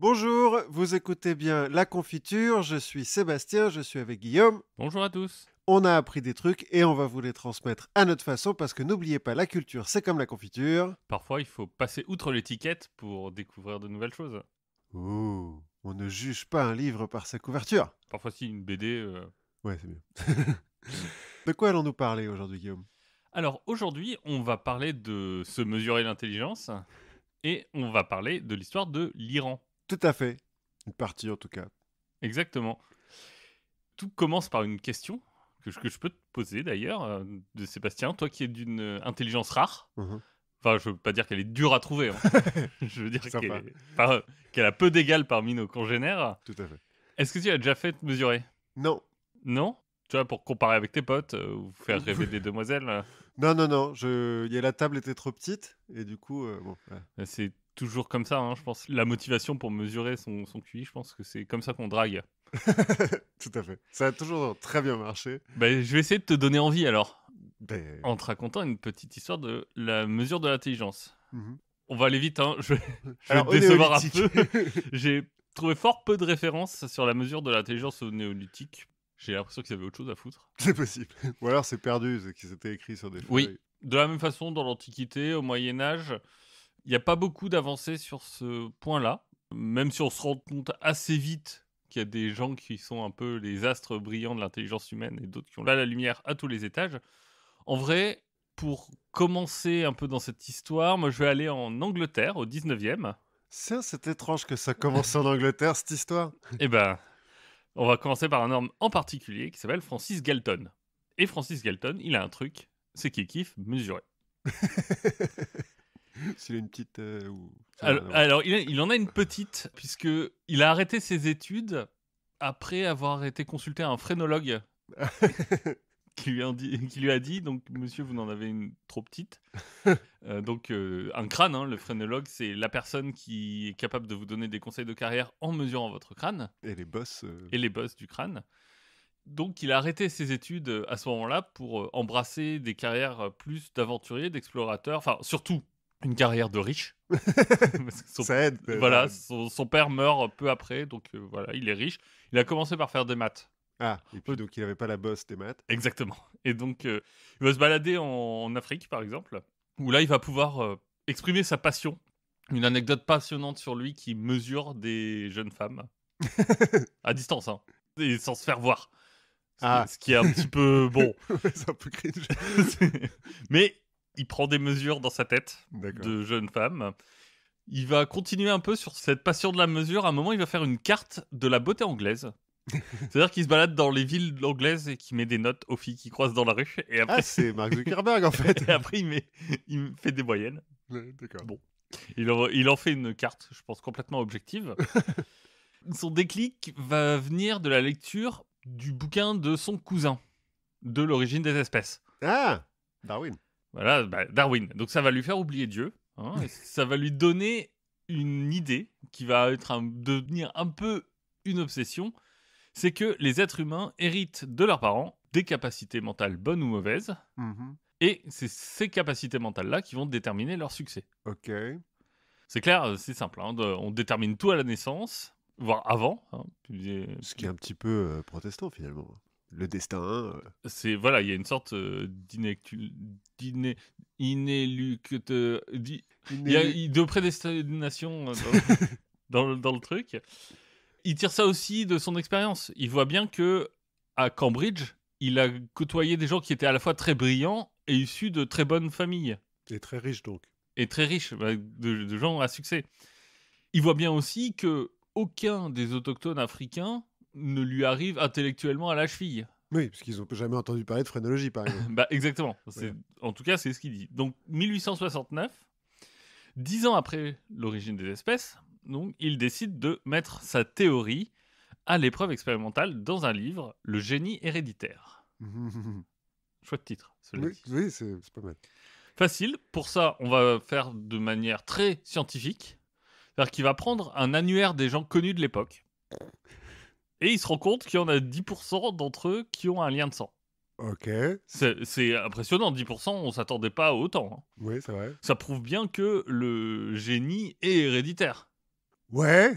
Bonjour, vous écoutez bien La Confiture, je suis Sébastien, je suis avec Guillaume. Bonjour à tous. On a appris des trucs et on va vous les transmettre à notre façon parce que n'oubliez pas, la culture c'est comme la confiture. Parfois, il faut passer outre l'étiquette pour découvrir de nouvelles choses. Ouh, on ne juge pas un livre par sa couverture. Parfois, si une BD. Ouais, c'est bien. De quoi allons-nous parler aujourd'hui, Guillaume? Alors, aujourd'hui, on va parler de se mesurer l'intelligence et on va parler de l'histoire de l'Iran. Tout à fait. Une partie en tout cas. Exactement. Tout commence par une question que je peux te poser d'ailleurs, de Sébastien. Toi qui es d'une intelligence rare. Mhm. Enfin, je veux pas dire qu'elle est dure à trouver. Hein. Je veux dire Sympa. qu'elle a peu d'égal parmi nos congénères. Tout à fait. Est-ce que tu as déjà fait te mesurer? Non. Non? Tu vois, pour comparer avec tes potes ou faire rêver des demoiselles, Non, non, non. La table était trop petite et du coup, bon. Voilà. c'est toujours comme ça, hein, je pense. La motivation pour mesurer son QI, je pense que c'est comme ça qu'on drague. Tout à fait. Ça a toujours très bien marché. Bah, je vais essayer de te donner envie alors, Ben, en te racontant une petite histoire de la mesure de l'intelligence. mhm. On va aller vite, hein, je vais Alors, te au décevoir un néolithique. peu. J'ai trouvé fort peu de références sur la mesure de l'intelligence au néolithique. J'ai l'impression qu'ils avaient autre chose à foutre. C'est possible. Ou alors c'est perdu, c'est qu'ils étaient écrits sur des Oui, feuilles. de la même façon, dans l'Antiquité, au Moyen-Âge, il n'y a pas beaucoup d'avancées sur ce point-là, même si on se rend compte assez vite qu'il y a des gens qui sont un peu les astres brillants de l'intelligence humaine et d'autres qui ont là la lumière à tous les étages. En vrai, pour commencer un peu dans cette histoire, moi je vais aller en Angleterre au 19e. C'est étrange que ça commence en Angleterre, cette histoire. Eh ben, on va commencer par un homme en particulier qui s'appelle Francis Galton. Et Francis Galton, il a un truc, c'est qu'il kiffe mesurer. S'il a une petite... Ça n'a Alors, rien à voir. alors, il en a une petite, puisque il a arrêté ses études après avoir été consulté un phrénologue qui lui a dit, donc monsieur, vous n'en avez une trop petite. Un crâne, hein, le phrénologue, c'est la personne qui est capable de vous donner des conseils de carrière en mesurant votre crâne Et les boss... et les bosses du crâne. Donc il a arrêté ses études à ce moment-là pour embrasser des carrières plus d'aventuriers, d'explorateurs, enfin surtout une carrière de riche. Parce que Ça aide. voilà, son père meurt peu après, donc voilà, il est riche. Il a commencé par faire des maths. Ah, et puis Euh, donc il n'avait pas la bosse des maths. Exactement. Et donc, il va se balader en Afrique, par exemple, où là, il va pouvoir exprimer sa passion. Une anecdote passionnante sur lui qui mesure des jeunes femmes à distance, hein, et sans se faire voir. Ah. Ce qui est un petit peu bon. Ouais, c'est un peu cringe. Mais il prend des mesures dans sa tête D'accord. de jeunes femmes. Il va continuer un peu sur cette passion de la mesure. À un moment, il va faire une carte de la beauté anglaise. C'est-à-dire qu'il se balade dans les villes anglaises et qu'il met des notes aux filles qui croisent dans la rue. Et Ah, après, c'est Mark Zuckerberg en fait. et après il fait des moyennes. Ouais, d'accord. Bon. Il en fait une carte, je pense, complètement objective. Son déclic va venir de la lecture du bouquin de son cousin, de l'origine des espèces. Ah, Darwin. Voilà, bah, Darwin. Donc ça va lui faire oublier Dieu. Hein, et ça va lui donner une idée qui va devenir un peu une obsession. C'est que les êtres humains héritent de leurs parents des capacités mentales bonnes ou mauvaises. Mhm. Et c'est ces capacités mentales-là qui vont déterminer leur succès. Ok. C'est clair, c'est simple. Hein, on détermine tout à la naissance, voire avant. Hein, Ce qui est un petit peu protestant finalement. Le destin. c'est voilà, il y a une sorte d'iné- inélucte, il y a de prédestination dans le truc. Il tire ça aussi de son expérience. Il voit bien que à Cambridge, il a côtoyé des gens qui étaient à la fois très brillants et issus de très bonnes familles Et très riche donc. et très riches, bah, de gens à succès. Il voit bien aussi que aucun des autochtones africains ne lui arrive intellectuellement à la cheville. Oui, parce qu'ils n'ont jamais entendu parler de phrénologie par exemple. Bah exactement. Voilà. En tout cas, c'est ce qu'il dit. Donc 1869, 10 ans après l'origine des espèces, donc il décide de mettre sa théorie à l'épreuve expérimentale dans un livre, Le génie héréditaire. Chouette titre, cela Oui, dit. oui, c'est pas mal. Facile. Pour ça, on va faire de manière très scientifique. C'est-à-dire qu'il va prendre un annuaire des gens connus de l'époque. Et il se rend compte qu'il y en a 10% d'entre eux qui ont un lien de sang. Ok. C'est impressionnant, 10%, on s'attendait pas à autant. Hein. Oui, c'est vrai. Ça prouve bien que le génie est héréditaire. Ouais,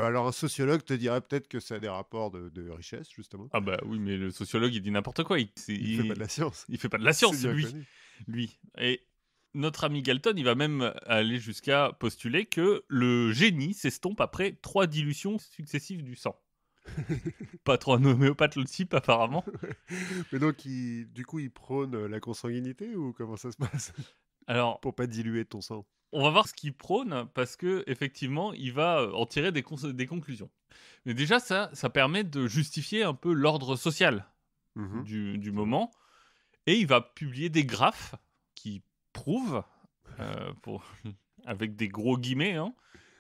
alors un sociologue te dirait peut-être que ça a des rapports de richesse, justement. Ah bah oui, mais le sociologue, il dit n'importe quoi. Il fait pas de la science. Il fait pas de la C'est science, bien lui. connu. Lui. Et notre ami Galton, il va même aller jusqu'à postuler que le génie s'estompe après 3 dilutions successives du sang. Pas trop un homéopathe le type, apparemment. Mais donc, du coup, il prône la consanguinité ou comment ça se passe? Alors, Pour pas diluer ton sang. on va voir ce qu'il prône parce que effectivement, il va en tirer des conclusions. Mais déjà, ça permet de justifier un peu l'ordre social Mhm. du Effectivement. moment. Et il va publier des graphes qui prouvent, pour avec des gros guillemets, hein,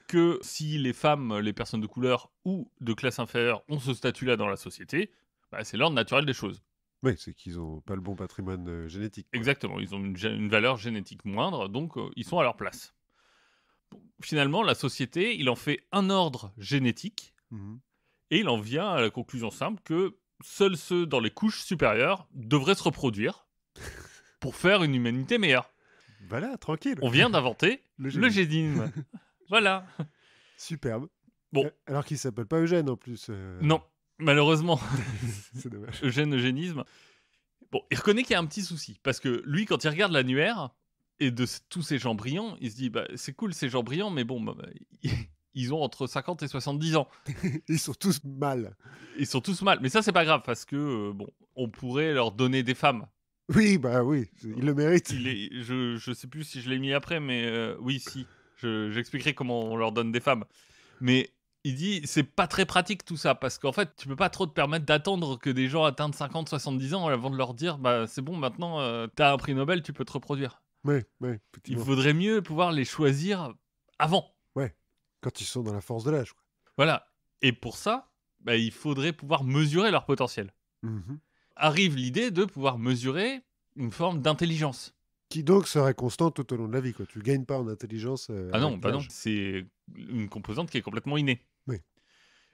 que si les femmes, les personnes de couleur ou de classe inférieure ont ce statut-là dans la société, bah, c'est l'ordre naturel des choses. Oui, c'est qu'ils ont pas le bon patrimoine génétique, quoi. Exactement, ils ont une valeur génétique moindre, donc ils sont à leur place. Bon, finalement, la société, il en fait un ordre génétique Mhm. et il en vient à la conclusion simple que seuls ceux dans les couches supérieures devraient se reproduire pour faire une humanité meilleure. Voilà, tranquille. On vient d'inventer Le le génie. génisme. Voilà. Superbe. Bon, Alors qu'il s'appelle pas Eugène en plus. non, malheureusement, C'est dommage. eugénisme. Bon, il reconnaît qu'il y a un petit souci. Parce que lui, quand il regarde l'annuaire et tous ces gens brillants, il se dit bah, c'est cool ces gens brillants, mais bon, ils ont entre 50 et 70 ans. Ils sont tous mal. Ils sont tous mal. Mais ça, c'est pas grave parce que, bon, on pourrait leur donner des femmes. Oui, bah oui, ils le méritent. Je sais plus si je l'ai mis après, mais oui, si. J'expliquerai comment on leur donne des femmes. Mais il dit, c'est pas très pratique tout ça, parce qu'en fait, tu peux pas trop te permettre d'attendre que des gens atteignent 50-70 ans avant de leur dire, bah c'est bon, maintenant, t'as un prix Nobel, tu peux te reproduire. Oui, Il effectivement. faudrait mieux pouvoir les choisir avant. Ouais, quand ils sont dans la force de l'âge, quoi. Voilà. Et pour ça, bah, il faudrait pouvoir mesurer leur potentiel. Mhm. Arrive l'idée de pouvoir mesurer une forme d'intelligence. Qui donc serait constant tout au long de la vie, quoi. Tu gagnes pas en intelligence Ah non, avec bah non, l'âge. c'est une composante qui est complètement innée. Oui.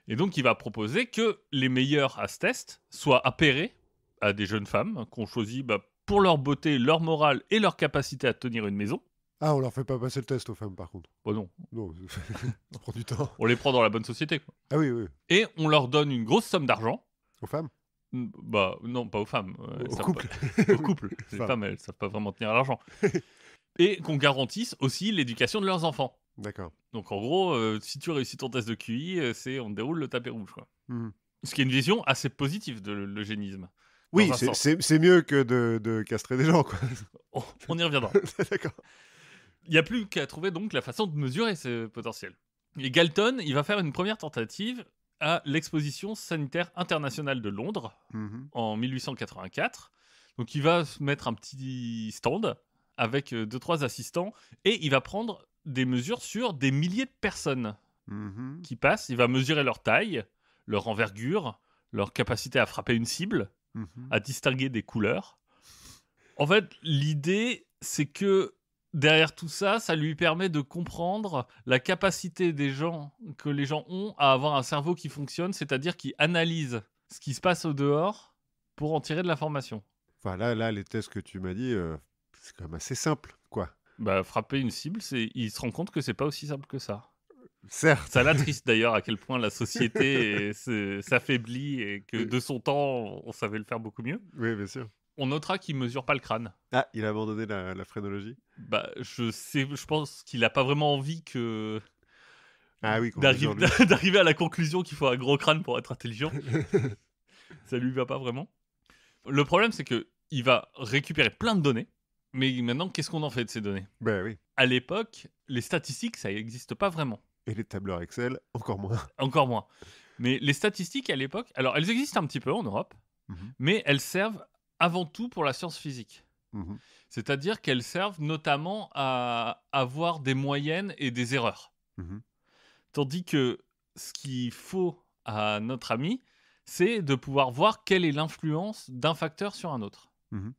Et donc, il va proposer que les meilleurs à ce test soient appairés à des jeunes femmes qu'on choisit bah, pour leur beauté, leur morale et leur capacité à tenir une maison. Ah, on leur fait pas passer le test aux femmes, par contre. Bon, non, Non, ça prend du temps. on les prend dans la bonne société. Quoi. Ah oui, oui. Et on leur donne une grosse somme d'argent. Aux femmes? Bah, non, pas aux femmes. Elles Au savent couple? pas- Au couple. Les Femmes. femmes, elles savent pas vraiment tenir l'argent. Et qu'on garantisse aussi l'éducation de leurs enfants. D'accord. Donc en gros, si tu réussis ton test de QI, on te déroule le tapis rouge. Quoi. Mhm. Ce qui est une vision assez positive de l'eugénisme. Oui, Dans un sens. c'est mieux que de castrer des gens, quoi. On y reviendra. D'accord. Il n'y a plus qu'à trouver donc la façon de mesurer ce potentiel. Et Galton, il va faire une première tentative à l'exposition sanitaire internationale de Londres Mhm. en 1884. Donc il va se mettre un petit stand avec 2-3 assistants et il va prendre des mesures sur des milliers de personnes Mhm. qui passent. Il va mesurer leur taille, leur envergure, leur capacité à frapper une cible, Mhm. à distinguer des couleurs. En fait, l'idée, c'est que derrière tout ça, ça lui permet de comprendre la capacité que les gens ont à avoir un cerveau qui fonctionne, c'est-à-dire qui analyse ce qui se passe au dehors pour en tirer de l'information. Enfin, là, les tests que tu m'as dit, c'est quand même assez simple, quoi. Bah, frapper une cible, il se rend compte que c'est pas aussi simple que ça. Certes. Ça l'attriste d'ailleurs à quel point la société s'affaiblit et que de son temps, on savait le faire beaucoup mieux. Oui, bien sûr. On notera qu'il mesure pas le crâne. Ah, il a abandonné la phrénologie? Bah, je pense qu'il a pas vraiment envie Ah oui, qu'on mesure lui. d'arriver à la conclusion qu'il faut un gros crâne pour être intelligent. Ça lui va pas vraiment. Le problème, c'est que il va récupérer plein de données, mais maintenant, qu'est-ce qu'on en fait de ces données? Ben oui. À l'époque, les statistiques, ça n'existe pas vraiment. Et les tableurs Excel, encore moins. Encore moins. Mais les statistiques à l'époque, alors elles existent un petit peu en Europe, Mhm. mais elles servent avant tout pour la science physique. Mhm. C'est-à-dire qu'elles servent notamment à avoir des moyennes et des erreurs. Mhm. Tandis que ce qu'il faut à notre ami, c'est de pouvoir voir quelle est l'influence d'un facteur sur un autre. Mhm.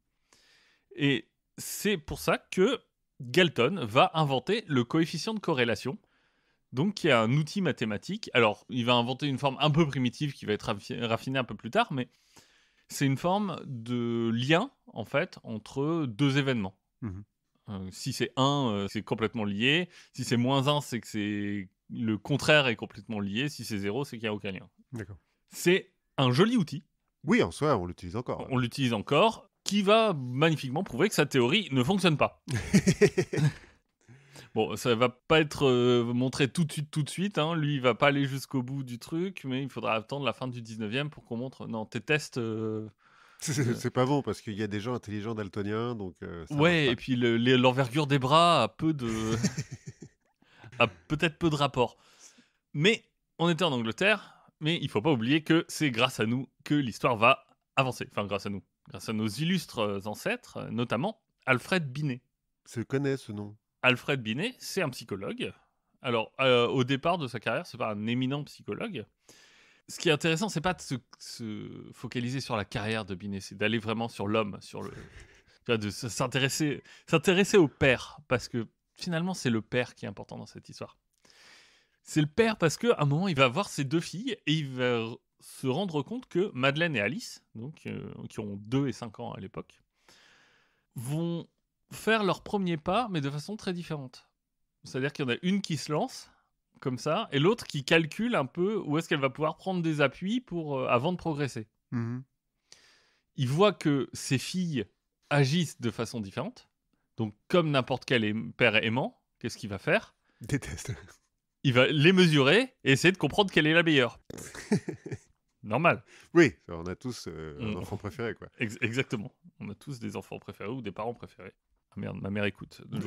Et c'est pour ça que Galton va inventer le coefficient de corrélation, donc qui est un outil mathématique. Alors, il va inventer une forme un peu primitive qui va être raffinée un peu plus tard, mais c'est une forme de lien, en fait, entre deux événements. Mhm. Si c'est 1, c'est complètement lié. Si c'est -1, c'est que c'est le contraire est complètement lié. Si c'est 0, c'est qu'il n'y a aucun lien. D'accord. C'est un joli outil. Oui, en soi, on l'utilise encore. On l'utilise encore, qui va magnifiquement prouver que sa théorie ne fonctionne pas. Bon, ça va pas être montré tout de suite. Hein. Lui, il va pas aller jusqu'au bout du truc, mais il faudra attendre la fin du 19e pour qu'on montre. Non, tes tests. C'est pas bon parce qu'il y a des gens intelligents daltoniens, donc ça marche Ouais, pas. et puis l'envergure des bras a a peut-être peu de rapport. Mais on était en Angleterre, mais il faut pas oublier que c'est grâce à nous que l'histoire va avancer. Enfin, grâce à nous. Grâce à nos illustres ancêtres, notamment Alfred Binet. Je connais ce nom. Alfred Binet, c'est un psychologue. Alors, au départ de sa carrière, c'est pas un éminent psychologue. Ce qui est intéressant, c'est pas de se focaliser sur la carrière de Binet, c'est d'aller vraiment sur l'homme, de s'intéresser au père, parce que finalement, c'est le père qui est important dans cette histoire. C'est le père parce qu'à un moment, il va voir ses 2 filles et il va se rendre compte que Madeleine et Alice, donc, qui ont 2 et 5 ans à l'époque, vont faire leur premier pas, mais de façon très différente. C'est-à-dire qu'il y en a une qui se lance, comme ça, et l'autre qui calcule un peu où est-ce qu'elle va pouvoir prendre des appuis avant de progresser. Il voit que ses filles agissent de façon différente. Donc, comme n'importe quel père aimant, qu'est-ce qu'il va faire ? Déteste. Il va les mesurer et essayer de comprendre quelle est la meilleure. Normal. Oui, on a tous un enfant préféré, quoi. Exactement. On a tous des enfants préférés ou des parents préférés. Ah merde, ma mère écoute. Non,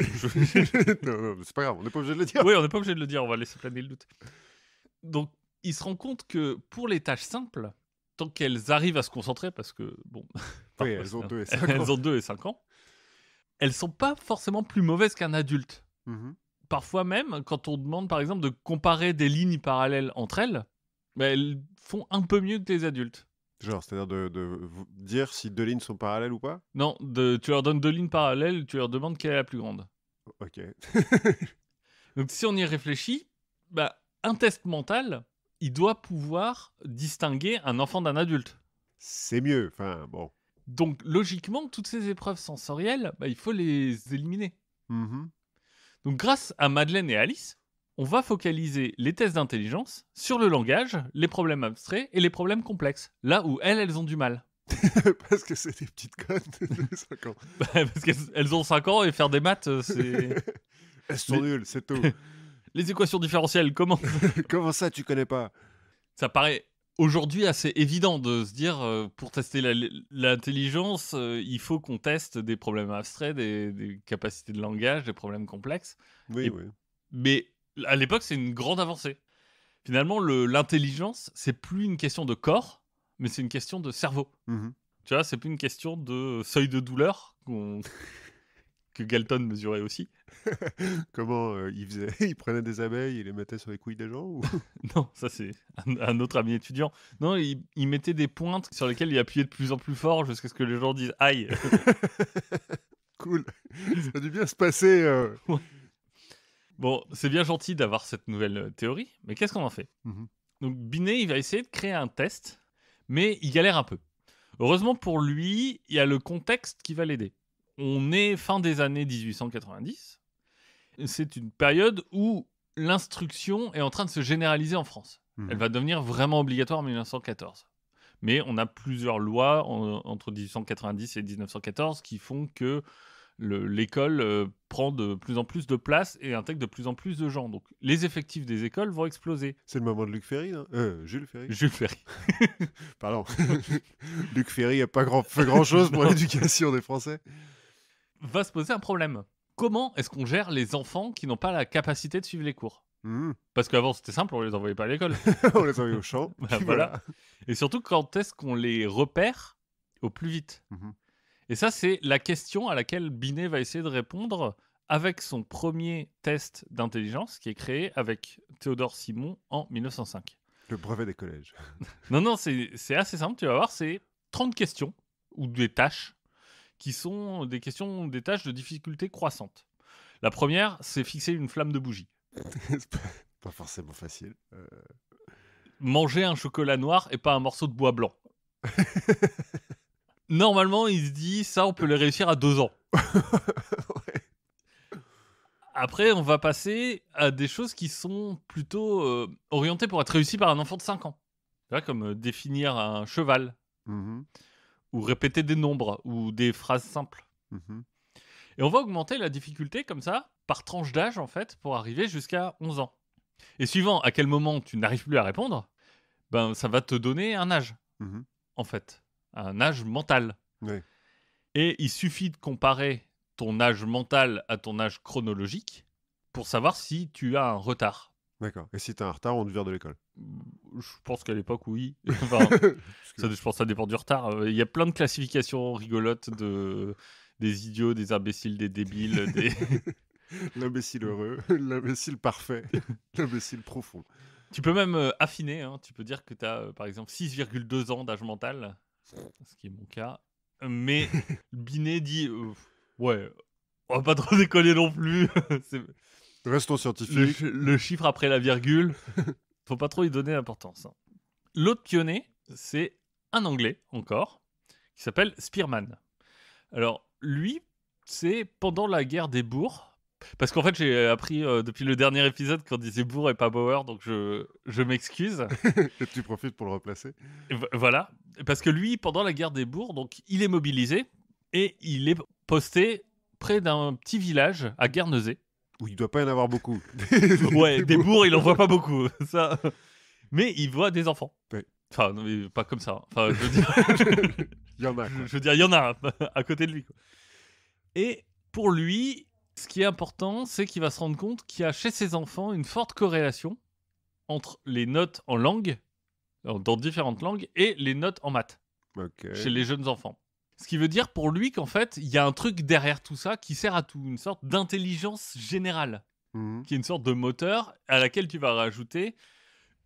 c'est pas grave, on n'est pas obligé de le dire. Oui, on n'est pas obligé de le dire, on va laisser planer le doute. Donc, il se rend compte que pour les tâches simples, tant qu'elles arrivent à se concentrer, parce que, bon... Oui, elles ont 2 et 5 ans. Elles ont 2 et 5 ans. Elles sont pas forcément plus mauvaises qu'un adulte. Parfois même, quand on demande, par exemple, de comparer des lignes parallèles entre elles, elles font un peu mieux que les adultes. Genre, c'est-à-dire de dire si 2 lignes sont parallèles ou pas ? Non, tu leur donnes 2 lignes parallèles, tu leur demandes quelle est la plus grande. Ok. Donc si on y réfléchit, un test mental, il doit pouvoir distinguer un enfant d'un adulte. C'est mieux, enfin bon. Donc logiquement, toutes ces épreuves sensorielles, il faut les éliminer. Donc grâce à Madeleine et Alice, on va focaliser les tests d'intelligence sur le langage, les problèmes abstraits et les problèmes complexes. Là où elles ont du mal. Parce que c'est des petites connes de 5 ans. Parce qu'elles ont 5 ans et faire des maths, c'est... Elles sont nulles, c'est tout. Les équations différentielles, comment ? Comment ça, tu connais pas ? Ça paraît aujourd'hui assez évident de se dire, pour tester l'intelligence, il faut qu'on teste des problèmes abstraits, des capacités de langage, des problèmes complexes. Oui. Mais à l'époque, c'est une grande avancée. Finalement, l'intelligence, c'est plus une question de corps, mais c'est une question de cerveau. Tu vois, c'est plus une question de seuil de douleur que Galton mesurait aussi. Comment il faisait ? Il prenait des abeilles et les mettait sur les couilles des gens ou... Non, ça c'est un autre ami étudiant. Non, il mettait des pointes sur lesquelles il appuyait de plus en plus fort jusqu'à ce que les gens disent « aïe ». Cool. Ça a dû bien se passer. Ouais. Bon, c'est bien gentil d'avoir cette nouvelle théorie, mais qu'est-ce qu'on en fait ? Donc Binet, il va essayer de créer un test, mais il galère un peu. Heureusement pour lui, il y a le contexte qui va l'aider. On est fin des années 1890. C'est une période où l'instruction est en train de se généraliser en France. Elle va devenir vraiment obligatoire en 1914. Mais on a plusieurs lois entre 1890 et 1914 qui font que l'école prend de plus en plus de place et intègre de plus en plus de gens. Donc les effectifs des écoles vont exploser. C'est le moment de Luc Ferry, non ? Jules Ferry. Jules Ferry. Pardon. Luc Ferry n'a pas fait grand-chose pour l'éducation des Français. Va se poser un problème. Comment est-ce qu'on gère les enfants qui n'ont pas la capacité de suivre les cours ? Parce qu'avant, c'était simple, on les envoyait pas à l'école. On les envoyait au champ. Voilà. Et surtout, quand est-ce qu'on les repère au plus vite ? Et ça, c'est la question à laquelle Binet va essayer de répondre avec son premier test d'intelligence qui est créé avec Théodore Simon en 1905. Le brevet des collèges. Non, c'est assez simple, tu vas voir, c'est 30 questions ou des tâches qui sont des tâches de difficulté croissante. La première, c'est fixer une flamme de bougie. C'est pas forcément facile. Manger un chocolat noir et pas un morceau de bois blanc. Normalement, il se dit, ça, on peut le réussir à 2 ans. Ouais. Après, on va passer à des choses qui sont plutôt orientées pour être réussies par un enfant de 5 ans. Tu vois, comme définir un cheval, Mmh. ou répéter des nombres, ou des phrases simples. Mmh. Et on va augmenter la difficulté comme ça, par tranche d'âge en fait, pour arriver jusqu'à 11 ans. Et suivant à quel moment tu n'arrives plus à répondre, ben ça va te donner un âge, Mmh. en fait. Un âge mental. Ouais, Et il suffit de comparer ton âge mental à ton âge chronologique pour savoir si tu as un retard. d'accord. Et si t'as un retard, on te vire de l'école? Je pense qu'à l'époque, oui. Enfin, Parce que je pense que ça dépend du retard. Il y a plein de classifications rigolotes des idiots, des imbéciles, des débiles. l'imbécile heureux, l'imbécile parfait, l'imbécile profond. Tu peux même affiner. Hein. Tu peux dire que tu as, par exemple, 6,2 ans d'âge mental, ce qui est mon cas. Mais Binet dit ouais, on va pas trop déconner non plus. C'est Restons scientifiques. le chiffre après la virgule. Faut pas trop y donner d'importance. Hein. L'autre pionnier, c'est un Anglais encore, qui s'appelle Spearman. Alors, lui, c'est pendant la guerre des bourgs. Parce qu'en fait, j'ai appris depuis le dernier épisode qu'on disait bourg et pas Bauer, donc je m'excuse. Et tu profites pour le replacer. Voilà. Parce que lui, pendant la guerre des bourgs, donc il est mobilisé et il est posté près d'un petit village à Guernesey. Où il doit pas y en avoir beaucoup. Ouais, des bourgs, il en voit pas beaucoup. Ça. Mais il voit des enfants. Ouais. Enfin, non, mais pas comme ça. Enfin, je veux dire, Il y en a, quoi. je veux dire, il y en a à côté de lui. Quoi. Et pour lui, ce qui est important, c'est qu'il va se rendre compte qu'il y a chez ses enfants une forte corrélation entre les notes en langue, dans différentes langues, et les notes en maths, Ok. chez les jeunes enfants. Ce qui veut dire pour lui qu'en fait, il y a un truc derrière tout ça qui sert à tout, une sorte d'intelligence générale, Mhm. qui est une sorte de moteur à laquelle tu vas rajouter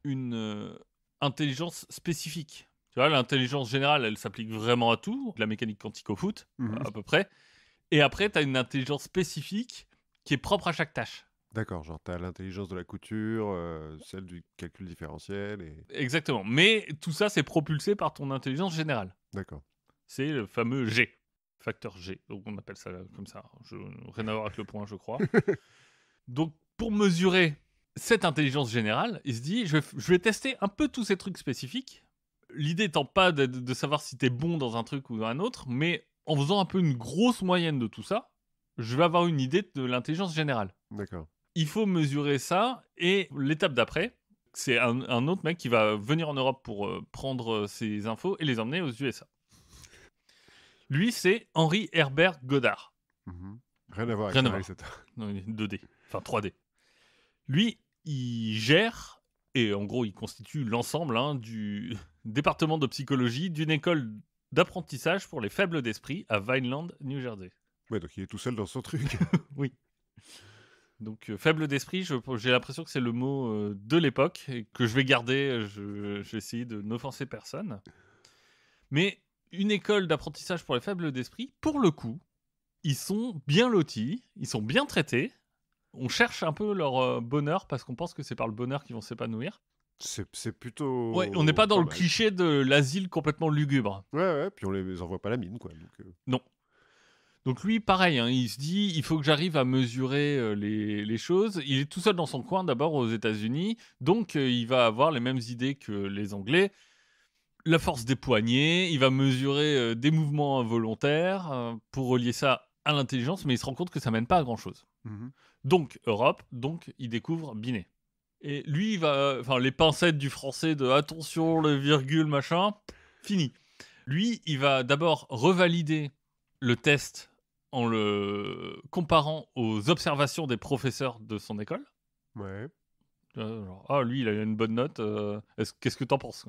une intelligence spécifique. Tu vois, l'intelligence générale, elle s'applique vraiment à tout, la mécanique quantique au foot, Mhm. à peu près. Et après, tu as une intelligence spécifique qui est propre à chaque tâche. D'accord, genre t'as l'intelligence de la couture, celle du calcul différentiel et... Exactement. Mais tout ça, c'est propulsé par ton intelligence générale. D'accord. C'est le fameux G, facteur G. Donc on appelle ça comme ça. Rien à voir avec le point, je crois. Donc pour mesurer cette intelligence générale, il se dit, je vais tester un peu tous ces trucs spécifiques. L'idée étant pas de savoir si tu es bon dans un truc ou dans un autre, mais en faisant un peu une grosse moyenne de tout ça, je vais avoir une idée de l'intelligence générale. D'accord. Il faut mesurer ça, et l'étape d'après, c'est un autre mec qui va venir en Europe pour prendre ces infos et les emmener aux USA. Lui, c'est Henry Herbert Goddard. Mhm. Rien à voir avec Rien à un voir. réalisateur. Non, il est 2D, enfin 3D. Lui, il gère, et en gros, il constitue l'ensemble du département de psychologie d'une école d'apprentissage pour les faibles d'esprit à Vineland, New Jersey. Ouais, donc il est tout seul dans son truc. Oui. Donc, faible d'esprit, j'ai l'impression que c'est le mot de l'époque et que je vais garder. Je vais essayer de n'offenser personne. Mais une école d'apprentissage pour les faibles d'esprit, pour le coup, ils sont bien lotis, ils sont bien traités. On cherche un peu leur bonheur parce qu'on pense que c'est par le bonheur qu'ils vont s'épanouir. C'est plutôt... Ouais, on n'est pas dans le mal. cliché de l'asile complètement lugubre. Ouais, puis on les envoie pas à la mine, quoi. Donc, Non. Donc lui, pareil, hein, il se dit, il faut que j'arrive à mesurer les choses. Il est tout seul dans son coin, d'abord aux États-Unis, donc il va avoir les mêmes idées que les Anglais. La force des poignets, il va mesurer des mouvements involontaires pour relier ça à l'intelligence, mais il se rend compte que ça mène pas à grand-chose. mhm. Donc Europe, donc il découvre Binet. Et lui, il va, enfin les pincettes du français de attention, le virgule, machin, fini. Lui, il va d'abord revalider le test en le comparant aux observations des professeurs de son école. Ouais. Genre, ah, lui, il a une bonne note. Qu'est-ce que t'en penses?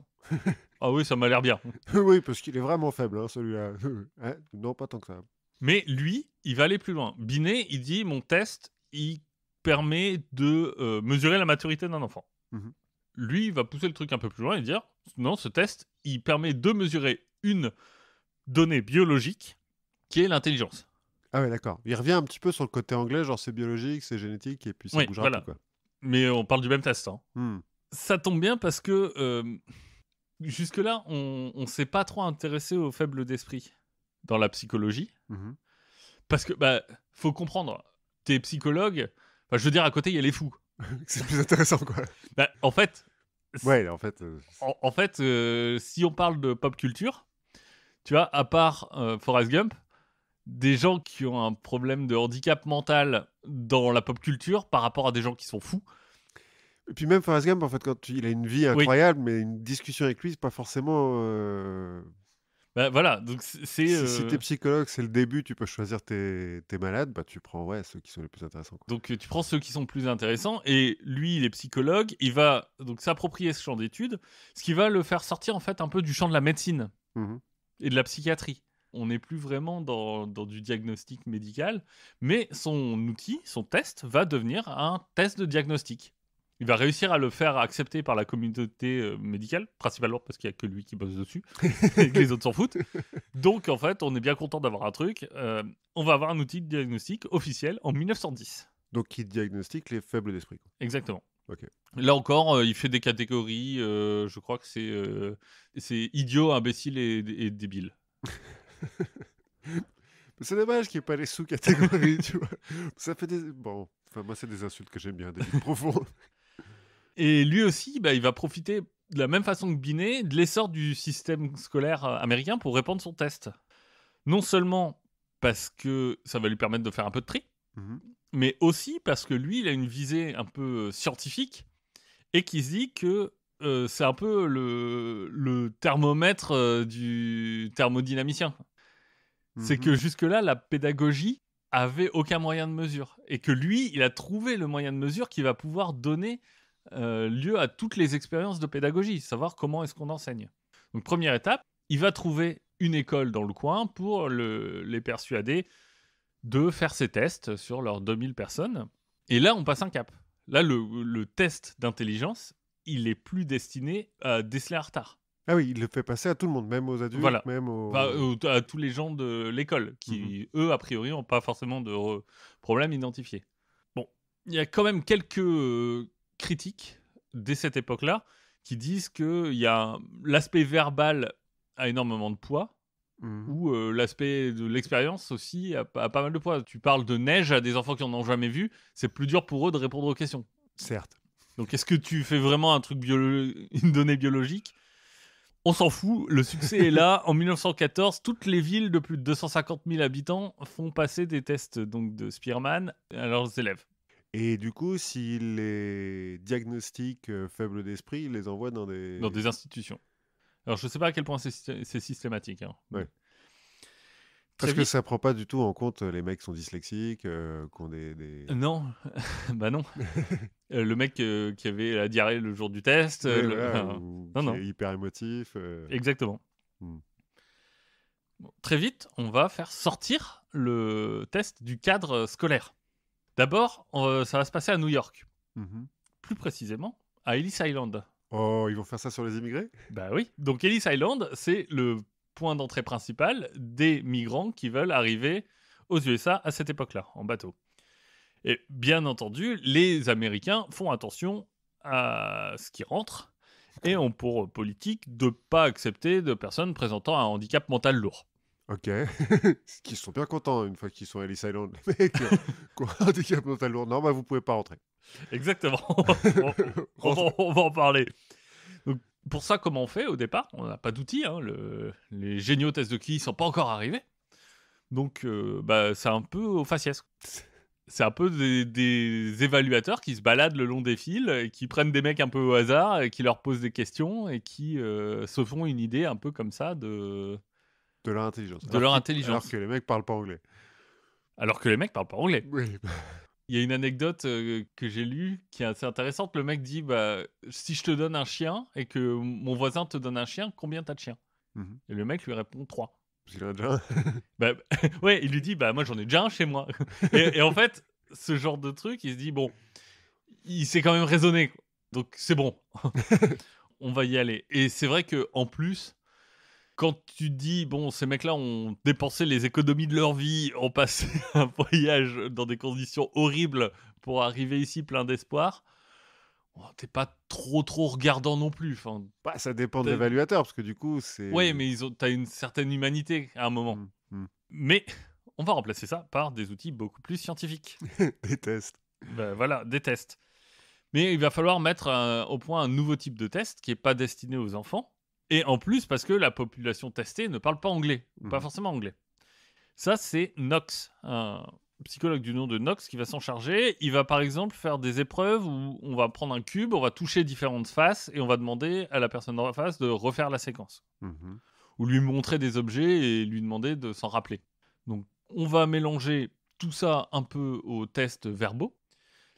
Ah oui, ça m'a l'air bien. Oui, parce qu'il est vraiment faible, hein, celui-là. Hein, non, pas tant que ça. Mais lui, il va aller plus loin. Binet, il dit, mon test, il permet de mesurer la maturité d'un enfant. Mhm. Lui, il va pousser le truc un peu plus loin et dire, non, ce test, il permet de mesurer une donnée biologique qui est l'intelligence. Ah ouais, d'accord. Il revient un petit peu sur le côté anglais, genre c'est biologique, c'est génétique, et puis ça Oui, bouge voilà. un peu, quoi. Mais on parle du même test. Hein. Hmm. Ça tombe bien parce que jusque-là, on ne s'est pas trop intéressé aux faibles d'esprit dans la psychologie. Mhm. Parce que, faut comprendre, t'es psychologue, Enfin, je veux dire, à côté, il y a les fous. C'est plus intéressant, quoi. Bah, en fait, Ouais, en fait, si on parle de pop culture, tu vois, à part Forrest Gump, des gens qui ont un problème de handicap mental dans la pop culture par rapport à des gens qui sont fous. et puis même Forrest Gump, en fait, il a une vie Oui, incroyable, mais une discussion avec lui, c'est pas forcément, bah, voilà, donc si tu psychologue, c'est le début, tu peux choisir tes malades, bah, tu prends, ouais, ceux qui sont les plus intéressants, quoi. donc tu prends ceux qui sont plus intéressants, et lui, il est psychologue, il va donc s'approprier ce champ d'études, ce qui va le faire sortir en fait un peu du champ de la médecine Mmh. et de la psychiatrie. On n'est plus vraiment dans du diagnostic médical, mais son outil, son test, va devenir un test de diagnostic. Il va réussir à le faire accepter par la communauté médicale, principalement parce qu'il n'y a que lui qui bosse dessus, et que les autres s'en foutent. Donc, en fait, on est bien content d'avoir un truc. On va avoir un outil de diagnostic officiel en 1910. Donc qui diagnostique les faibles d'esprit, quoi. Exactement. OK. Là encore, il fait des catégories. Je crois que c'est idiot, imbécile et débile. Mais c'est dommage qu'il y ait pas les sous-catégories, tu vois? Ça fait des bon, enfin, moi, c'est des insultes que j'aime bien, des vies profondes. Et lui aussi, bah, il va profiter de la même façon que Binet de l'essor du système scolaire américain pour répondre son test. Non seulement parce que ça va lui permettre de faire un peu de tri, Mmh. mais aussi parce que lui, il a une visée un peu scientifique et qui se dit que c'est un peu le thermomètre du thermodynamicien. C'est Mmh. que jusque-là, la pédagogie avait aucun moyen de mesure. Et que lui, il a trouvé le moyen de mesure qui va pouvoir donner lieu à toutes les expériences de pédagogie, savoir comment est-ce qu'on enseigne. Donc première étape, il va trouver une école dans le coin pour les persuader de faire ces tests sur leurs 2000 personnes. Et là, on passe un cap. Là, le test d'intelligence, il est plus destiné à déceler un retard. Ah oui, il le fait passer à tout le monde, même aux adultes, Voilà. même Enfin, aux à tous les gens de l'école, qui, eux, a priori, n'ont pas forcément de problème identifié. Bon, il y a quand même quelques critiques dès cette époque-là qui disent que l'aspect verbal a énormément de poids, mmh. ou l'aspect de l'expérience aussi a pas mal de poids. Tu parles de neige à des enfants qui n'en ont jamais vu, c'est plus dur pour eux de répondre aux questions. Certes. Donc est-ce que tu fais vraiment un truc une donnée biologique ? On s'en fout, le succès est là. En 1914, toutes les villes de plus de 250 000 habitants font passer des tests donc, de Spearman à leurs élèves. Et du coup, s'il les diagnostique, faibles d'esprit, il les envoie dans des Dans des institutions. Alors je sais pas à quel point c'est systématique. Hein. Ouais. Très Parce que vite. ça prend pas du tout en compte, les mecs qui sont dyslexiques, qui ont des Non, bah non. Le mec qui avait la diarrhée le jour du test. ouais, voilà, ou Non, qui non. est hyper émotif, Exactement. Mmh. Bon, très vite, on va faire sortir le test du cadre scolaire. D'abord, ça va se passer à New York. Mmh. Plus précisément, à Ellis Island. Oh, ils vont faire ça sur les immigrés? Bah oui. Donc Ellis Island, c'est le point d'entrée principal des migrants qui veulent arriver aux USA à cette époque-là, en bateau. Et bien entendu, les Américains font attention à ce qui rentre et ont pour politique de ne pas accepter de personnes présentant un handicap mental lourd. OK. Qu'ils sont bien contents une fois qu'ils sont à Ellis Island, les mecs, qui ont un handicap mental lourd. Non, bah, vous pouvez pas rentrer. Exactement. On va en parler. Donc, pour ça, comment on fait au départ ? On n'a pas d'outils. Hein. Les géniaux tests de QI ne sont pas encore arrivés. Donc, bah, c'est un peu au faciès. C'est un peu des évaluateurs qui se baladent le long des fils, et qui prennent des mecs un peu au hasard, et qui leur posent des questions, et qui se font une idée un peu comme ça de leur intelligence. leur Alors intelligence. que les mecs parlent pas anglais. Alors que les mecs parlent pas anglais. Oui. Il y a une anecdote que j'ai lue qui est assez intéressante. Le mec dit bah, si je te donne un chien et que mon voisin te donne un chien, combien t'as de chiens ? Mmh. Et le mec lui répond 3. Parce qu'il en a déjà un. Bah, ouais, il lui dit bah, moi j'en ai déjà un chez moi. et en fait, ce genre de truc, il se dit bon, il s'est quand même raisonné. Quoi. Donc c'est bon, on va y aller. Et c'est vrai qu'en plus, quand tu dis, bon, ces mecs-là ont dépensé les économies de leur vie, ont passé un voyage dans des conditions horribles pour arriver ici plein d'espoir, oh, t'es pas trop regardant non plus. Enfin, Bah, ça dépend de T'as- l'évaluateur, parce que du coup, c'est ouais, mais t'as une certaine humanité à un moment. Mmh. Mais on va remplacer ça par des outils beaucoup plus scientifiques. Des tests. Ben, voilà, des tests. Mais il va falloir mettre au point un nouveau type de test qui n'est pas destiné aux enfants. Et en plus, parce que la population testée ne parle pas anglais, ou pas forcément anglais. Ça, c'est Knox, un psychologue du nom de Knox qui va s'en charger. Il va par exemple faire des épreuves où on va prendre un cube, on va toucher différentes faces et on va demander à la personne en face de refaire la séquence. Ou lui montrer des objets et lui demander de s'en rappeler. Donc, on va mélanger tout ça un peu aux tests verbaux.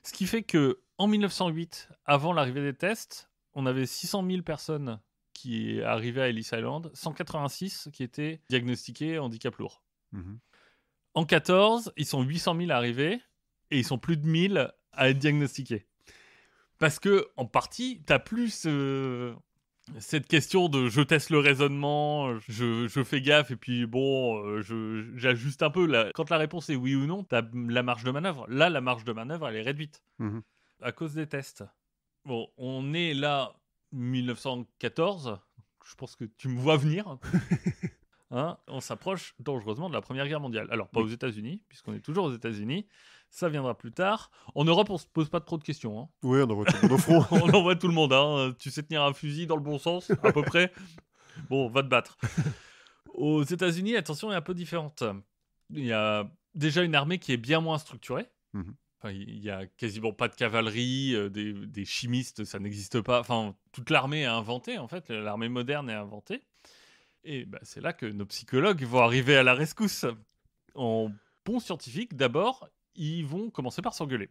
Ce qui fait que en 1908, avant l'arrivée des tests, on avait 600 000 personnes qui arrivaient à Ellis Island, 186 qui étaient diagnostiqués handicap lourd. En 14, ils sont 800 000 arrivés et ils sont plus de 1000 à être diagnostiqués. Parce que, en partie, t'as plus cette question de je teste le raisonnement, je fais gaffe et puis bon, j'ajuste un peu. Quand la réponse est oui ou non, t'as la marge de manœuvre. Là, la marge de manœuvre, elle est réduite à cause des tests. Bon, on est là, 1914. Je pense que tu me vois venir. Hein, on s'approche dangereusement de la Première Guerre mondiale. Alors, pas aux États-Unis, puisqu'on est toujours aux États-Unis. Ça viendra plus tard. En Europe, on se pose pas trop de questions. Hein. Oui, on envoie tout le monde au front. On envoie tout le monde. Hein. Tu sais tenir un fusil dans le bon sens, à peu près. Bon, va te battre. Aux États-Unis, la tension est un peu différente. Il y a déjà une armée qui est bien moins structurée. Enfin, il y a quasiment pas de cavalerie, des chimistes, ça n'existe pas. Enfin, toute l'armée est inventée, en fait. L'armée moderne est inventée. Et bah, c'est là que nos psychologues vont arriver à la rescousse. En bons scientifiques, d'abord, ils vont commencer par s'engueuler.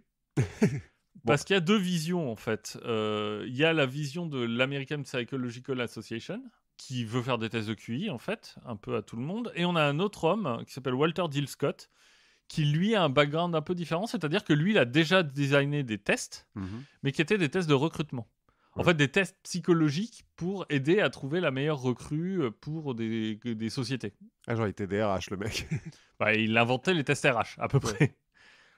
Parce qu'il y a deux visions, en fait. Il y a la vision de l'American Psychological Association, qui veut faire des tests de QI, en fait, un peu à tout le monde. Et on a un autre homme qui s'appelle Walter Dill Scott, qui, lui, a un background un peu différent. C'est-à-dire que lui, il a déjà designé des tests, mais qui étaient des tests de recrutement. En fait, des tests psychologiques pour aider à trouver la meilleure recrue pour des sociétés. Ah, genre, il était DRH, le mec. Bah, il inventait les tests RH, à peu près.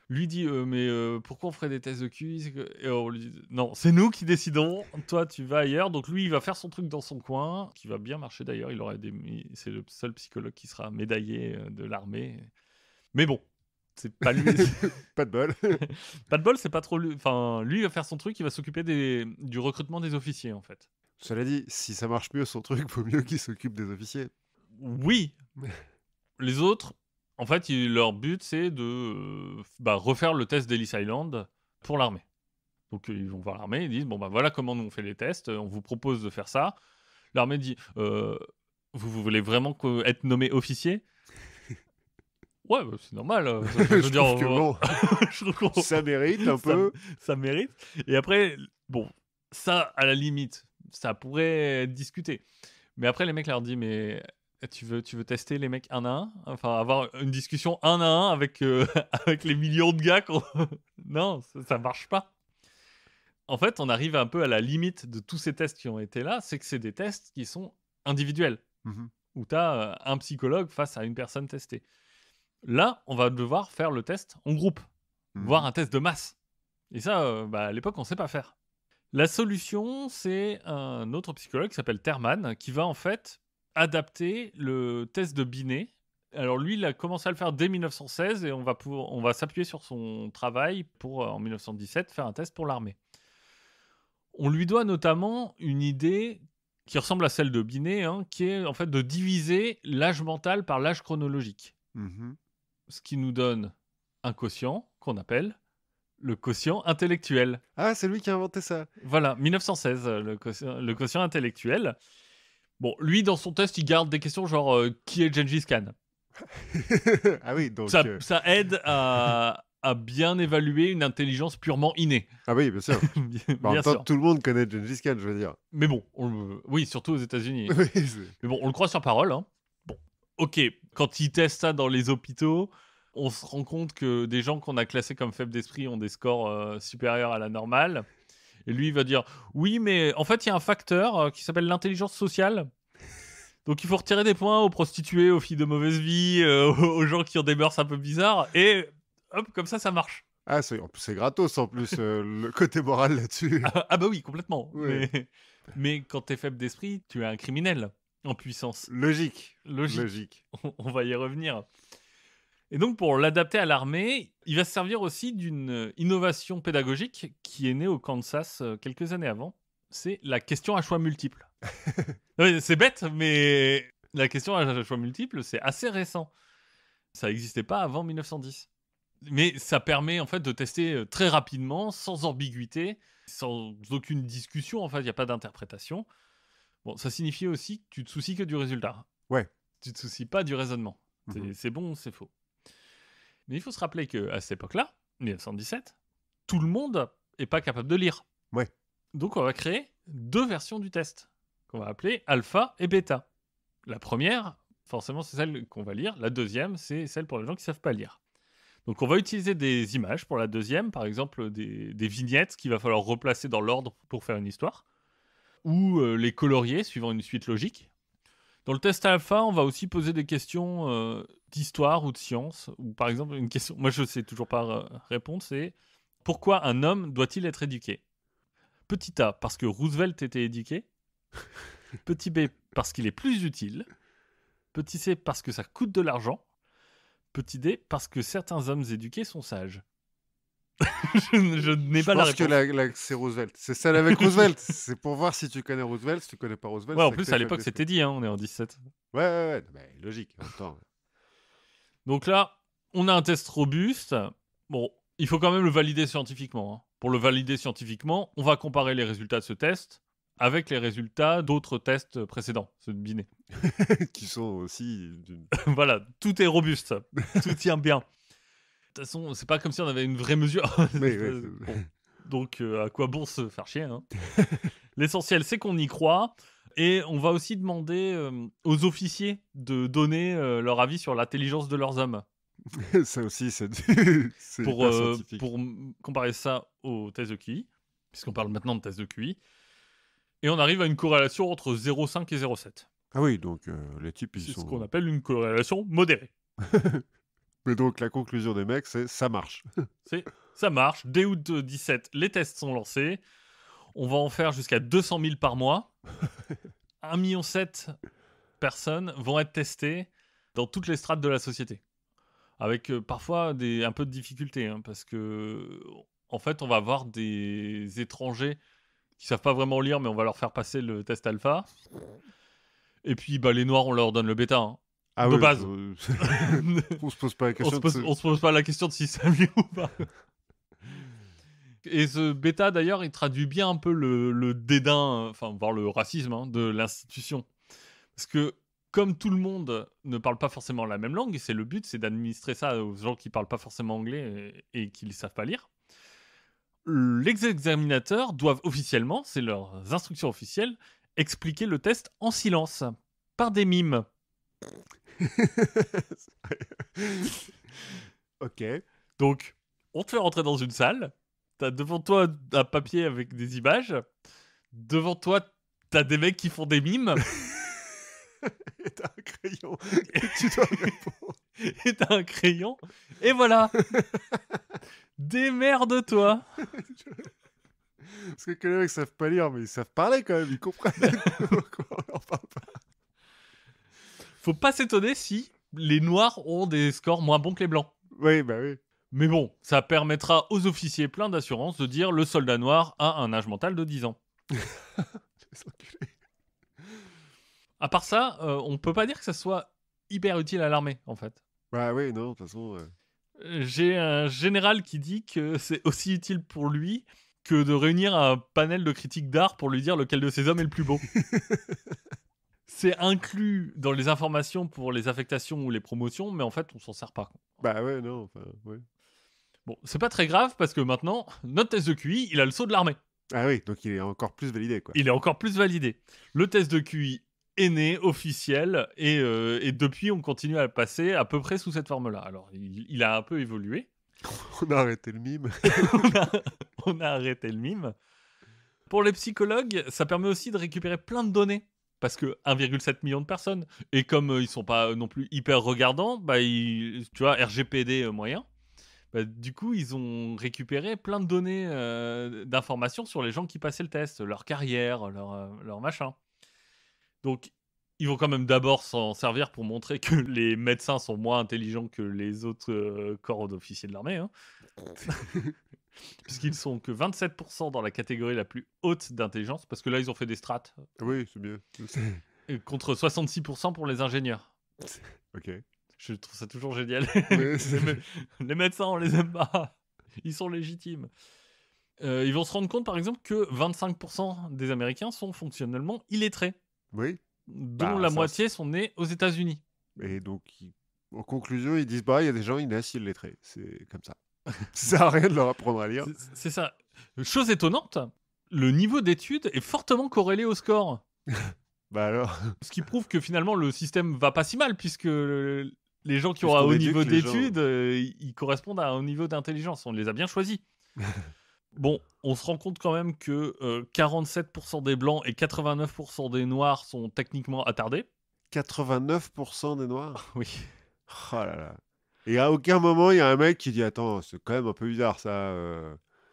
Lui dit, mais pourquoi on ferait des tests de QI? Et on lui dit, non, c'est nous qui décidons. Toi, tu vas ailleurs. Donc lui, il va faire son truc dans son coin, qui va bien marcher d'ailleurs. C'est le seul psychologue qui sera médaillé de l'armée. Mais bon, c'est pas lui. Pas de bol. Pas de bol, c'est pas trop lui. Enfin, lui, il va faire son truc, il va s'occuper du recrutement des officiers, en fait. Cela dit, si ça marche mieux son truc, vaut mieux qu'il s'occupe des officiers. Oui. Les autres, en fait, leur but, c'est de refaire le test d'Ellis Island pour l'armée. Donc, ils vont voir l'armée, ils disent, bon, bah voilà comment nous on fait les tests, on vous propose de faire ça. L'armée dit, vous voulez vraiment être nommé officier? Ouais, bah, c'est normal. Je veux dire, trouve que bon, je trouve qu'on- ça mérite un peu. ça mérite. Et après, bon, ça, à la limite, ça pourrait être discuté. Mais après, les mecs leur disent, mais tu veux tester les mecs un à un? Enfin, avoir une discussion un à un avec, avec les millions de gars Non, ça marche pas. En fait, on arrive un peu à la limite de tous ces tests qui ont été là, c'est que c'est des tests qui sont individuels, où tu as un psychologue face à une personne testée. Là, on va devoir faire le test en groupe, voire un test de masse. Et ça, à l'époque, on ne sait pas faire. La solution, c'est un autre psychologue qui s'appelle Terman, qui va en fait adapter le test de Binet. Alors lui, il a commencé à le faire dès 1916 et on va s'appuyer sur son travail pour, en 1917, faire un test pour l'armée. On lui doit notamment une idée qui ressemble à celle de Binet, qui est en fait de diviser l'âge mental par l'âge chronologique. Ce qui nous donne un quotient qu'on appelle le quotient intellectuel. Ah, c'est lui qui a inventé ça. Voilà, 1916, le quotient intellectuel. Bon, lui, dans son test, il garde des questions genre qui est Gengis Khan? Ah oui, donc... Ça aide à bien évaluer une intelligence purement innée. Ah oui, bien sûr. En même temps, tout le monde connaît Gengis Khan, je veux dire. Mais bon, oui, surtout aux États-Unis. Oui, mais bon, on le croit sur parole. Hein. Bon, ok, quand ils testent ça dans les hôpitaux, on se rend compte que des gens qu'on a classés comme faibles d'esprit ont des scores supérieurs à la normale. Et lui, il va dire, oui, mais en fait, il y a un facteur qui s'appelle l'intelligence sociale. Donc, il faut retirer des points aux prostituées, aux filles de mauvaise vie, aux gens qui ont des mœurs un peu bizarres. Et hop, comme ça marche. Ah, c'est gratos en plus, le côté moral là-dessus. Ah bah oui, complètement. Ouais. Mais quand t'es faible d'esprit, tu es un criminel en puissance. Logique. On va y revenir. Et donc, pour l'adapter à l'armée, il va se servir aussi d'une innovation pédagogique qui est née au Kansas quelques années avant. C'est la question à choix multiples. Oui, c'est bête, mais la question à choix multiples, c'est assez récent. Ça n'existait pas avant 1910. Mais ça permet en fait de tester très rapidement, sans ambiguïté, sans aucune discussion. En fait, il n'y a pas d'interprétation. Bon, ça signifie aussi que tu te soucies que du résultat. Ouais. Tu te soucies pas du raisonnement. C'est bon ou c'est faux. Mais il faut se rappeler qu'à cette époque-là, 1917, tout le monde n'est pas capable de lire. Ouais. Donc on va créer 2 versions du test, qu'on va appeler alpha et bêta. La première, forcément, c'est celle qu'on va lire. La deuxième, c'est celle pour les gens qui ne savent pas lire. Donc on va utiliser des images pour la deuxième, par exemple des vignettes qu'il va falloir replacer dans l'ordre pour faire une histoire, ou les colorier suivant une suite logique. Dans le test alpha, on va aussi poser des questions d'histoire ou de science, ou par exemple une question, moi je ne sais toujours pas répondre, c'est pourquoi un homme doit-il être éduqué? Petit A, parce que Roosevelt était éduqué. Petit B, parce qu'il est plus utile. Petit C, parce que ça coûte de l'argent. Petit D, parce que certains hommes éduqués sont sages. je n'ai pas la réponse. Je pense que c'est Roosevelt. C'est celle avec Roosevelt. C'est pour voir si tu connais Roosevelt. Si tu connais pas Roosevelt. Ouais, en plus, à l'époque, c'était dit, hein, on est en 17. Ouais. Mais logique, en même temps. Donc là, on a un test robuste. Bon, il faut quand même le valider scientifiquement. Hein. Pour le valider scientifiquement, on va comparer les résultats de ce test avec les résultats d'autres tests précédents, ceux de Binet. Qui sont aussi... Voilà, tout est robuste. Tout tient bien. De toute façon, c'est pas comme si on avait une vraie mesure. Mais, bon. Donc, à quoi bon se faire chier, hein. L'essentiel, c'est qu'on y croit. Et on va aussi demander aux officiers de donner leur avis sur l'intelligence de leurs hommes. Ça aussi, c'est pour, hyper scientifique. Pour comparer ça au test de QI, puisqu'on parle maintenant de test de QI. Et on arrive à une corrélation entre 0,5 et 0,7. Ah oui, donc les types, ils c'est sont... ce qu'on appelle une corrélation modérée. Mais donc, la conclusion des mecs, c'est ça marche. Ça marche. Dès août 17, les tests sont lancés. On va en faire jusqu'à 200 000 par mois. 1,7 million personnes vont être testées dans toutes les strates de la société. Avec parfois un peu de difficulté, hein, parce que en fait, on va avoir des étrangers qui savent pas vraiment lire, mais on va leur faire passer le test alpha. Et puis, les noirs, on leur donne le bêta. Hein. Ah de oui, base. On se pose pas la question. On se pose pas la question de si ça mieux ou pas. Et ce bêta, d'ailleurs, il traduit bien un peu le dédain, voire le racisme hein, de l'institution. Parce que, comme tout le monde ne parle pas forcément la même langue, et c'est le but, c'est d'administrer ça aux gens qui parlent pas forcément anglais et qui ne savent pas lire, les examinateurs doivent officiellement, c'est leurs instructions officielles, expliquer le test en silence, par des mimes. Ok. Donc, on te fait rentrer dans une salle, t'as devant toi un papier avec des images, devant toi, t'as des mecs qui font des mimes. Et t'as un crayon et tu dois répondre. Et t'as un crayon, et voilà. Démerde-toi. Parce que les mecs savent pas lire, mais ils savent parler quand même, ils comprennent. Pourquoi on leur parle pas? Faut pas s'étonner si les noirs ont des scores moins bons que les blancs. Oui, bah oui. Mais bon, ça permettra aux officiers pleins d'assurance de dire le soldat noir a un âge mental de 10 ans. À part ça, on peut pas dire que ça soit hyper utile à l'armée, en fait. Bah oui, non, de toute façon... J'ai un général qui dit que c'est aussi utile pour lui que de réunir un panel de critiques d'art pour lui dire lequel de ses hommes est le plus beau. C'est inclus dans les informations pour les affectations ou les promotions, mais en fait, on s'en sert pas. Bah ouais, non, enfin, ouais. Bon, c'est pas très grave parce que maintenant, notre test de QI, il a le sceau de l'armée. Ah oui, donc il est encore plus validé, quoi. Il est encore plus validé. Le test de QI est né, officiel, et depuis, on continue à le passer à peu près sous cette forme-là. Alors, il a un peu évolué. On a arrêté le mime. on a arrêté le mime. Pour les psychologues, ça permet aussi de récupérer plein de données. Parce que 1,7 million de personnes, et comme ils sont pas non plus hyper regardants, tu vois, RGPD moyen, du coup, ils ont récupéré plein de données d'informations sur les gens qui passaient le test, leur carrière, leur machin. Donc, Ils vont quand même d'abord s'en servir pour montrer que les médecins sont moins intelligents que les autres corps d'officiers de l'armée, hein, puisqu'ils sont que 27% dans la catégorie la plus haute d'intelligence, parce que là, ils ont fait des strates, Oui, c'est mieux. et contre 66% pour les ingénieurs. Ok. Je trouve ça toujours génial. Mais Les médecins, on les aime pas. Ils sont légitimes. Ils vont se rendre compte, par exemple, que 25% des Américains sont fonctionnellement illettrés, oui. dont Bah, la ça, moitié sont nés aux États-Unis. Et donc, en conclusion, ils disent bah, il y a des gens, ils naissent illettrés. C'est comme ça. Ça sert à rien de leur apprendre à lire. C'est ça. Chose étonnante, le niveau d'études est fortement corrélé au score. Bah alors, Ce qui prouve que finalement, le système va pas si mal, puisque les gens qui ont un Puisqu'on haut éduque niveau les gens. d'études, ils correspondent à un haut niveau d'intelligence. On les a bien choisis. Bon, on se rend compte quand même que 47% des blancs et 89% des noirs sont techniquement attardés. 89% des noirs. Oui. Oh là là. Et à aucun moment, il y a un mec qui dit attends, c'est quand même un peu bizarre ça.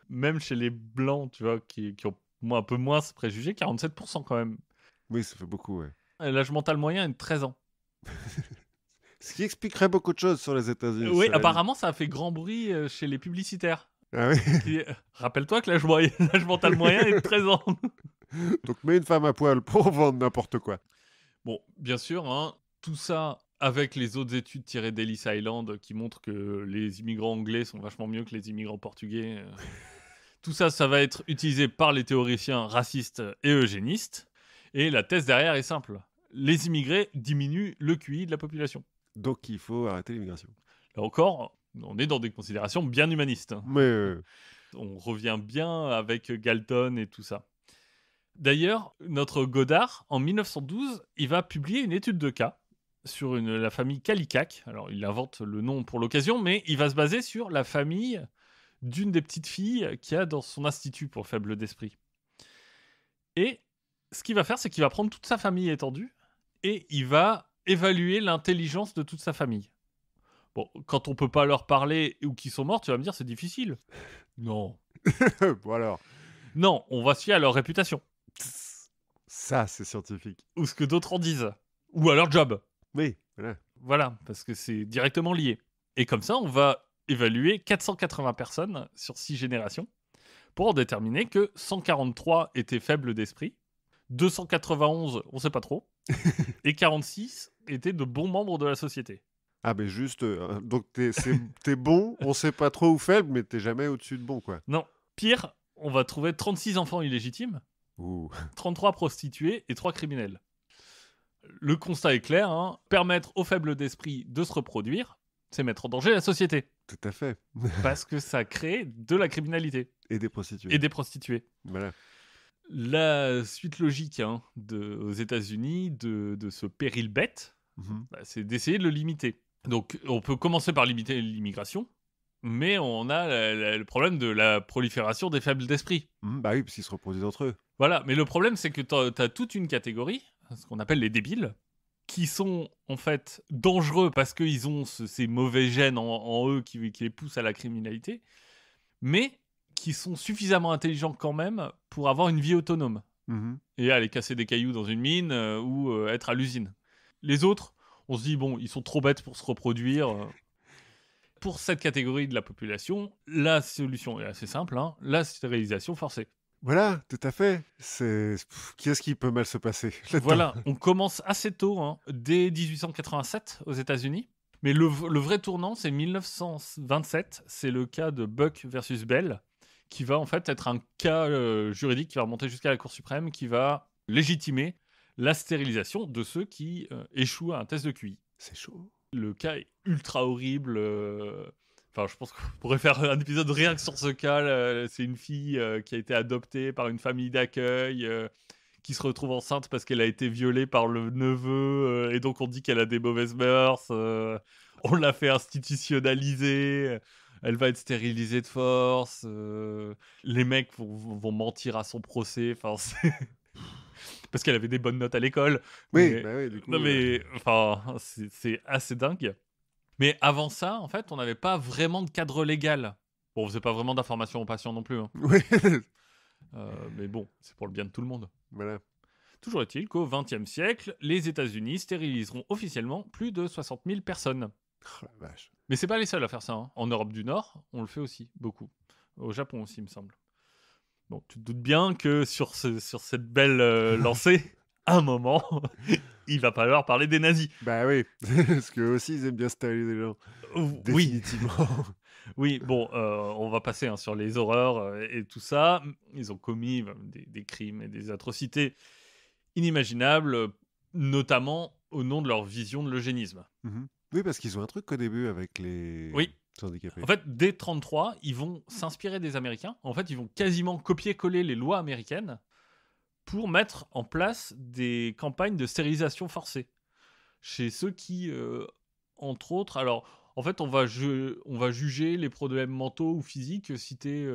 Même chez les blancs, tu vois, qui ont un peu moins ce préjugé, 47% quand même. Oui, ça fait beaucoup, ouais. L'âge mental moyen est de 13 ans. Ce qui expliquerait beaucoup de choses sur les États-Unis. Oui, cela dit. apparemment, ça a fait grand bruit chez les publicitaires. Ah oui. Rappelle-toi que l'âge mental moyen est de 13 ans. Donc mets une femme à poil pour vendre n'importe quoi. Bon, bien sûr, hein, tout ça avec les autres études tirées d'Ellis Island qui montrent que les immigrants anglais sont vachement mieux que les immigrants portugais. Tout ça, ça va être utilisé par les théoriciens racistes et eugénistes. Et la thèse derrière est simple. Les immigrés diminuent le QI de la population. Donc il faut arrêter l'immigration. Là encore, on est dans des considérations bien humanistes. Mais On revient bien avec Galton et tout ça. D'ailleurs, notre Goddard, en 1912, il va publier une étude de cas sur la famille Kallikak. Alors, il invente le nom pour l'occasion, mais il va se baser sur la famille d'une des petites filles qu'il y a dans son institut pour faibles d'esprit. Et ce qu'il va faire, c'est qu'il va prendre toute sa famille étendue et il va évaluer l'intelligence de toute sa famille. Bon, quand on peut pas leur parler ou qu'ils sont morts, tu vas me dire c'est difficile. Non. bon alors, Non, on va se fier à leur réputation. ça c'est scientifique. Ou ce que d'autres en disent. Ou à leur job. Oui, voilà. Voilà, parce que c'est directement lié. Et comme ça, on va évaluer 480 personnes sur 6 générations pour en déterminer que 143 étaient faibles d'esprit, 291, on sait pas trop, et 46 étaient de bons membres de la société. Ah ben juste, donc t'es bon, on sait pas trop où faible, mais t'es jamais au-dessus de bon quoi. Non, pire, on va trouver 36 enfants illégitimes, Ouh. 33 prostituées et 3 criminels. Le constat est clair, hein, permettre aux faibles d'esprit de se reproduire, c'est mettre en danger la société. Tout à fait. Parce que ça crée de la criminalité. Et des prostituées. Et des prostituées. Voilà. La suite logique hein, aux États-Unis de ce péril bête, c'est d'essayer de le limiter. Donc on peut commencer par limiter l'immigration, mais on a le problème de la prolifération des faibles d'esprit. Bah oui, parce qu'ils se reproduisent entre eux. Voilà, mais le problème c'est que tu as toute une catégorie, ce qu'on appelle les débiles, qui sont en fait dangereux parce qu'ils ont ces mauvais gènes en eux qui les poussent à la criminalité, mais qui sont suffisamment intelligents quand même pour avoir une vie autonome et aller casser des cailloux dans une mine ou être à l'usine. Les autres, on se dit, bon, ils sont trop bêtes pour se reproduire. Pour cette catégorie de la population, la solution est assez simple, hein, la stérilisation forcée. Voilà, tout à fait. Qu'est-ce qui peut mal se passer là-dedans? Voilà, on commence assez tôt, hein, dès 1887 aux États-Unis. Mais le vrai tournant, c'est 1927. C'est le cas de Buck versus Bell, qui va en fait être un cas juridique qui va remonter jusqu'à la Cour suprême, qui va légitimer la stérilisation de ceux qui échouent à un test de QI. C'est chaud. Le cas est ultra horrible. Enfin, je pense qu'on pourrait faire un épisode rien que sur ce cas. C'est une fille qui a été adoptée par une famille d'accueil, qui se retrouve enceinte parce qu'elle a été violée par le neveu, et donc on dit qu'elle a des mauvaises mœurs. On l'a fait institutionnaliser. Elle va être stérilisée de force. Les mecs vont mentir à son procès. Enfin, parce qu'elle avait des bonnes notes à l'école. Oui, mais... bah oui, du coup. Non, mais enfin, c'est assez dingue. Mais avant ça, en fait, on n'avait pas vraiment de cadre légal. Bon, on faisait pas vraiment d'information aux patients non plus. Hein. Oui. Mais bon, c'est pour le bien de tout le monde. Voilà. Toujours est-il qu'au XXe siècle, les États-Unis stériliseront officiellement plus de 60 000 personnes. Oh, la vache. Mais c'est pas les seuls à faire ça. Hein. En Europe du Nord, on le fait aussi, beaucoup. Au Japon aussi, il me semble. Bon, tu te doutes bien que sur cette belle lancée, à un moment, il va falloir parler des nazis. Bah oui, parce qu'eux aussi, ils aiment bien stériliser les gens. Oui, Définitivement. oui, bon, on va passer hein, sur les horreurs et tout ça. Ils ont commis des crimes et des atrocités inimaginables, notamment au nom de leur vision de l'eugénisme. Mhm. Oui, parce qu'ils ont un truc au début avec les Oui. handicapés. En fait, dès 1933, ils vont s'inspirer des Américains. En fait, ils vont quasiment copier-coller les lois américaines pour mettre en place des campagnes de stérilisation forcée. Chez ceux qui, entre autres... Alors, en fait, on va juger les problèmes mentaux ou physiques si t'es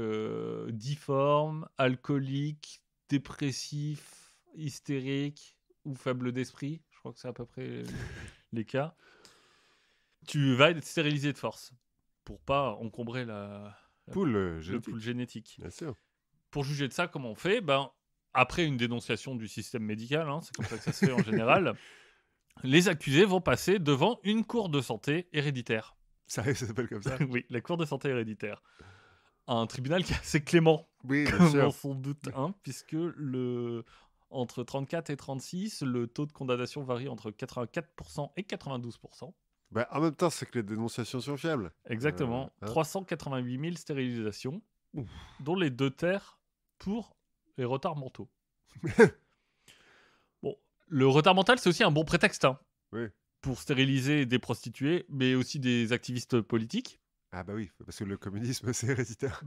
difforme, alcoolique, dépressif, hystérique ou faible d'esprit. Je crois que c'est à peu près les cas. Tu vas être stérilisé de force pour pas encombrer Poule le génétique. pool génétique. Bien sûr. Pour juger de ça, comment on fait ? Après une dénonciation du système médical, hein, c'est comme ça que ça se fait en général, les accusés vont passer devant une cour de santé héréditaire. Ça s'appelle comme ça. Oui, la cour de santé héréditaire. Un tribunal qui est assez clément, Oui, bien comme sûr. on s'en doute, hein, puisque entre 34 et 36, le taux de condamnation varie entre 84% et 92%. Bah, en même temps, c'est que les dénonciations sont fiables. Exactement. Hein. 388 000 stérilisations, dont les 2/3 pour les retards mentaux. Bon, le retard mental, c'est aussi un bon prétexte hein, Oui. pour stériliser des prostituées, mais aussi des activistes politiques. Ah bah oui, parce que le communisme, c'est héréditaire.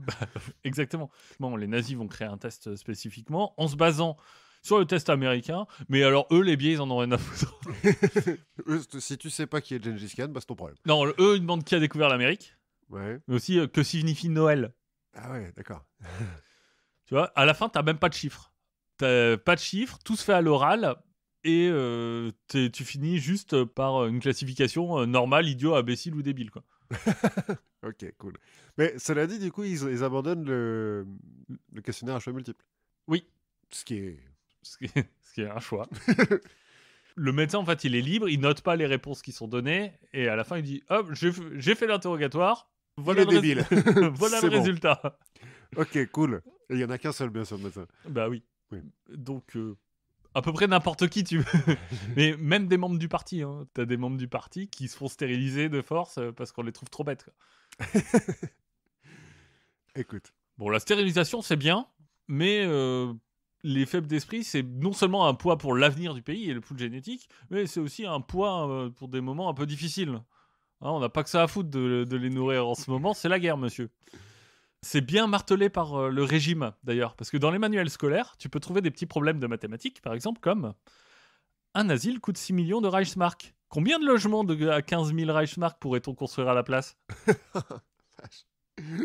Exactement. Bon, les nazis vont créer un test spécifiquement en se basant sur le test américain, mais alors eux, les biais, ils en ont rien à foutre. Si tu sais pas qui est Gengis Khan, bah c'est ton problème. Non, eux, ils demandent qui a découvert l'Amérique, Ouais. mais aussi que signifie Noël. Ah ouais, d'accord. Tu vois, à la fin, t'as même pas de chiffres. T'as pas de chiffres, tout se fait à l'oral, et tu finis juste par une classification normale, idiot, imbécile ou débile, quoi. Ok, cool. Mais cela dit, du coup, ils abandonnent le questionnaire à choix multiples. Oui. Ce qui est... Ce qui est un choix. Le médecin, en fait, il est libre, il note pas les réponses qui sont données, et à la fin, il dit hop, j'ai fait l'interrogatoire, voilà Il est débile. voilà C'est le bon. résultat. Ok, cool. Et il y en a qu'un seul, bien sûr, de médecin. Bah oui. Oui. Donc, à peu près n'importe qui, tu veux. Mais même des membres du parti. Hein. T'as des membres du parti qui se font stériliser de force parce qu'on les trouve trop bêtes. Quoi. Écoute. Bon, la stérilisation, c'est bien, mais les faibles d'esprit, c'est non seulement un poids pour l'avenir du pays et le pool génétique, mais c'est aussi un poids pour des moments un peu difficiles. Hein, on n'a pas que ça à foutre de les nourrir en ce moment, c'est la guerre, monsieur. C'est bien martelé par le régime, d'ailleurs, parce que dans les manuels scolaires, tu peux trouver des petits problèmes de mathématiques, par exemple, comme un asile coûte 6 millions de Reichsmark. Combien de logements à 15 000 Reichsmark pourrait-on construire à la place ?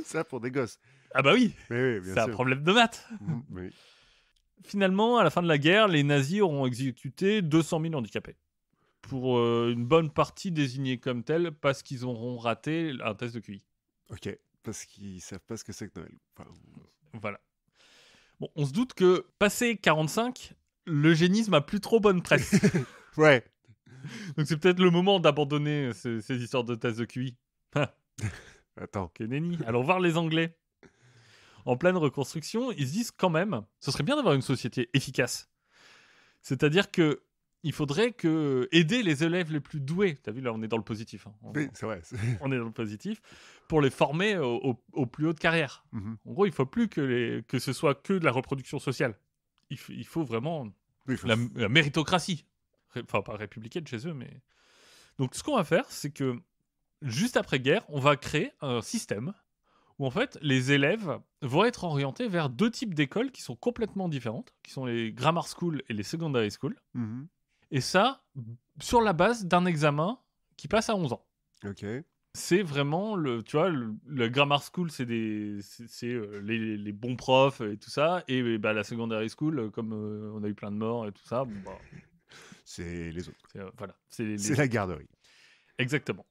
Ça pour des gosses. Ah bah oui, Mais oui, bien c'est sûr. un problème de maths. Oui. Finalement, à la fin de la guerre, les nazis auront exécuté 200 000 handicapés. Pour une bonne partie désignés comme tels parce qu'ils auront raté un test de QI. Ok, parce qu'ils savent pas ce que c'est que Noël. Enfin, Voilà. Bon, on se doute que, passé 45, l'eugénisme a plus trop bonne presse. ouais. Donc c'est peut-être le moment d'abandonner ces histoires de tests de QI. Attends. Que nenni. Allons voir les Anglais. En pleine reconstruction, ils se disent quand même, ce serait bien d'avoir une société efficace. C'est-à-dire que il faudrait aider les élèves les plus doués. T'as vu, là, on est dans le positif. Hein. Oui, c'est vrai. On est dans le positif. Pour les former au plus haut de carrière. Mhm. En gros, il ne faut plus que ce soit que de la reproduction sociale. Il faut vraiment Oui, faut- la méritocratie. Enfin, pas républicaine chez eux, mais... Donc, ce qu'on va faire, c'est que, juste après-guerre, on va créer un système où, en fait, les élèves vont être orientés vers deux types d'écoles qui sont complètement différentes, qui sont les grammar school et les secondary school. Mhm. Et ça, sur la base d'un examen qui passe à 11 ans. Ok. C'est vraiment tu vois, le grammar school, c'est les bons profs et tout ça, et bah, la secondary school, comme on a eu plein de morts et tout ça, bon, bah, C'est les autres. voilà, c'est C'est la garderie. Exactement.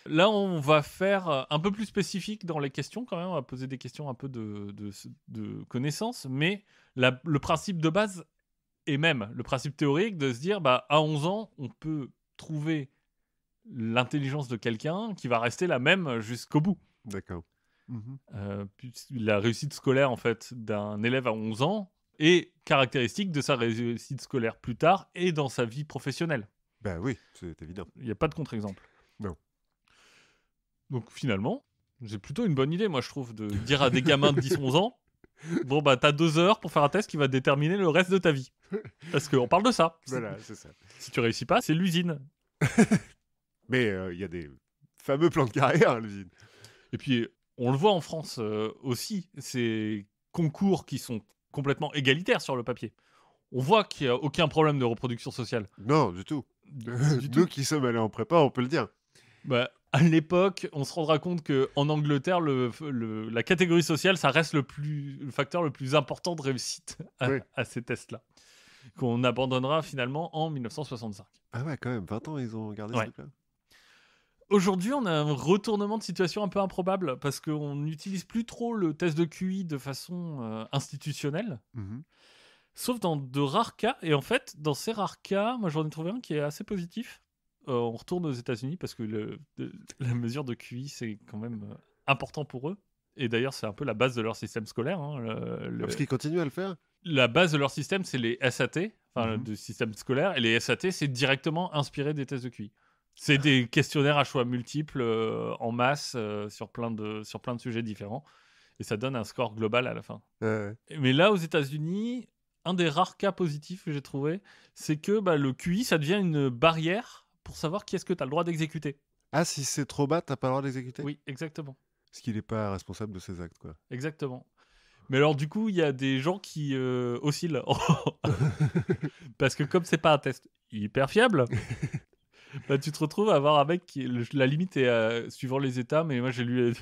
Là, on va faire un peu plus spécifique dans les questions quand même, on va poser des questions un peu de connaissances, mais le principe de base Et même le principe théorique de se dire, bah, à 11 ans, on peut trouver l'intelligence de quelqu'un qui va rester la même jusqu'au bout. D'accord. Mhm. La réussite scolaire en fait d'un élève à 11 ans est caractéristique de sa réussite scolaire plus tard et dans sa vie professionnelle. Bah oui, c'est évident. Il n'y a pas de contre-exemple. Non. Donc finalement, c'est plutôt une bonne idée, moi je trouve, de dire à des gamins de 10-11 ans, bon bah t'as 2 heures pour faire un test qui va déterminer le reste de ta vie. Parce qu'on parle de ça. Voilà, c'est ça. Si tu réussis pas, c'est l'usine. Mais il y a des fameux plans de carrière à l'usine. Et puis, on le voit en France aussi, ces concours qui sont complètement égalitaires sur le papier. On voit qu'il n'y a aucun problème de reproduction sociale. Non, du tout. Du Nous tout. qui sommes allés en prépa, on peut le dire. Bah, à l'époque, on se rendra compte qu'en Angleterre, la catégorie sociale, ça reste le facteur le plus important de réussite Oui. à ces tests-là. Qu'on abandonnera finalement en 1965. Ah ouais, quand même, 20 ans, ils ont gardé ce Ouais. truc-là. Aujourd'hui, on a un retournement de situation un peu improbable parce qu'on n'utilise plus trop le test de QI de façon institutionnelle, Mhm. sauf dans de rares cas. Et en fait, dans ces rares cas, moi j'en ai trouvé un qui est assez positif. On retourne aux États-Unis parce que la mesure de QI, c'est quand même important pour eux. Et d'ailleurs, c'est un peu la base de leur système scolaire. Hein, Parce qu'ils continuent à le faire. La base de leur système, c'est les SAT, enfin, Mhm. du système scolaire. Et les SAT, c'est directement inspiré des tests de QI. C'est des questionnaires à choix multiples en masse sur plein de sujets différents. Et ça donne un score global à la fin. Ouais. Mais là, aux États-Unis, un des rares cas positifs que j'ai trouvé, c'est que le QI, ça devient une barrière pour savoir qui est-ce que tu as le droit d'exécuter. Ah, si c'est trop bas, t'as pas le droit d'exécuter? Oui, exactement. Parce qu'il n'est pas responsable de ses actes, quoi. Exactement. Mais alors, du coup, il y a des gens qui oscillent. Parce que comme c'est pas un test hyper fiable, tu te retrouves à avoir un mec qui, la limite est suivant les états, mais moi j'ai lu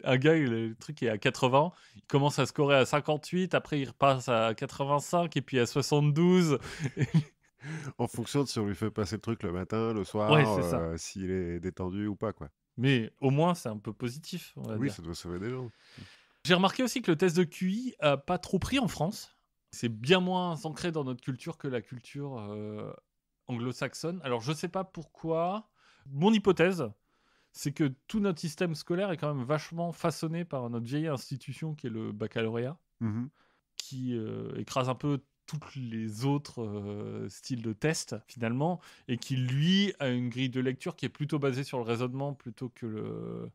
un gars, le truc est à 80, il commence à scorer à 58, après il repasse à 85 et puis à 72. En fonction de si on lui fait passer le truc le matin, le soir, Ouais, c'est ça. s'il est détendu ou pas, quoi. Mais au moins c'est un peu positif, on va Oui, dire. ça doit sauver des gens. J'ai remarqué aussi que le test de QI a pas trop pris en France. C'est bien moins ancré dans notre culture que la culture anglo-saxonne. Alors je sais pas pourquoi. Mon hypothèse, c'est que tout notre système scolaire est quand même vachement façonné par notre vieille institution qui est le baccalauréat, Mhm. qui écrase un peu tous les autres styles de tests finalement, et qui lui a une grille de lecture qui est plutôt basée sur le raisonnement plutôt que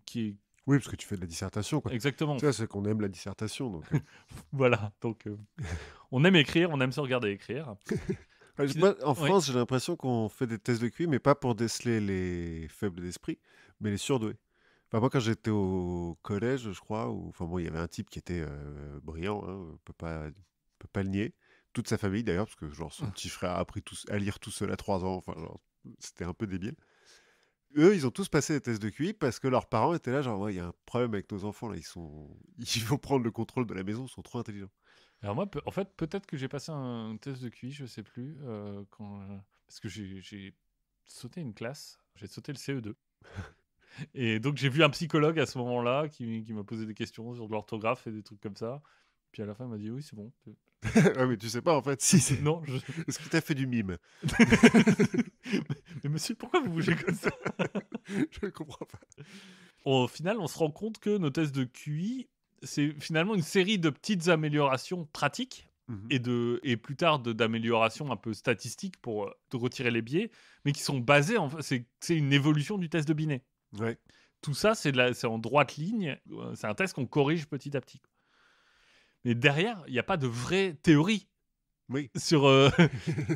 qui est Oui, parce que tu fais de la dissertation, quoi. exactement. Tu vois, c'est qu'on aime la dissertation, donc... Voilà, donc on aime écrire, on aime se regarder écrire. Moi, en Oui. France, j'ai l'impression qu'on fait des tests de QI, mais pas pour déceler les faibles d'esprit, mais les surdoués. Enfin, moi, quand j'étais au collège, je crois, enfin bon, il y avait un type qui était brillant, hein, on peut pas le nier. Toute sa famille, d'ailleurs, parce que genre, son petit frère a appris à lire tout seul à 3 ans. Enfin, genre, c'était un peu débile. Eux, ils ont tous passé les tests de QI parce que leurs parents étaient là, genre, ouais, il y a un problème avec nos enfants, là, ils vont prendre le contrôle de la maison, ils sont trop intelligents. Alors moi, en fait, peut-être que j'ai passé un test de QI, je sais plus, parce que j'ai sauté une classe, j'ai sauté le CE2. Et donc j'ai vu un psychologue à ce moment-là qui m'a posé des questions sur de l'orthographe et des trucs comme ça. Puis à la fin, il m'a dit oui, c'est bon. Ouais, mais tu sais pas, en fait, si c'est... Non, Est-ce que t'as fait du mime? mais monsieur, pourquoi vous bougez comme ça? Je comprends pas. Au final, on se rend compte que nos tests de QI, c'est finalement une série de petites améliorations pratiques Mhm. et plus tard d'améliorations un peu statistiques pour te retirer les biais, mais qui sont basées c'est une évolution du test de Binet. Ouais. Tout ça, c'est en droite ligne. C'est un test qu'on corrige petit à petit. Mais derrière, il n'y a pas de vraie théorie Oui. sur,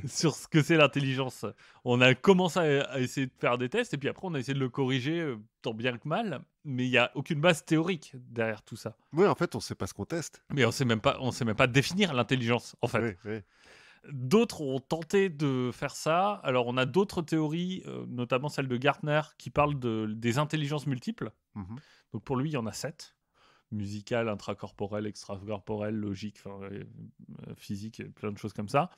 sur ce que c'est l'intelligence. On a commencé à essayer de faire des tests, et puis après, on a essayé de le corriger tant bien que mal, mais il n'y a aucune base théorique derrière tout ça. Oui, en fait, on sait pas ce qu'on teste. Mais on sait même pas définir l'intelligence, en fait. Oui, oui. D'autres ont tenté de faire ça. Alors, on a d'autres théories, notamment celle de Gartner, qui parle des intelligences multiples. Mhm. Donc, pour lui, il y en a 7. Musicale, intracorporelle, extracorporelle, logique, physique, plein de choses comme ça.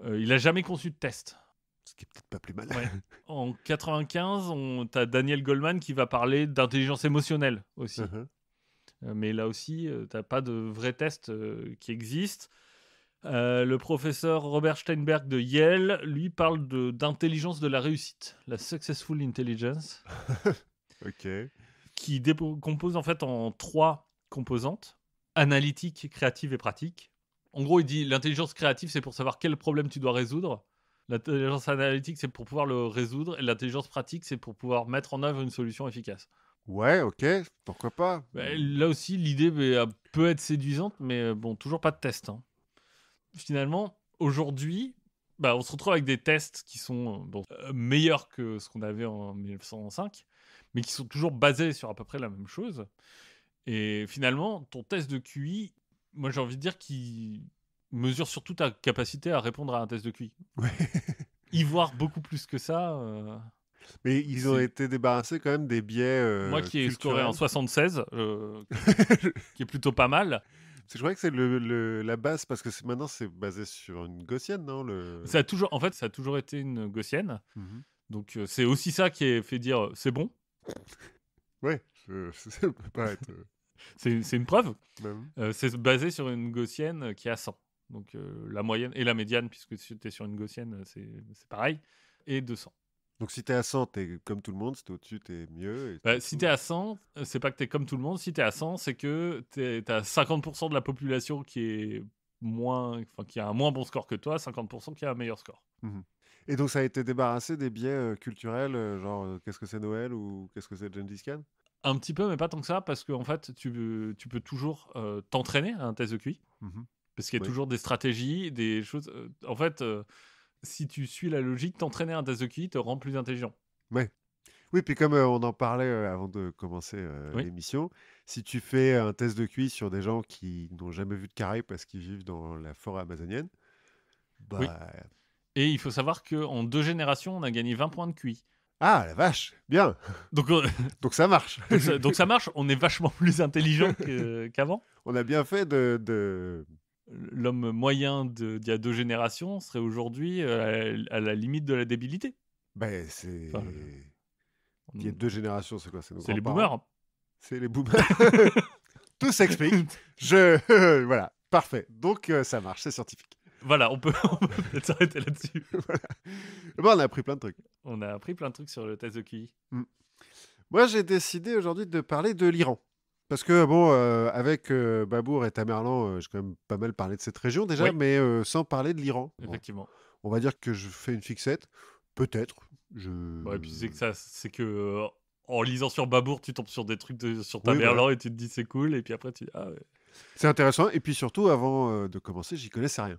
Il n'a jamais conçu de test. Ce qui est peut-être pas plus mal. Ouais. En 95, tu as Daniel Goleman qui va parler d'intelligence émotionnelle aussi. Mhm. Mais là aussi, tu n'as pas de vrai test qui existe. Le professeur Robert Steinberg de Yale, lui, parle d'intelligence de la réussite, la Successful Intelligence, OK. qui compose en fait en 3 composantes: analytique, créative et pratique. En gros, il dit l'intelligence créative, c'est pour savoir quel problème tu dois résoudre. L'intelligence analytique, c'est pour pouvoir le résoudre. Et l'intelligence pratique, c'est pour pouvoir mettre en œuvre une solution efficace. Ouais, OK, pourquoi pas? Là aussi, l'idée peut être séduisante, mais bon, toujours pas de test, hein. Finalement, aujourd'hui, on se retrouve avec des tests qui sont meilleurs que ce qu'on avait en 1905, mais qui sont toujours basés sur à peu près la même chose. Et finalement, ton test de QI, moi j'ai envie de dire qu'il mesure surtout ta capacité à répondre à un test de QI. Ouais. Y voir beaucoup plus que ça, Mais ils ont c'est été débarrassés quand même des biais, moi qui ai scoré en culturels. 76, qui est plutôt pas mal. Je crois que c'est la base parce que maintenant c'est basé sur une gaussienne, non? Ça a toujours, en fait, ça a toujours été une gaussienne. Mmh. Donc c'est aussi ça qui est fait dire c'est bon. Ouais, ça peut pas être, C'est une preuve. même. C'est basé sur une gaussienne qui est à 100. Donc la moyenne et la médiane, puisque si tu es sur une gaussienne, c'est pareil, et 200. Donc si tu es à 100, tu es comme tout le monde, si tu es au-dessus, tu es mieux et Si tu es à 100, c'est pas que tu es comme tout le monde. Si tu es à 100, c'est que tu as 50% de la population qui est qui a un moins bon score que toi, 50% qui a un meilleur score. Mmh. Et donc ça a été débarrassé des biais, culturels, genre, qu'est-ce que c'est Noël ou qu'est-ce que c'est Gengis Khan? Un petit peu, mais pas tant que ça, parce qu'en fait, tu peux toujours t'entraîner à un test de QI, Mmh. parce qu'il y a Oui. toujours des stratégies, des choses. En fait, si tu suis la logique, t'entraîner à un test de QI te rend plus intelligent. Ouais. Oui, puis comme, on en parlait, avant de commencer, Oui, l'émission, si tu fais un test de QI sur des gens qui n'ont jamais vu de carré parce qu'ils vivent dans la forêt amazonienne, oui. bah Et il faut savoir qu'en 2 générations, on a gagné 20 points de QI. ah la vache! Bien! Donc, Donc ça marche! donc ça marche, on est vachement plus intelligent qu'avant. On a bien fait de L'homme moyen d'il y a 2 générations serait aujourd'hui à la limite de la débilité. beh, Enfin, il y a 2 générations, c'est quoi? C'est nos c'est les grands-parents? boomers. C'est les boomers? Tout s'explique. Voilà, parfait. Donc ça marche, c'est scientifique. Voilà, on peut peut-être s'arrêter là-dessus. Voilà. Bon, on a appris plein de trucs. On a appris plein de trucs sur le test de QI. Mmh. Moi, j'ai décidé aujourd'hui de parler de l'Iran. Parce que bon, avec, Babour et Tamerlan, j'ai quand même pas mal parlé de cette région déjà, Oui, mais sans parler de l'Iran. Bon, effectivement. on va dire que je fais une fixette. Peut-être. Je Ouais, et puis c'est que en lisant sur Babour, tu tombes sur des trucs sur Oui, voilà. Tamerlan et tu te dis c'est cool, et puis après tu dis ah ouais. C'est intéressant et puis surtout avant, de commencer, j'y connaissais rien,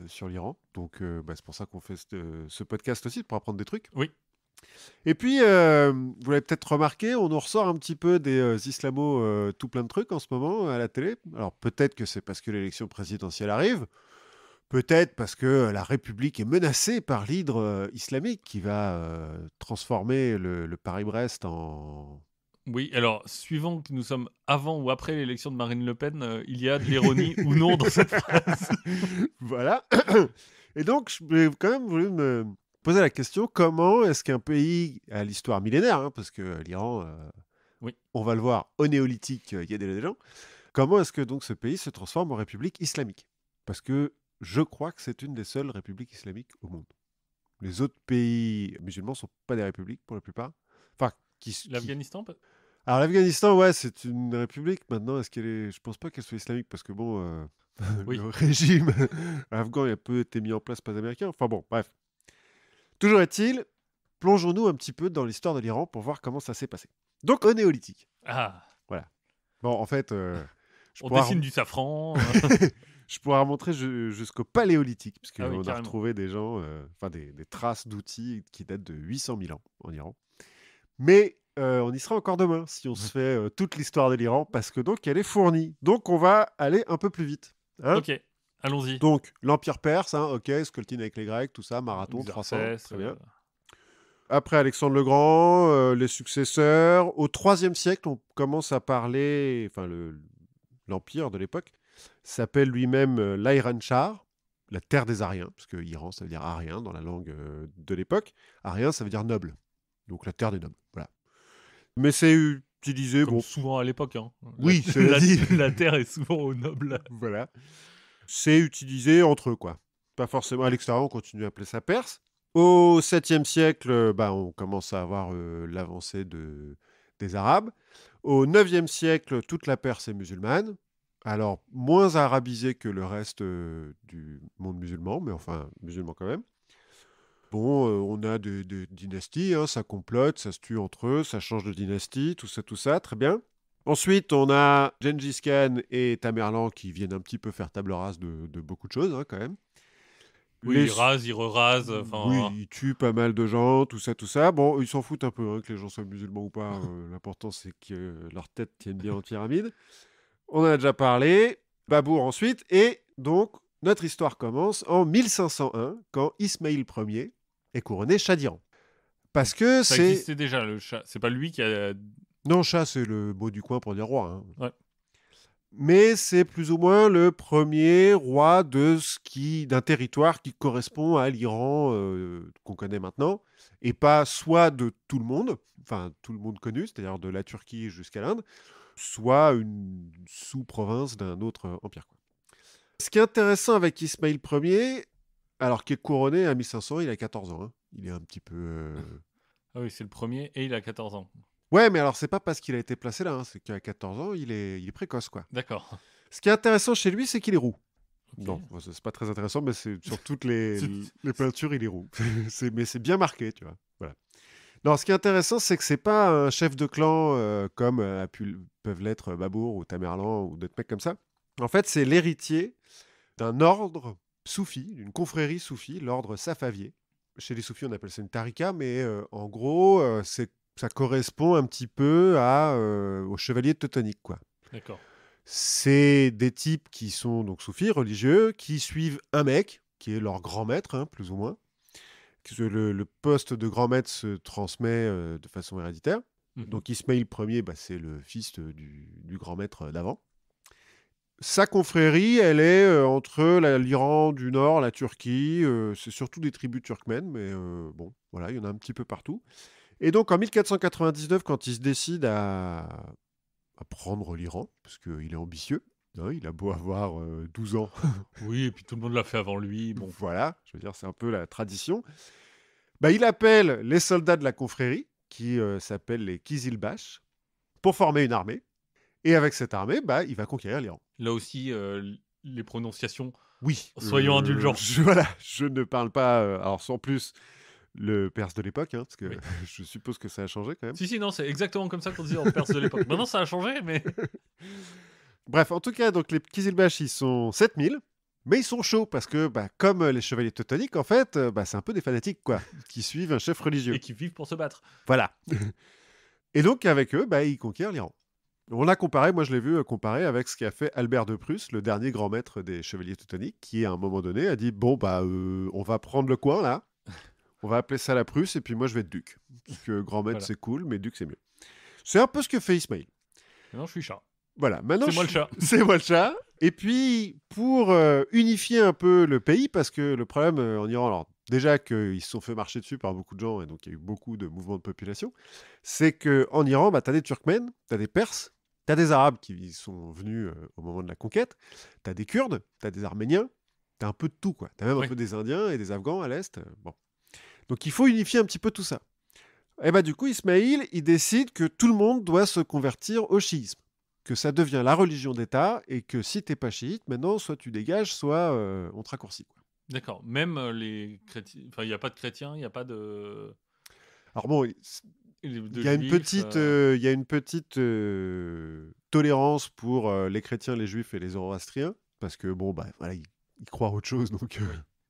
sur l'Iran. Donc c'est pour ça qu'on fait ce podcast aussi, pour apprendre des trucs. Oui, Et puis, vous l'avez peut-être remarqué, on nous ressort un petit peu des, islamos, tout plein de trucs en ce moment à la télé. Alors peut-être que c'est parce que l'élection présidentielle arrive, peut-être parce que la République est menacée par l'hydre, islamique qui va, transformer le Paris-Brest en oui. Alors, suivant que nous sommes avant ou après l'élection de Marine Le Pen, il y a de l'ironie ou non dans cette phrase. Voilà. Et donc, j'ai quand même voulu me poser la question, comment est-ce qu'un pays à l'histoire millénaire, hein, parce que l'Iran, Oui. on va le voir, au néolithique, il y a déjà des gens, comment est-ce que donc ce pays se transforme en république islamique? Parce que je crois que c'est une des seules républiques islamiques au monde. Les autres pays musulmans ne sont pas des républiques pour la plupart. Enfin, L'Afghanistan, alors l'Afghanistan, ouais, c'est une république. Maintenant, est-ce qu'elle est... Je pense pas qu'elle soit islamique parce que bon, oui. le régime afghan a peu été mis en place par les Américains. Enfin bon, bref. Toujours est-il, plongeons-nous un petit peu dans l'histoire de l'Iran pour voir comment ça s'est passé. Donc au néolithique. Ah, Voilà. Bon, en fait, je on pourrais dessine du safran. je pourrais remontrer jusqu'au paléolithique, parce Ah oui, qu'on a carrément. retrouvé des gens, enfin des traces d'outils qui datent de 800 000 ans en Iran. Mais on y sera encore demain si on se fait toute l'histoire de l'Iran, parce que donc elle est fournie. Donc on va aller un peu plus vite. Hein. Ok, allons-y. Donc l'Empire perse, hein, ok, Skoltine avec les Grecs, tout ça, Marathon, 300, Xerxès, très bien. Après Alexandre le Grand, les successeurs. Au IIIe siècle, on commence à parler, enfin l'Empire de l'époque s'appelle lui-même l'Iran-Shar, la terre des Ariens, parce que Iran, ça veut dire Arien dans la langue de l'époque. Arien, ça veut dire noble. Donc la terre des nobles, voilà. Mais c'est utilisé, comme bon, souvent à l'époque. Hein. oui, cela dit. La terre est souvent aux nobles. Voilà. c'est utilisé entre eux, quoi. Pas forcément à l'extérieur, on continue à appeler ça Perse. Au 7e siècle, on commence à avoir l'avancée des Arabes. Au 9e siècle, toute la Perse est musulmane. Alors, moins arabisée que le reste du monde musulman, mais enfin, musulman quand même. Bon, on a des dynasties, hein, ça complote, ça se tue entre eux, ça change de dynastie, tout ça, très bien. Ensuite, on a Gengis Khan et Tamerlan qui viennent un petit peu faire table rase de beaucoup de choses, hein, quand même. Oui, Les... il rase, il re-rase, Oui, ils tuent pas mal de gens, tout ça. Bon, ils s'en foutent un peu, hein, que les gens soient musulmans ou pas. L'important, c'est que leur tête tienne bien en pyramide. On en a déjà parlé. Babour ensuite. Et donc, notre histoire commence en 1501, quand Ismaïl Ier est couronné Shah d'Iran. Parce que ça c'est... existait déjà, le chat. C'est pas lui qui a... Non, Shah, c'est le mot du coin pour dire roi. Hein. Ouais. Mais c'est plus ou moins le premier roi d'un territoire qui correspond à l'Iran qu'on connaît maintenant, et pas soit de tout le monde, enfin tout le monde connu, c'est-à-dire de la Turquie jusqu'à l'Inde, soit une sous-province d'un autre empire, quoi. Ce qui est intéressant avec Ismaïl Ier, alors qu'il est couronné à 1500, il a 14 ans. Hein. Il est un petit peu... Ah oui, c'est le premier et il a 14 ans. Ouais, mais alors c'est pas parce qu'il a été placé là, hein, c'est qu'à 14 ans, il est précoce, quoi. D'accord. Ce qui est intéressant chez lui, c'est qu'il est roux. Ok. Non, c'est pas très intéressant, mais c'est sur toutes les peintures, il est roux. Mais c'est bien marqué, tu vois. Voilà. Non, ce qui est intéressant, c'est que c'est pas un chef de clan comme peuvent l'être Babour ou Tamerlan ou d'autres mecs comme ça. En fait, c'est l'héritier d'un ordre soufi, d'une confrérie soufie, l'ordre safavier. Chez les soufis, on appelle ça une tarika, mais en gros, ça correspond un petit peu aux chevaliers teutoniques, quoi. D'accord. C'est des types qui sont donc soufis, religieux, qui suivent un mec, qui est leur grand maître, hein, plus ou moins. Le poste de grand maître se transmet de façon héréditaire. Donc Ismaïl Ier, c'est le fils du grand maître d'avant. Sa confrérie, elle est entre l'Iran du Nord, la Turquie. C'est surtout des tribus turkmènes, mais bon, voilà, il y en a un petit peu partout. Et donc en 1499, quand il se décide à prendre l'Iran, parce qu'il est ambitieux, hein, il a beau avoir 12 ans. Oui, et puis tout le monde l'a fait avant lui. Bon. Voilà, je veux dire, c'est un peu la tradition. Il appelle les soldats de la confrérie, qui s'appellent les Kizilbash, pour former une armée. Et avec cette armée, il va conquérir l'Iran. Là aussi, les prononciations. Oui. Soyons indulgents. Voilà, je ne parle pas, alors sans plus, le perse de l'époque, hein, parce que Oui. je suppose que ça a changé quand même. Si, non, c'est exactement comme ça qu'on disait en perse de l'époque. Maintenant, ça a changé, mais... Bref, en tout cas, donc les Kizilbash, ils sont 7000. Mais ils sont chauds parce que, comme les chevaliers teutoniques, en fait, c'est un peu des fanatiques, quoi, qui suivent un chef religieux. Et qui vivent pour se battre. Voilà. Et donc, avec eux, ils conquièrent l'Iran. On l'a comparé, moi je l'ai vu comparé avec ce qu'a fait Albert de Prusse, le dernier grand maître des chevaliers teutoniques, qui à un moment donné a dit bon, on va prendre le coin là, on va appeler ça la Prusse, et puis moi je vais être duc. Parce que grand maître Voilà. c'est cool, mais duc c'est mieux. C'est un peu ce que fait Ismaïl. Maintenant, je suis chat. Voilà, maintenant C'est moi le chat. C'est moi le chat. Et puis, pour unifier un peu le pays, parce que le problème en Iran, alors déjà qu'ils se sont fait marcher dessus par beaucoup de gens, et donc il y a eu beaucoup de mouvements de population, c'est qu'en Iran, tu as des Turkmènes, tu as des Perses, tu as des Arabes qui sont venus au moment de la conquête, tu as des Kurdes, tu as des Arméniens, tu as un peu de tout, quoi. Tu as même un peu des Indiens et des Afghans à l'Est. Bon. Donc il faut unifier un petit peu tout ça. Et du coup, Ismaïl, il décide que tout le monde doit se convertir au chiisme, que ça devient la religion d'État, et que si t'es pas chiite, maintenant, soit tu dégages, soit on te raccourcit, quoi. D'accord. Même les chrétiens... Enfin, il n'y a pas de chrétiens, il n'y a pas de... Alors bon, il y a une petite tolérance pour les chrétiens, les juifs et les zoroastriens, parce que bon, voilà, ils croient à autre chose, donc...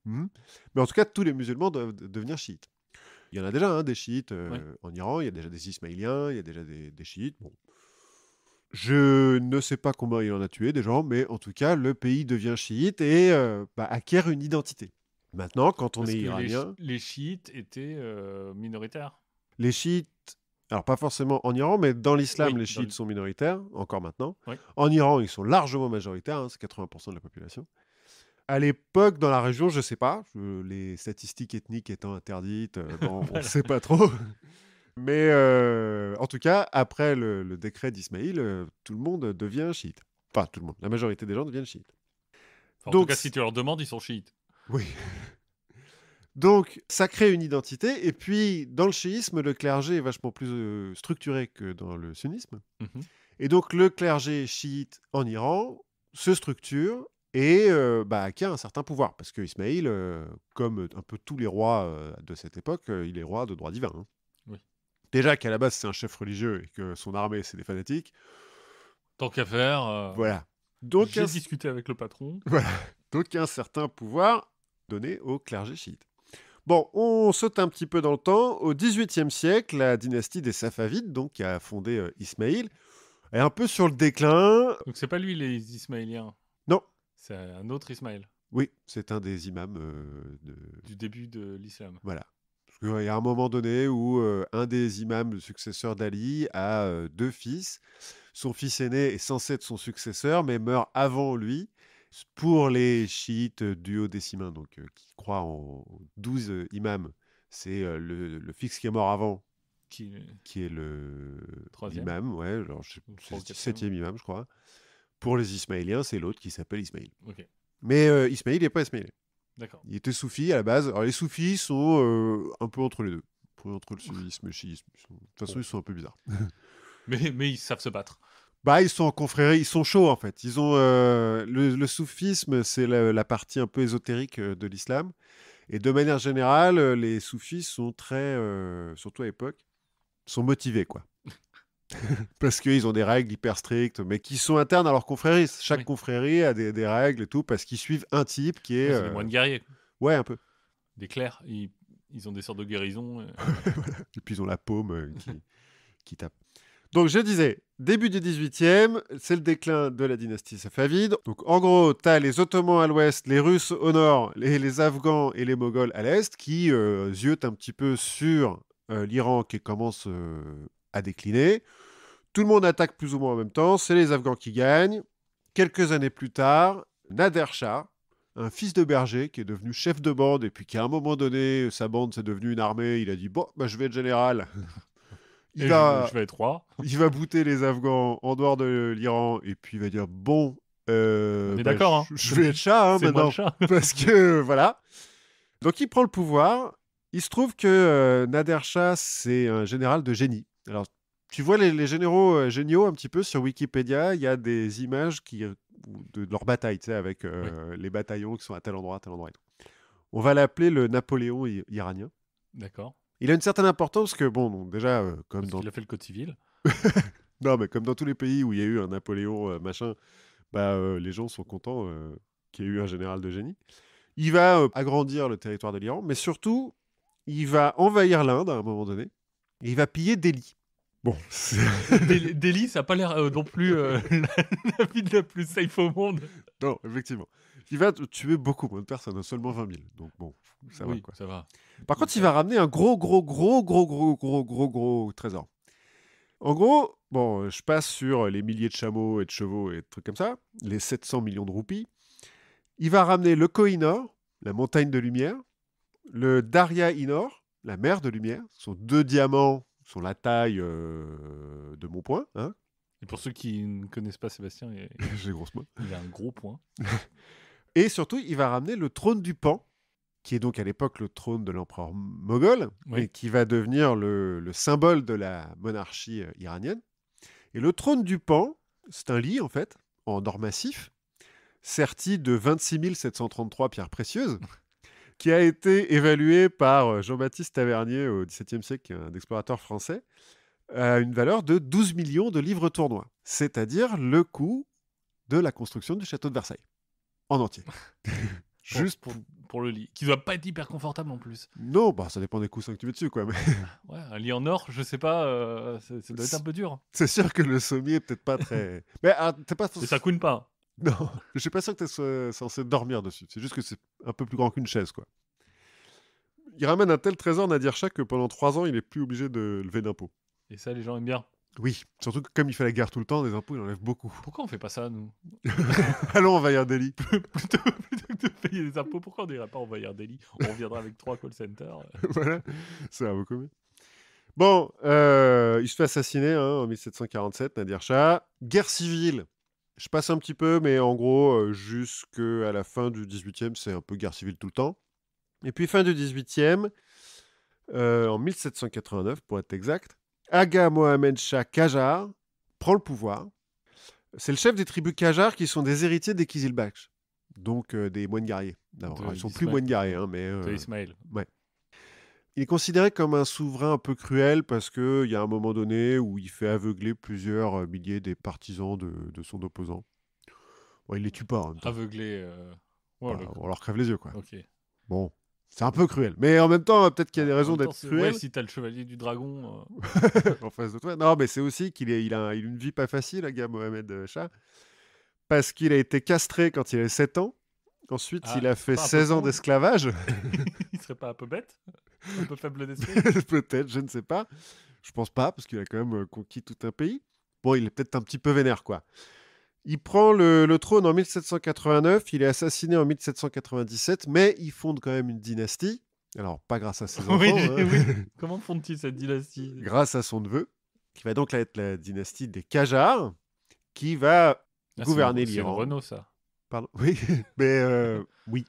Mais en tout cas, tous les musulmans doivent devenir chiites. Il y en a déjà des chiites en Iran, il y a déjà des ismaéliens, il y a déjà des chiites. Bon. Je ne sais pas combien il en a tué des gens, mais en tout cas, le pays devient chiite et acquiert une identité. Maintenant, quand on est iranien... Les chiites étaient minoritaires. Les chiites, alors pas forcément en Iran, mais dans l'islam, Oui, les chiites sont minoritaires, encore maintenant. Oui. En Iran, ils sont largement majoritaires, hein, c'est 80% de la population. À l'époque, dans la région, je ne sais pas, les statistiques ethniques étant interdites, on ne sait pas trop. Mais en tout cas, après le décret d'Ismaïl, tout le monde devient chiite. Enfin, tout le monde, la majorité des gens deviennent chiites. Enfin, en tout Donc, cas, si tu leur demandes, ils sont chiites. oui. Donc, ça crée une identité. Et puis, dans le chiisme, le clergé est vachement plus structuré que dans le sunnisme. Mhm. Et donc, le clergé chiite en Iran se structure et acquiert un certain pouvoir. Parce que Ismaïl, comme un peu tous les rois de cette époque, il est roi de droit divin. Hein. Oui. Déjà qu'à la base, c'est un chef religieux et que son armée, c'est des fanatiques. Tant qu'à faire, Voilà. Donc, j'ai discuté avec le patron. voilà. Donc, un certain pouvoir donné au clergé chiite. Bon, on saute un petit peu dans le temps. Au XVIIIe siècle, la dynastie des Safavides, donc, qui a fondé Ismaïl, est un peu sur le déclin. Donc c'est pas lui les Ismaéliens, Non, c'est un autre Ismaël oui, c'est un des imams du début de l'islam. Voilà. Parce qu'il y a un moment donné où un des imams, le successeur d'Ali, a deux fils. Son fils aîné est censé être son successeur, mais meurt avant lui. Pour les chiites duodécimains, donc qui croient en 12 imams, c'est le fils qui est mort avant, Qui qui est le troisième l'imam, ouais, alors ou c'est trois ou le quatrième. 7e imam, je crois. Pour les Ismaéliens, c'est l'autre qui s'appelle Ismaïl. Ok, Mais Ismaïl n'est pas Ismaïlien. d'accord. Il était soufi à la base. Alors les soufis sont un peu entre les deux. Entre le sunnisme et le chiisme. De toute façon, ils sont un peu bizarres. Mais ils savent se battre. Bah, ils sont en confrérie, ils sont chauds en fait. Ils ont le soufisme, c'est la partie un peu ésotérique de l'islam. Et de manière générale, les soufis sont très, surtout à l'époque, sont motivés quoi. Parce qu'ils ont des règles hyper strictes, mais qui sont internes à leur confrérie. Chaque Oui. confrérie a des règles et tout, parce qu'ils suivent un type qui est. Ouais, c'est des moines guerriers, Ouais, un peu. des clercs. Ils ont des sortes de guérison. Et puis ils ont la paume qui tape. Donc je disais, début du 18e, c'est le déclin de la dynastie safavide. Donc en gros, tu as les Ottomans à l'ouest, les Russes au nord, les Afghans et les Moghols à l'est qui ziotent un petit peu sur l'Iran qui commence à décliner. Tout le monde attaque plus ou moins en même temps, c'est les Afghans qui gagnent. Quelques années plus tard, Nader Shah, un fils de berger qui est devenu chef de bande et puis qui à un moment donné, sa bande c'est devenu une armée, il a dit bon, bah, je vais être général. Et je vais être roi. Il va bouter les Afghans en dehors de l'Iran et puis il va dire bon, On est d'accord, hein. je vais être Shah C'est moi le maintenant chat. parce que voilà. Donc il prend le pouvoir. Il se trouve que Nader Shah c'est un général de génie. Alors tu vois les généraux géniaux un petit peu sur Wikipédia, il y a des images de leur bataille, tu sais, avec les bataillons qui sont à tel endroit et tout. On va l'appeler le Napoléon iranien. D'accord. Il a une certaine importance parce que, bon, donc, déjà, comme Parce dans... qu'il a fait le code civil. Non, mais comme dans tous les pays où il y a eu un Napoléon, machin, bah, les gens sont contents qu'il y ait eu un général de génie. Il va agrandir le territoire de l'Iran, mais surtout, il va envahir l'Inde à un moment donné, et il va piller Delhi. Bon, Delhi, ça n'a pas l'air non plus la ville la plus safe au monde. non, effectivement. Il va tuer beaucoup moins de personnes, hein, seulement 20 000. Donc bon, ça va Oui, quoi. ça va. Par contre, il va ramener un gros trésor. En gros, bon, je passe sur les milliers de chameaux et de chevaux et de trucs comme ça, les 700 millions de roupies. Il va ramener le Koh-i-Noor, la montagne de lumière, le Darya-i-Noor, la mer de lumière. Ce sont deux diamants, sont la taille de mon poing. Hein. Et pour ceux qui ne connaissent pas Sébastien, J'ai grosse main. il a un gros point. Et surtout, il va ramener le trône du Pan, qui est donc à l'époque le trône de l'empereur moghol, Oui. et qui va devenir le symbole de la monarchie iranienne. Et le trône du Pan, c'est un lit en fait, en or massif, serti de 26 733 pierres précieuses, qui a été évalué par Jean-Baptiste Tavernier au XVIIe siècle, un explorateur français, à une valeur de 12 millions de livres tournois, c'est-à-dire le coût de la construction du château de Versailles, en entier. Juste pour le lit. Qui doit pas être hyper confortable en plus. Non, bah, ça dépend des coussins que tu mets dessus, quoi. Mais Ouais, un lit en or, je sais pas, ça doit être un peu dur. c'est sûr que le sommier est peut-être pas très. Mais t'es pas. Et ça couine pas. Non, je suis pas sûr que tu es censé dormir dessus. C'est juste que c'est un peu plus grand qu'une chaise, quoi. Il ramène un tel trésor, Nadir Shah, que pendant 3 ans, il est plus obligé de lever d'impôts. Et ça, les gens aiment bien. Oui, surtout que comme il fait la guerre tout le temps, des impôts, il enlève beaucoup. Pourquoi on fait pas ça, nous? Allons envahir Delhi. plutôt que de payer des impôts, pourquoi on n'irait pas envahir Delhi? On reviendra avec 3 call centers. Voilà, ça va beaucoup mieux. Bon, il se fait assassiner en 1747, Nadir Shah. Guerre civile Je passe un petit peu, mais en gros, jusqu'à la fin du 18e, c'est un peu guerre civile tout le temps. Et puis fin du 18e, en 1789 pour être exact, Aga Mohamed Shah Qajar prend le pouvoir. C'est le chef des tribus Qajar qui sont des héritiers des Kizilbash, donc des moines guerriers. Alors, ils sont plus moines guerriers, hein, mais... de Ismaël. Ouais. Il est considéré comme un souverain un peu cruel parce qu'il y a un moment donné où il fait aveugler plusieurs milliers des partisans de son opposant. Bon, il les tue pas en même temps. Aveuglé. Voilà, on leur crève les yeux, quoi. Ok. Bon, c'est un peu cruel. Mais en même temps, peut-être qu'il y a des raisons d'être cruel. Ouais, si t'as le chevalier du dragon. En face de toi. Non, mais c'est aussi qu'il a une vie pas facile, gars, Mohamed Shah. Parce qu'il a été castré quand il avait 7 ans. Ensuite, il a fait 16 ans d'esclavage. Il serait pas un peu bête? Un peu faible d'esprit? Peut-être, je ne sais pas. Je pense pas, parce qu'il a quand même conquis tout un pays. Bon, il est peut-être un petit peu vénère, quoi. Il prend le trône en 1789, il est assassiné en 1797, mais il fonde quand même une dynastie. Alors, pas grâce à ses enfants. Oui, hein. oui. Comment fondent-ils cette dynastie? Grâce à son neveu, qui va donc être la dynastie des Qajars, qui va gouverner l'Iran. C'est Renault, ça. Pardon. Oui, mais oui.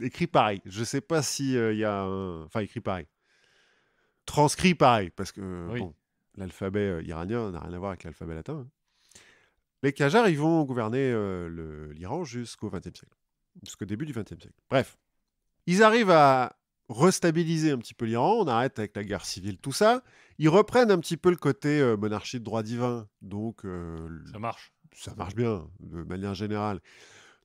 Écrit pareil. Je sais pas si y a un... Enfin, écrit pareil. Transcrit pareil, parce que Oui. bon, l'alphabet iranien n'a rien à voir avec l'alphabet latin. Hein. Les Qajars, ils vont gouverner l'Iran jusqu'au XXe siècle. Jusqu'au début du XXe siècle. Bref. Ils arrivent à restabiliser un petit peu l'Iran. On arrête avec la guerre civile, tout ça. Ils reprennent un petit peu le côté monarchie de droit divin. Donc, ça marche. Ça marche bien, de manière générale.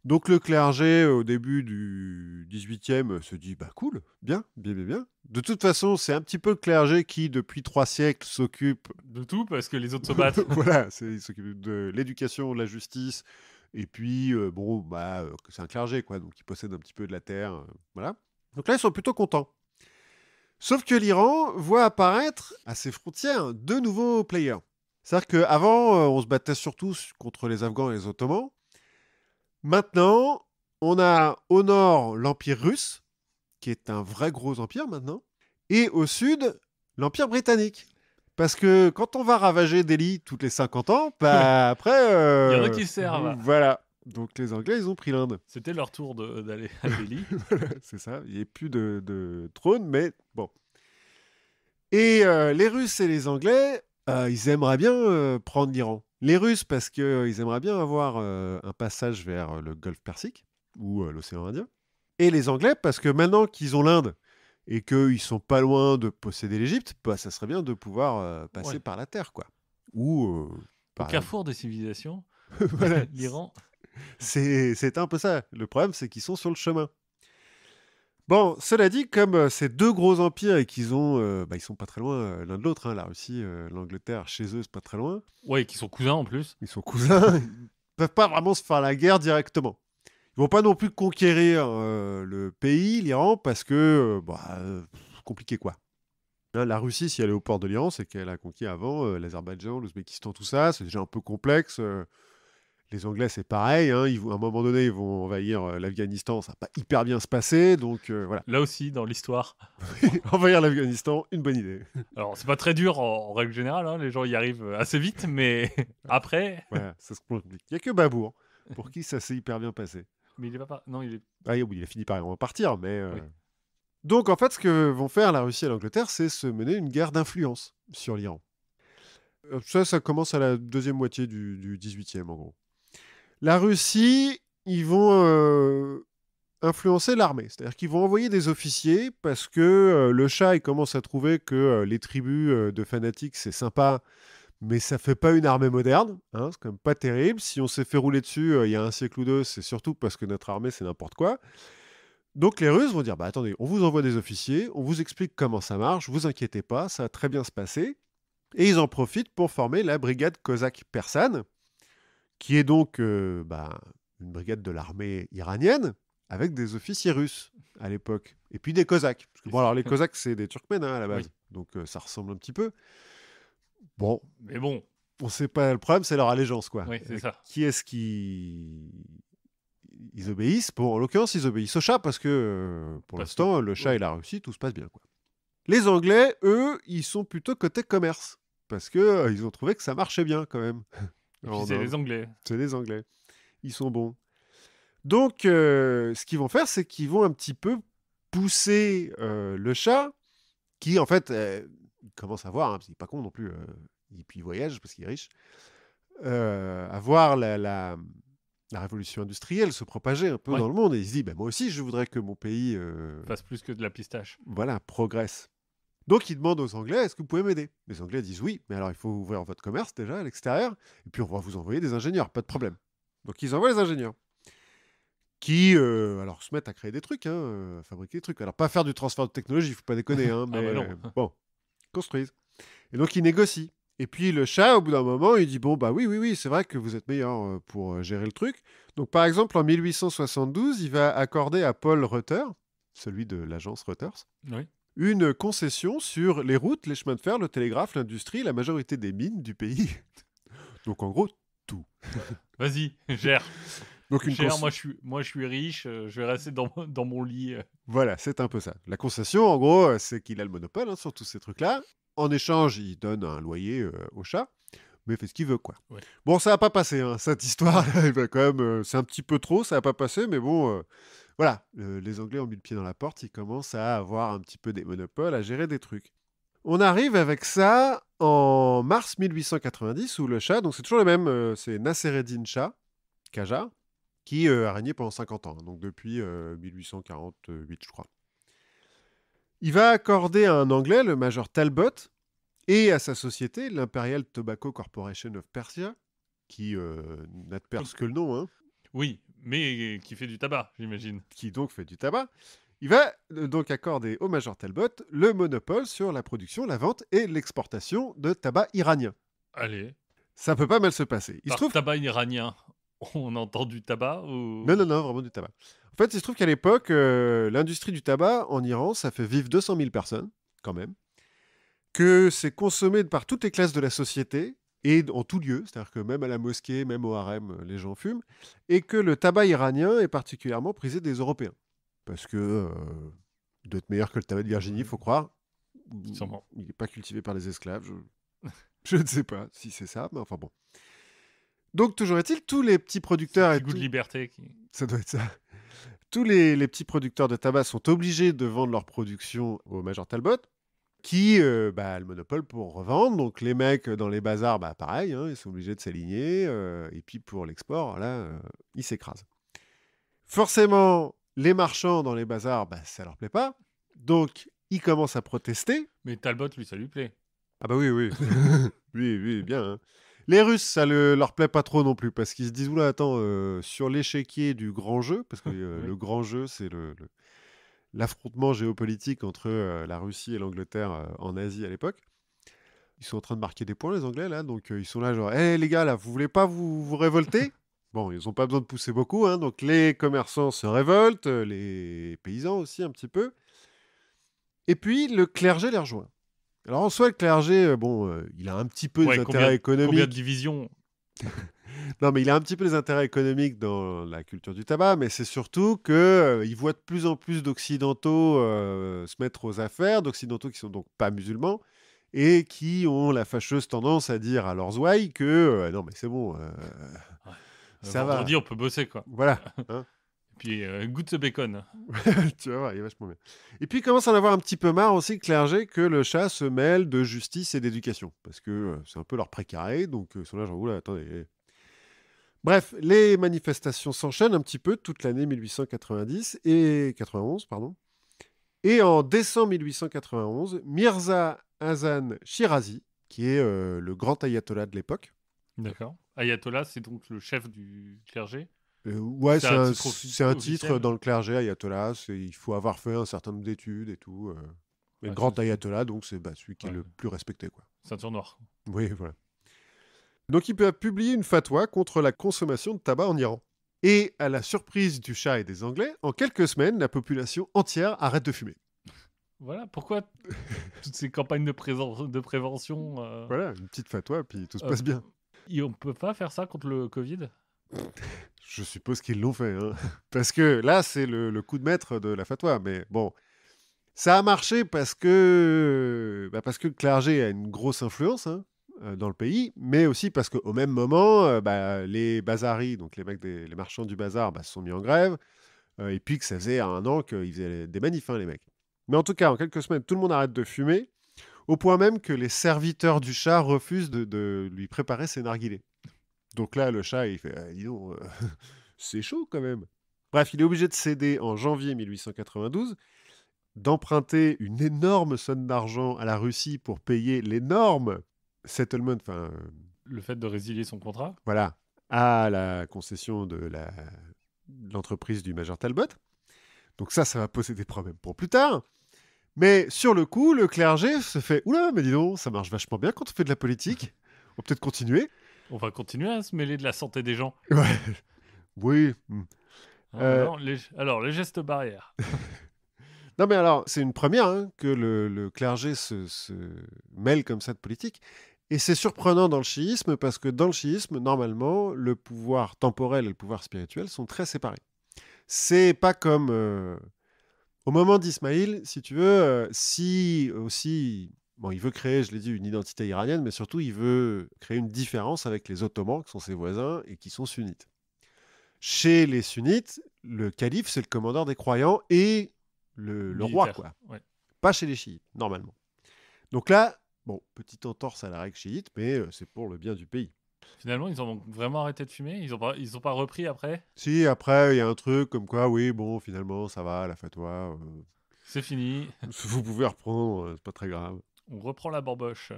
Donc le clergé, au début du 18e, se dit « bah cool, bien, bien, bien, bien ». De toute façon, c'est un petit peu le clergé qui, depuis 3 siècles, s'occupe... De tout, parce que les autres se battent. Voilà, il s'occupe de l'éducation, de la justice, et puis, c'est un clergé, quoi, donc il possède un petit peu de la terre, voilà. Donc là, ils sont plutôt contents. Sauf que l'Iran voit apparaître, à ses frontières, 2 nouveaux players. C'est-à-dire qu'avant, on se battait surtout contre les Afghans et les Ottomans. Maintenant, on a au nord l'Empire russe, qui est un vrai gros empire maintenant, et au sud, l'Empire britannique. Parce que quand on va ravager Delhi toutes les 50 ans, bah après... Il y en a qui servent. Voilà. Donc les Anglais, ils ont pris l'Inde. C'était leur tour d'aller à Delhi. C'est ça. Il n'y a plus de trône, mais bon. Et les Russes et les Anglais, ils aimeraient bien prendre l'Iran. Les Russes, parce qu'ils aimeraient bien avoir un passage vers le Golfe Persique ou l'océan Indien. Et les Anglais, parce que maintenant qu'ils ont l'Inde et qu'ils sont pas loin de posséder l'Égypte, bah, ça serait bien de pouvoir passer par la terre, quoi. Ou au carrefour des civilisations, voilà. l'Iran. C'est un peu ça. Le problème, c'est qu'ils sont sur le chemin. Bon, cela dit, comme ces 2 gros empires et qu'ils ont, ils sont pas très loin l'un de l'autre, hein, la Russie, l'Angleterre, chez eux, c'est pas très loin. Ouais, qui sont cousins en plus. Ils sont cousins, ils peuvent pas vraiment se faire la guerre directement. Ils vont pas non plus conquérir le pays, l'Iran, parce que compliqué quoi. Là, la Russie, si elle est au port de l'Iran, c'est qu'elle a conquis avant l'Azerbaïdjan, l'Ouzbékistan, tout ça. C'est déjà un peu complexe. Les Anglais, c'est pareil. Hein, à un moment donné, ils vont envahir l'Afghanistan. Ça va pas hyper bien se passer. Donc, voilà. Là aussi, dans l'histoire. Envahir l'Afghanistan, une bonne idée. Alors, c'est pas très dur en règle générale. Hein, les gens y arrivent assez vite. Mais après... Voilà, ça se complique. Il n'y a que Babour, pour qui ça s'est hyper bien passé. Mais il est pas... Non, il est... Ah oui, il a fini par en partir. Mais, Oui. Donc, en fait, ce que vont faire la Russie et l'Angleterre, c'est se mener une guerre d'influence sur l'Iran. Ça commence à la deuxième moitié du 18e, en gros. La Russie, ils vont influencer l'armée. C'est-à-dire qu'ils vont envoyer des officiers parce que le Shah, il commence à trouver que les tribus de fanatiques, c'est sympa, mais ça fait pas une armée moderne. Hein, c'est quand même pas terrible. Si on s'est fait rouler dessus il y a un siècle ou deux, c'est surtout parce que notre armée, c'est n'importe quoi. Donc les Russes vont dire, bah attendez, on vous envoie des officiers, on vous explique comment ça marche, vous inquiétez pas, ça va très bien se passer. Et ils en profitent pour former la brigade cosaque persane, qui est donc une brigade de l'armée iranienne, avec des officiers russes à l'époque. Et puis des Cosaques. Parce que, bon, alors les Cosaques, c'est des Turkmènes à la base. Oui. Donc ça ressemble un petit peu. Bon. Mais bon. On sait pas. Le problème, c'est leur allégeance, quoi. Oui, c'est ça. Qui est-ce qui. Ils obéissent. Bon, en l'occurrence, ils obéissent au Shah parce que pour l'instant, le Shah et la Russie, tout se passe bien, quoi. Les Anglais, eux, ils sont plutôt côté commerce. Parce que ils ont trouvé que ça marchait bien, quand même. Et puis en c'est Inde. les Anglais. C'est les Anglais. Ils sont bons. Donc, ce qu'ils vont faire, c'est qu'ils vont un petit peu pousser le chat, qui en fait, il commence à voir, hein, parce qu'il n'est pas con non plus, et puis il voyage parce qu'il est riche, à voir la révolution industrielle se propager un peu Ouais. dans le monde. Et il se dit, bah, moi aussi, je voudrais que mon pays Fasse plus que de la pistache. voilà, progresse. Donc, il demande aux Anglais, est-ce que vous pouvez m'aider? Les Anglais disent oui, mais alors il faut ouvrir votre commerce déjà à l'extérieur, et puis on va vous envoyer des ingénieurs, pas de problème. Donc, ils envoient les ingénieurs qui alors se mettent à créer des trucs, hein, fabriquer des trucs. Alors pas faire du transfert de technologie, faut pas déconner, hein, Ah mais bah non. bon, construisent. Et donc ils négocient. Et puis le chat, au bout d'un moment, il dit bon bah oui, oui, oui, c'est vrai que vous êtes meilleur pour gérer le truc. Donc par exemple en 1872, il va accorder à Paul Reuter, celui de l'agence Reuters, Oui. une concession sur les routes, les chemins de fer, le télégraphe, l'industrie, la majorité des mines du pays. Donc en gros tout. Vas-y, gère. Donc une Gère, concession. moi je suis riche, je vais rester dans mon lit. Voilà, c'est un peu ça. La concession, en gros, c'est qu'il a le monopole hein, sur tous ces trucs-là. En échange, il donne un loyer au chat, mais il fait ce qu'il veut, quoi. Ouais. Bon, ça n'a pas passé, hein, cette histoire. Il va quand même, c'est un petit peu trop, ça n'a pas passé, mais bon, voilà. Les Anglais ont mis le pied dans la porte, ils commencent à avoir un petit peu des monopoles, à gérer des trucs. On arrive avec ça en mars 1890, où le chat, donc c'est toujours le même, c'est Nassereddin Shah, Qajar, qui a régné pendant 50 ans, donc depuis 1848, je crois. Il va accorder à un Anglais, le major Talbot, et à sa société, l'Imperial Tobacco Corporation of Persia, qui n'a de Perse que le nom, hein, Oui, mais qui fait du tabac, j'imagine. qui donc fait du tabac. Il va donc accorder au major Talbot le monopole sur la production, la vente et l'exportation de tabac iranien. Allez. Ça peut pas mal se passer. Il se Par trouve... tabac iranien, on entend du tabac Non, non, ou... non, vraiment du tabac. En fait, il se trouve qu'à l'époque, l'industrie du tabac en Iran, ça fait vivre 200 000 personnes, quand même, que c'est consommé par toutes les classes de la société et en tout lieu, c'est-à-dire que même à la mosquée, même au harem, les gens fument, et que le tabac iranien est particulièrement prisé des Européens. Parce que il doit être meilleur que le tabac de Virginie, il faut croire. Sûrement. Il n'est pas cultivé par les esclaves, je ne sais pas si c'est ça, mais enfin bon. Donc, toujours est-il, tous les petits Ce producteurs petit et goût de tout... liberté. Ça doit être ça. Tous les petits producteurs de tabac sont obligés de vendre leur production au Major Talbot, qui a le monopole pour revendre. Donc les mecs dans les bazars, bah, pareil, hein, ils sont obligés de s'aligner. Et puis pour l'export, là, ils s'écrasent. Forcément, les marchands dans les bazars, bah, ça leur plaît pas. Donc ils commencent à protester. Mais Talbot, lui, ça lui plaît. Ah bah oui, oui. oui, oui, bien. Hein. Les Russes, ça leur plaît pas trop non plus, parce qu'ils se disent, oula, attends, sur l'échiquier du grand jeu, parce que Oui. le grand jeu, c'est l'affrontement géopolitique entre la Russie et l'Angleterre en Asie à l'époque. Ils sont en train de marquer des points, les Anglais, là, donc ils sont là, genre, hé les gars, là, vous voulez pas vous révolter? Bon, ils n'ont pas besoin de pousser beaucoup, hein, donc les commerçants se révoltent, les paysans aussi un petit peu. Et puis, le clergé les rejoint. Alors, en soi, le clergé, il a un petit peu des Ouais, intérêts combien de économiques. divisions? Non, mais il a un petit peu des intérêts économiques dans la culture du tabac, mais c'est surtout qu'il il voit de plus en plus d'Occidentaux se mettre aux affaires, d'Occidentaux qui sont donc pas musulmans, et qui ont la fâcheuse tendance à dire à leurs ouailles que non, mais c'est bon, ça va. Vendredi, on peut bosser, quoi. Voilà. Hein. Et puis, goûte ce bacon. Tu vas voir, il est vachement bien. Et puis, il commence à en avoir un petit peu marre aussi, le clergé, que le chat se mêle de justice et d'éducation, parce que c'est un peu leur précaré, donc ils sont là, genre, oula, attendez. Bref, les manifestations s'enchaînent un petit peu toute l'année 1890 et 91, pardon. Et en décembre 1891, Mirza Hasan Shirazi, qui est le grand ayatollah de l'époque. D'accord. Ayatollah, c'est donc le chef du clergé. Ouais, C'est un titre c'est un titre officiel. dans le clergé, ayatollah. Il faut avoir fait un certain nombre d'études et tout. Mais Ouais, le grand c'est- ayatollah, donc c'est celui qui est Ouais. le plus respecté, quoi. Ceinture noire. Oui, voilà. Donc il a publié une fatwa contre la consommation de tabac en Iran. Et à la surprise du chat et des Anglais, en quelques semaines, la population entière arrête de fumer. Voilà, pourquoi toutes ces campagnes de prévention Voilà, une petite fatwa, puis tout se euh, passe bien. et on peut pas faire ça contre le Covid? Je suppose qu'ils l'ont fait. Hein. Parce que là, c'est le coup de maître de la fatwa. Mais bon, ça a marché parce que le clergé a une grosse influence. Hein. dans le pays, mais aussi parce qu'au même moment, les bazaris, donc les marchands du bazar, se sont mis en grève, et puis que ça faisait 1 an qu'ils faisaient des manifs, les mecs. Mais en tout cas, en quelques semaines, tout le monde arrête de fumer, au point même que les serviteurs du chat refusent de lui préparer ses narguilés. Donc là, le chat, il fait dis donc, c'est chaud quand même. Bref, il est obligé de céder en janvier 1892, d'emprunter une énorme somme d'argent à la Russie pour payer l'énorme settlement, Le fait de résilier son contrat. voilà, à la concession de l'entreprise du Major Talbot. Donc ça va poser des problèmes pour plus tard. Mais sur le coup, le clergé se fait « Oula, mais dis donc, ça marche vachement bien quand on fait de la politique. On va peut-être continuer. » On va continuer à se mêler de la santé des gens. Ouais. Oui. Alors, les gestes barrières. Non, mais alors, c'est une première que le clergé se mêle comme ça de politique. Et c'est surprenant dans le chiisme parce que dans le chiisme, normalement, le pouvoir temporel et le pouvoir spirituel sont très séparés. C'est pas comme au moment d'Ismaïl, si tu veux, si aussi, bon, il veut créer, je l'ai dit, une identité iranienne, mais surtout, il veut créer une différence avec les Ottomans, qui sont ses voisins et qui sont sunnites. Chez les sunnites, le calife, c'est le commandeur des croyants et le roi, quoi. Ouais. Pas chez les chiites, normalement. Donc là, bon, petite entorse à la règle chiite, mais c'est pour le bien du pays. Finalement, ils ont vraiment arrêté de fumer. Ils ont pas repris après. Si, après, il y a un truc comme quoi, oui, bon, finalement, ça va, la fatwa. C'est fini. Vous pouvez reprendre, c'est pas très grave. On reprend la bamboche.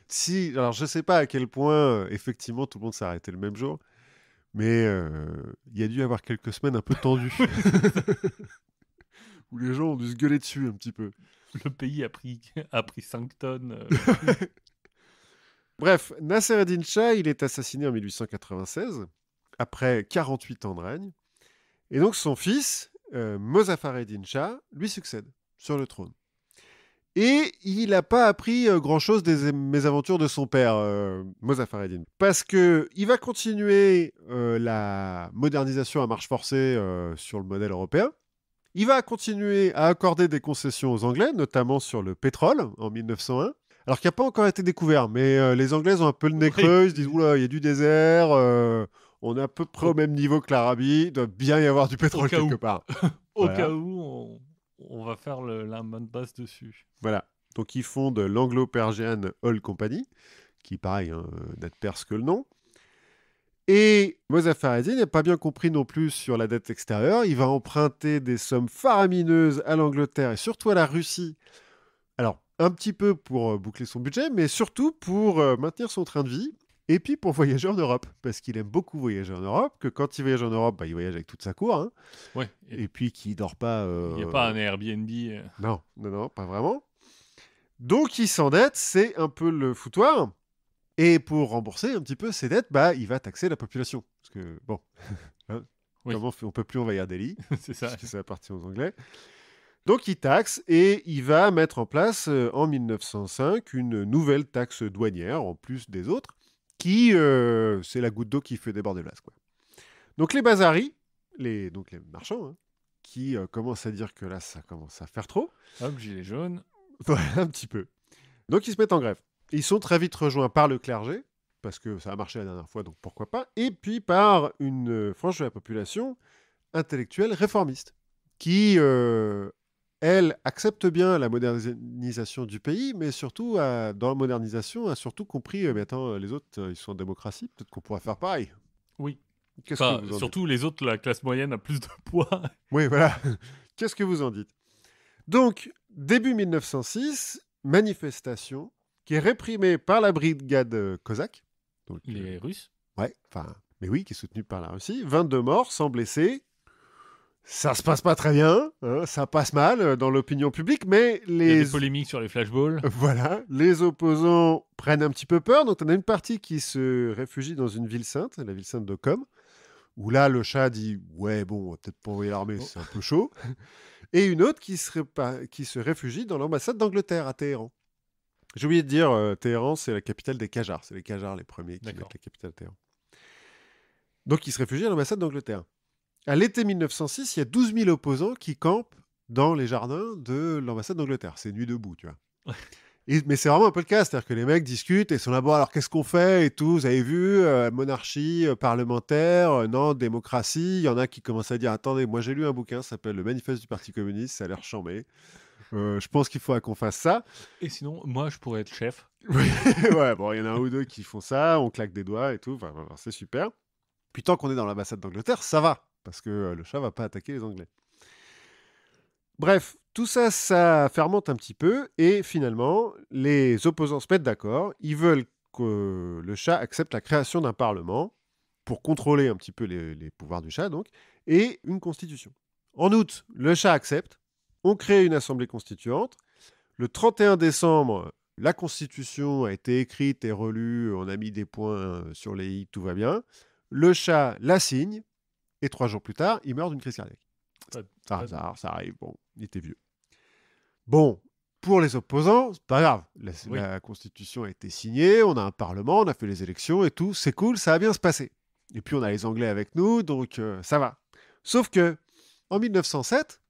Si, alors je sais pas à quel point, effectivement, tout le monde s'est arrêté le même jour, mais il y a dû y avoir quelques semaines un peu tendues. Où les gens ont dû se gueuler dessus un petit peu. Le pays a pris 5 tonnes. Bref, Nasser ad-Din Shah, il est assassiné en 1896, après 48 ans de règne. Et donc son fils, Mozaffar ad-Din Shah, lui succède sur le trône. Et il n'a pas appris grand-chose des mésaventures de son père, Mozaffar ad-Din. Parce qu'il va continuer la modernisation à marche forcée sur le modèle européen. Il va continuer à accorder des concessions aux Anglais, notamment sur le pétrole en 1901. Alors qu'il n'a pas encore été découvert, mais les Anglais ont un peu le nez creux, ils se disent « Oula, il y a du désert, on est à peu près au même niveau que l'Arabie, il doit bien y avoir du pétrole quelque part. » Au cas où, on va faire la main de base dessus. Voilà. Donc ils fondent l'Anglo-Persian Oil Company, qui pareil, n'a de perse que le nom. Et Mozaffar ad-Din n'a pas bien compris non plus sur la dette extérieure. Il va emprunter des sommes faramineuses à l'Angleterre et surtout à la Russie. Alors, un petit peu pour boucler son budget, mais surtout pour maintenir son train de vie. Et puis pour voyager en Europe, parce qu'il aime beaucoup voyager en Europe, que quand il voyage en Europe, il voyage avec toute sa cour. Hein, ouais, et puis qu'il ne dort pas... Il n'y a pas un Airbnb. Non, pas vraiment. Donc il s'endette, c'est un peu le foutoir. Et pour rembourser un petit peu ses dettes, il va taxer la population. Parce que, bon, hein, comment on ne peut plus envahir Delhi c'est ça. Parce que ça appartient aux Anglais. Donc il taxe et il va mettre en place en 1905 une nouvelle taxe douanière, en plus des autres, qui, c'est la goutte d'eau qui fait déborder le vase, quoi. Donc les bazaris, donc les marchands, qui commencent à dire que là, ça commence à faire trop. Hop, gilet jaune. Voilà, un petit peu. Donc ils se mettent en grève. Ils sont très vite rejoints par le clergé, parce que ça a marché la dernière fois, donc pourquoi pas, et puis par une frange de la population intellectuelle réformiste, qui, elle, accepte bien la modernisation du pays, mais surtout, dans la modernisation, a surtout compris, mais attends, les autres, ils sont en démocratie, peut-être qu'on pourra faire pareil. Oui. Qu'est-ce que vous en surtout dites ? Les autres, la classe moyenne a plus de poids. Oui, voilà. Qu'est-ce que vous en dites ? Donc, début 1906, manifestation qui est réprimée par la brigade cosaque. Donc, les Russes ? Ouais, mais oui, qui est soutenue par la Russie. 22 morts, 100 blessés. Ça se passe pas très bien, hein, ça passe mal dans l'opinion publique, mais il y a des polémiques sur les flashballs. Voilà, les opposants prennent un petit peu peur, donc on a une partie qui se réfugie dans une ville sainte, la ville sainte de Qom, où là le Shah dit « Ouais, bon, on va peut-être pas envoyer l'armée, c'est un peu chaud », et une autre qui se réfugie dans l'ambassade d'Angleterre à Téhéran. J'ai oublié de dire, Téhéran, c'est la capitale des Qajars, c'est les Qajars les premiers qui mettent la capitale de Téhéran. Donc ils se réfugient à l'ambassade d'Angleterre. À l'été 1906, il y a 12 000 opposants qui campent dans les jardins de l'ambassade d'Angleterre. C'est nuit debout, tu vois. Mais c'est vraiment un peu le cas, c'est-à-dire que les mecs discutent et sont là, bon, alors qu'est-ce qu'on fait et tout, vous avez vu, monarchie, parlementaire, non, démocratie. Il y en a qui commencent à dire, attendez, moi j'ai lu un bouquin, ça s'appelle Le Manifeste du Parti communiste, ça a l'air chambé. Je pense qu'il faudra qu'on fasse ça. Et sinon, moi, je pourrais être chef. Ouais, bon, il y en a un ou deux qui font ça, on claque des doigts et tout, enfin, c'est super. Puis tant qu'on est dans l'ambassade d'Angleterre, ça va, parce que le chat va pas attaquer les Anglais. Bref, tout ça, ça fermente un petit peu, et finalement, les opposants se mettent d'accord, ils veulent que le chat accepte la création d'un parlement, pour contrôler un petit peu les pouvoirs du chat, donc, et une constitution. En août, le chat accepte, on crée une assemblée constituante, le 31 décembre, la constitution a été écrite et relue, on a mis des points sur les i, tout va bien, le chat la signe, et 3 jours plus tard, il meurt d'une crise cardiaque. Par hasard, ça arrive, bon, il était vieux. Bon, pour les opposants, c'est pas grave. La Constitution a été signée, on a un parlement, on a fait les élections et tout, c'est cool, ça va bien se passer. Et puis on a les Anglais avec nous, donc ça va. Sauf que, en 1907,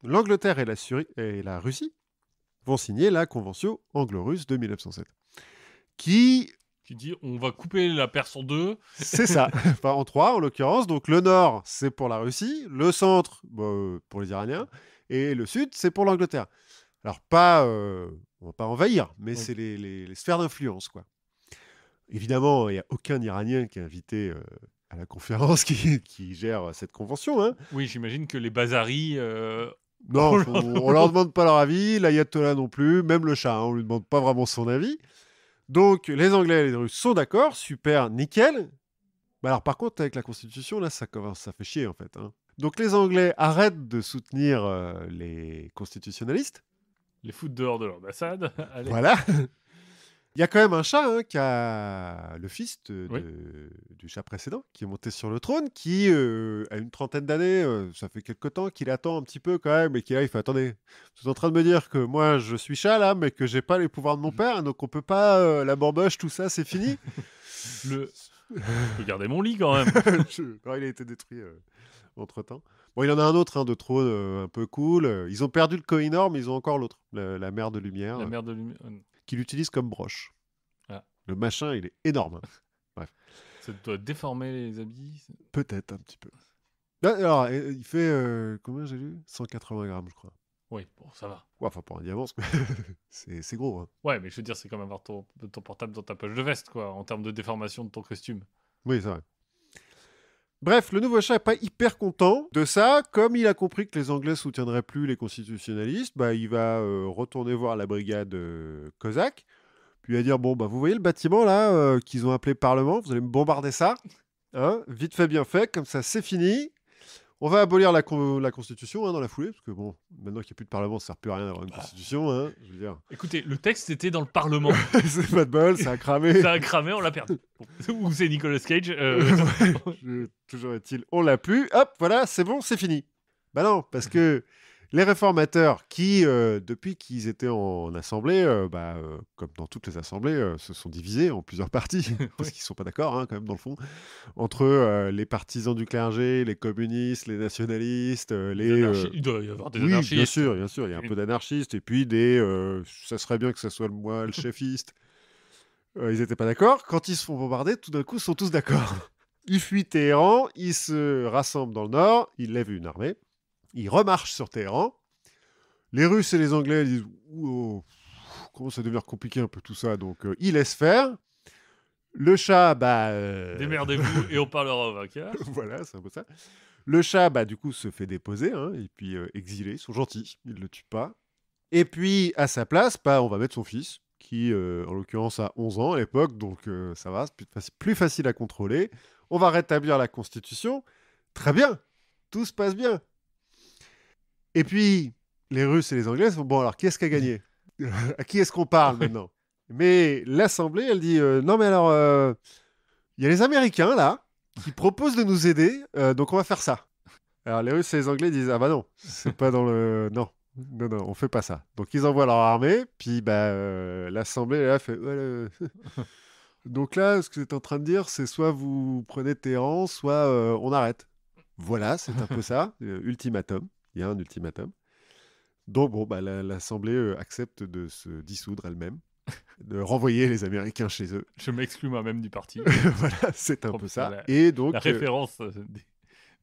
l'Angleterre et la Russie vont signer la Convention anglo-russe de 1907. Qui... Tu dis, on va couper la Perse en deux. C'est ça, enfin en 3 en l'occurrence. Donc le nord, c'est pour la Russie, le centre, pour les Iraniens, et le sud, c'est pour l'Angleterre. Alors on va pas envahir, mais c'est les sphères d'influence, quoi. Évidemment, il n'y a aucun Iranien qui est invité à la conférence qui gère cette convention. Hein. Oui, j'imagine que les bazaris... Non, on leur demande pas leur avis, l'ayatollah non plus, même le chat, hein, on lui demande pas vraiment son avis. Donc les Anglais et les Russes sont d'accord, super, nickel. Bah alors par contre, avec la Constitution, là, ça fait chier en fait. Hein. Donc les Anglais arrêtent de soutenir les constitutionnalistes. Les foutent dehors de l'ambassade. Voilà. Il y a quand même un chat hein, qui a le fils du chat précédent qui est monté sur le trône, qui a une trentaine d'années, ça fait quelque temps qu'il attend un petit peu quand même, et qui là il fait attendez, vous êtes en train de me dire que moi je suis chat là, mais que j'ai pas les pouvoirs de mon père, donc on peut pas la borboche, tout ça, c'est fini. Je peux garder mon lit quand même. Non, il a été détruit entre temps. Bon, il y en a un autre hein, de trône un peu cool. Ils ont perdu le Kohinoor, mais ils ont encore l'autre, la mer de lumière. La mer de lumière. Qu'il utilise comme broche. Ah. Le machin, il est énorme. Bref. Ça doit déformer les habits. Peut-être un petit peu. Alors, il fait, combien j'ai lu 180 grammes, je crois. Oui, bon, ça va. Ouais, enfin, pour un diamant, c'est gros. Hein. Ouais, mais je veux dire, c'est comme avoir ton portable dans ta poche de veste, quoi, en termes de déformation de ton costume. Oui, c'est vrai. Bref, le nouveau chat n'est pas hyper content de ça. Comme il a compris que les Anglais soutiendraient plus les constitutionnalistes, bah, il va retourner voir la brigade cosaque. Puis il va dire, bon, bah, vous voyez le bâtiment là qu'ils ont appelé Parlement, vous allez me bombarder ça. Hein, vite fait, bien fait, comme ça c'est fini. On va abolir la Constitution hein, dans la foulée, parce que bon, maintenant qu'il n'y a plus de Parlement, ça ne sert plus à rien d'avoir une Constitution. Hein, je veux dire. Écoutez, le texte était dans le Parlement. C'est pas de bol, ça a cramé. Ça a cramé, on l'a perdu. Bon. Ou c'est Nicolas Cage. Toujours est-il, on l'a plus. Hop, voilà, c'est bon, c'est fini. Bah non, parce que les réformateurs qui, depuis qu'ils étaient en assemblée, comme dans toutes les assemblées, se sont divisés en plusieurs partis, parce qu'ils ne sont pas d'accord, hein, quand même, dans le fond, entre les partisans du clergé, les communistes, les nationalistes, il doit y avoir des anarchistes. Bien sûr, il y a un peu d'anarchistes, et puis ça serait bien que ça soit moi, le chefiste. Ils n'étaient pas d'accord. Quand ils se font bombarder, tout d'un coup, ils sont tous d'accord. Ils fuient Téhéran, ils se rassemblent dans le nord, ils lèvent une armée. Ils remarchent sur Téhéran. Les Russes et les Anglais disent oh, comment ça devient compliqué un peu tout ça. Donc ils laissent faire. Le chat, démerdez-vous et on parlera au vainqueur. Voilà, c'est un peu ça. Le chat, du coup, se fait déposer hein, et puis exilé. Ils sont gentils, ils ne le tuent pas. Et puis, à sa place, on va mettre son fils, qui, en l'occurrence, a 11 ans à l'époque, donc ça va, c'est plus facile à contrôler. On va rétablir la Constitution. Très bien, tout se passe bien. Et puis, les Russes et les Anglais sont bon, alors qui est-ce qui a gagné? À qui est-ce qu'on parle maintenant? Mais l'Assemblée, elle dit non, mais alors, il y a les Américains là qui proposent de nous aider, donc on va faire ça. Alors les Russes et les Anglais disent ah bah non, c'est pas dans le. Non, on fait pas ça. Donc ils envoient leur armée, puis l'Assemblée là fait. Donc là, ce que tu es en train de dire, c'est soit vous prenez Téhéran, soit on arrête. Voilà, c'est un peu ça, ultimatum. Il y a un ultimatum. Donc bon, bah, l'Assemblée accepte de se dissoudre elle-même, de renvoyer les Américains chez eux. Je m'exclus moi-même du parti. Voilà, c'est un Comme peu ça, ça. Et la donc, référence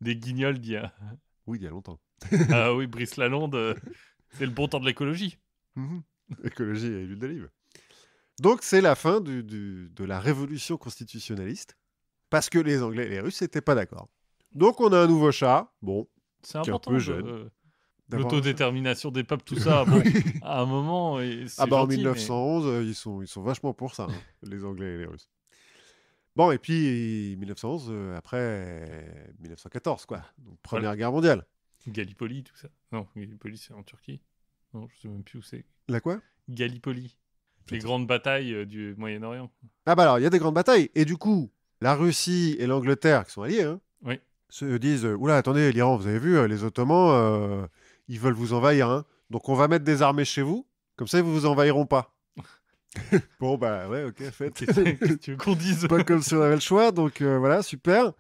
des guignols d'il y a... oui, il y a longtemps. Ah oui, Brice Lalonde, c'est le bon temps de l'écologie. Mhm. Écologie et huile d'olive. Donc c'est la fin de la révolution constitutionnaliste, parce que les Anglais et les Russes n'étaient pas d'accord. Donc on a un nouveau chat, bon, C'est qui est un peu important jeune. D'avoir un chat. l'autodétermination des peuples, tout ça. Bon, Oui. à un moment, Ah c'est bah en gentil, mais 1911, ils sont vachement pour ça, hein, les Anglais et les Russes. Bon, et puis 1911, après 1914, quoi. Donc voilà. Première Guerre mondiale. Gallipoli, tout ça. Non, Gallipoli, c'est en Turquie. Non, je sais même plus où c'est. La quoi? Gallipoli. Les Putain. grandes batailles du Moyen-Orient. Ah bah alors, il y a des grandes batailles. Et du coup, la Russie et l'Angleterre, qui sont alliés, hein, Oui. se disent oula, attendez, l'Iran, vous avez vu, les Ottomans, ils veulent vous envahir. Hein. Donc on va mettre des armées chez vous, comme ça ils vous envahiront pas. Bon, bah ouais, ok, faites. Qu'est-ce que tu veux qu'on dise? C'est pas comme si on avait le choix, donc voilà, super.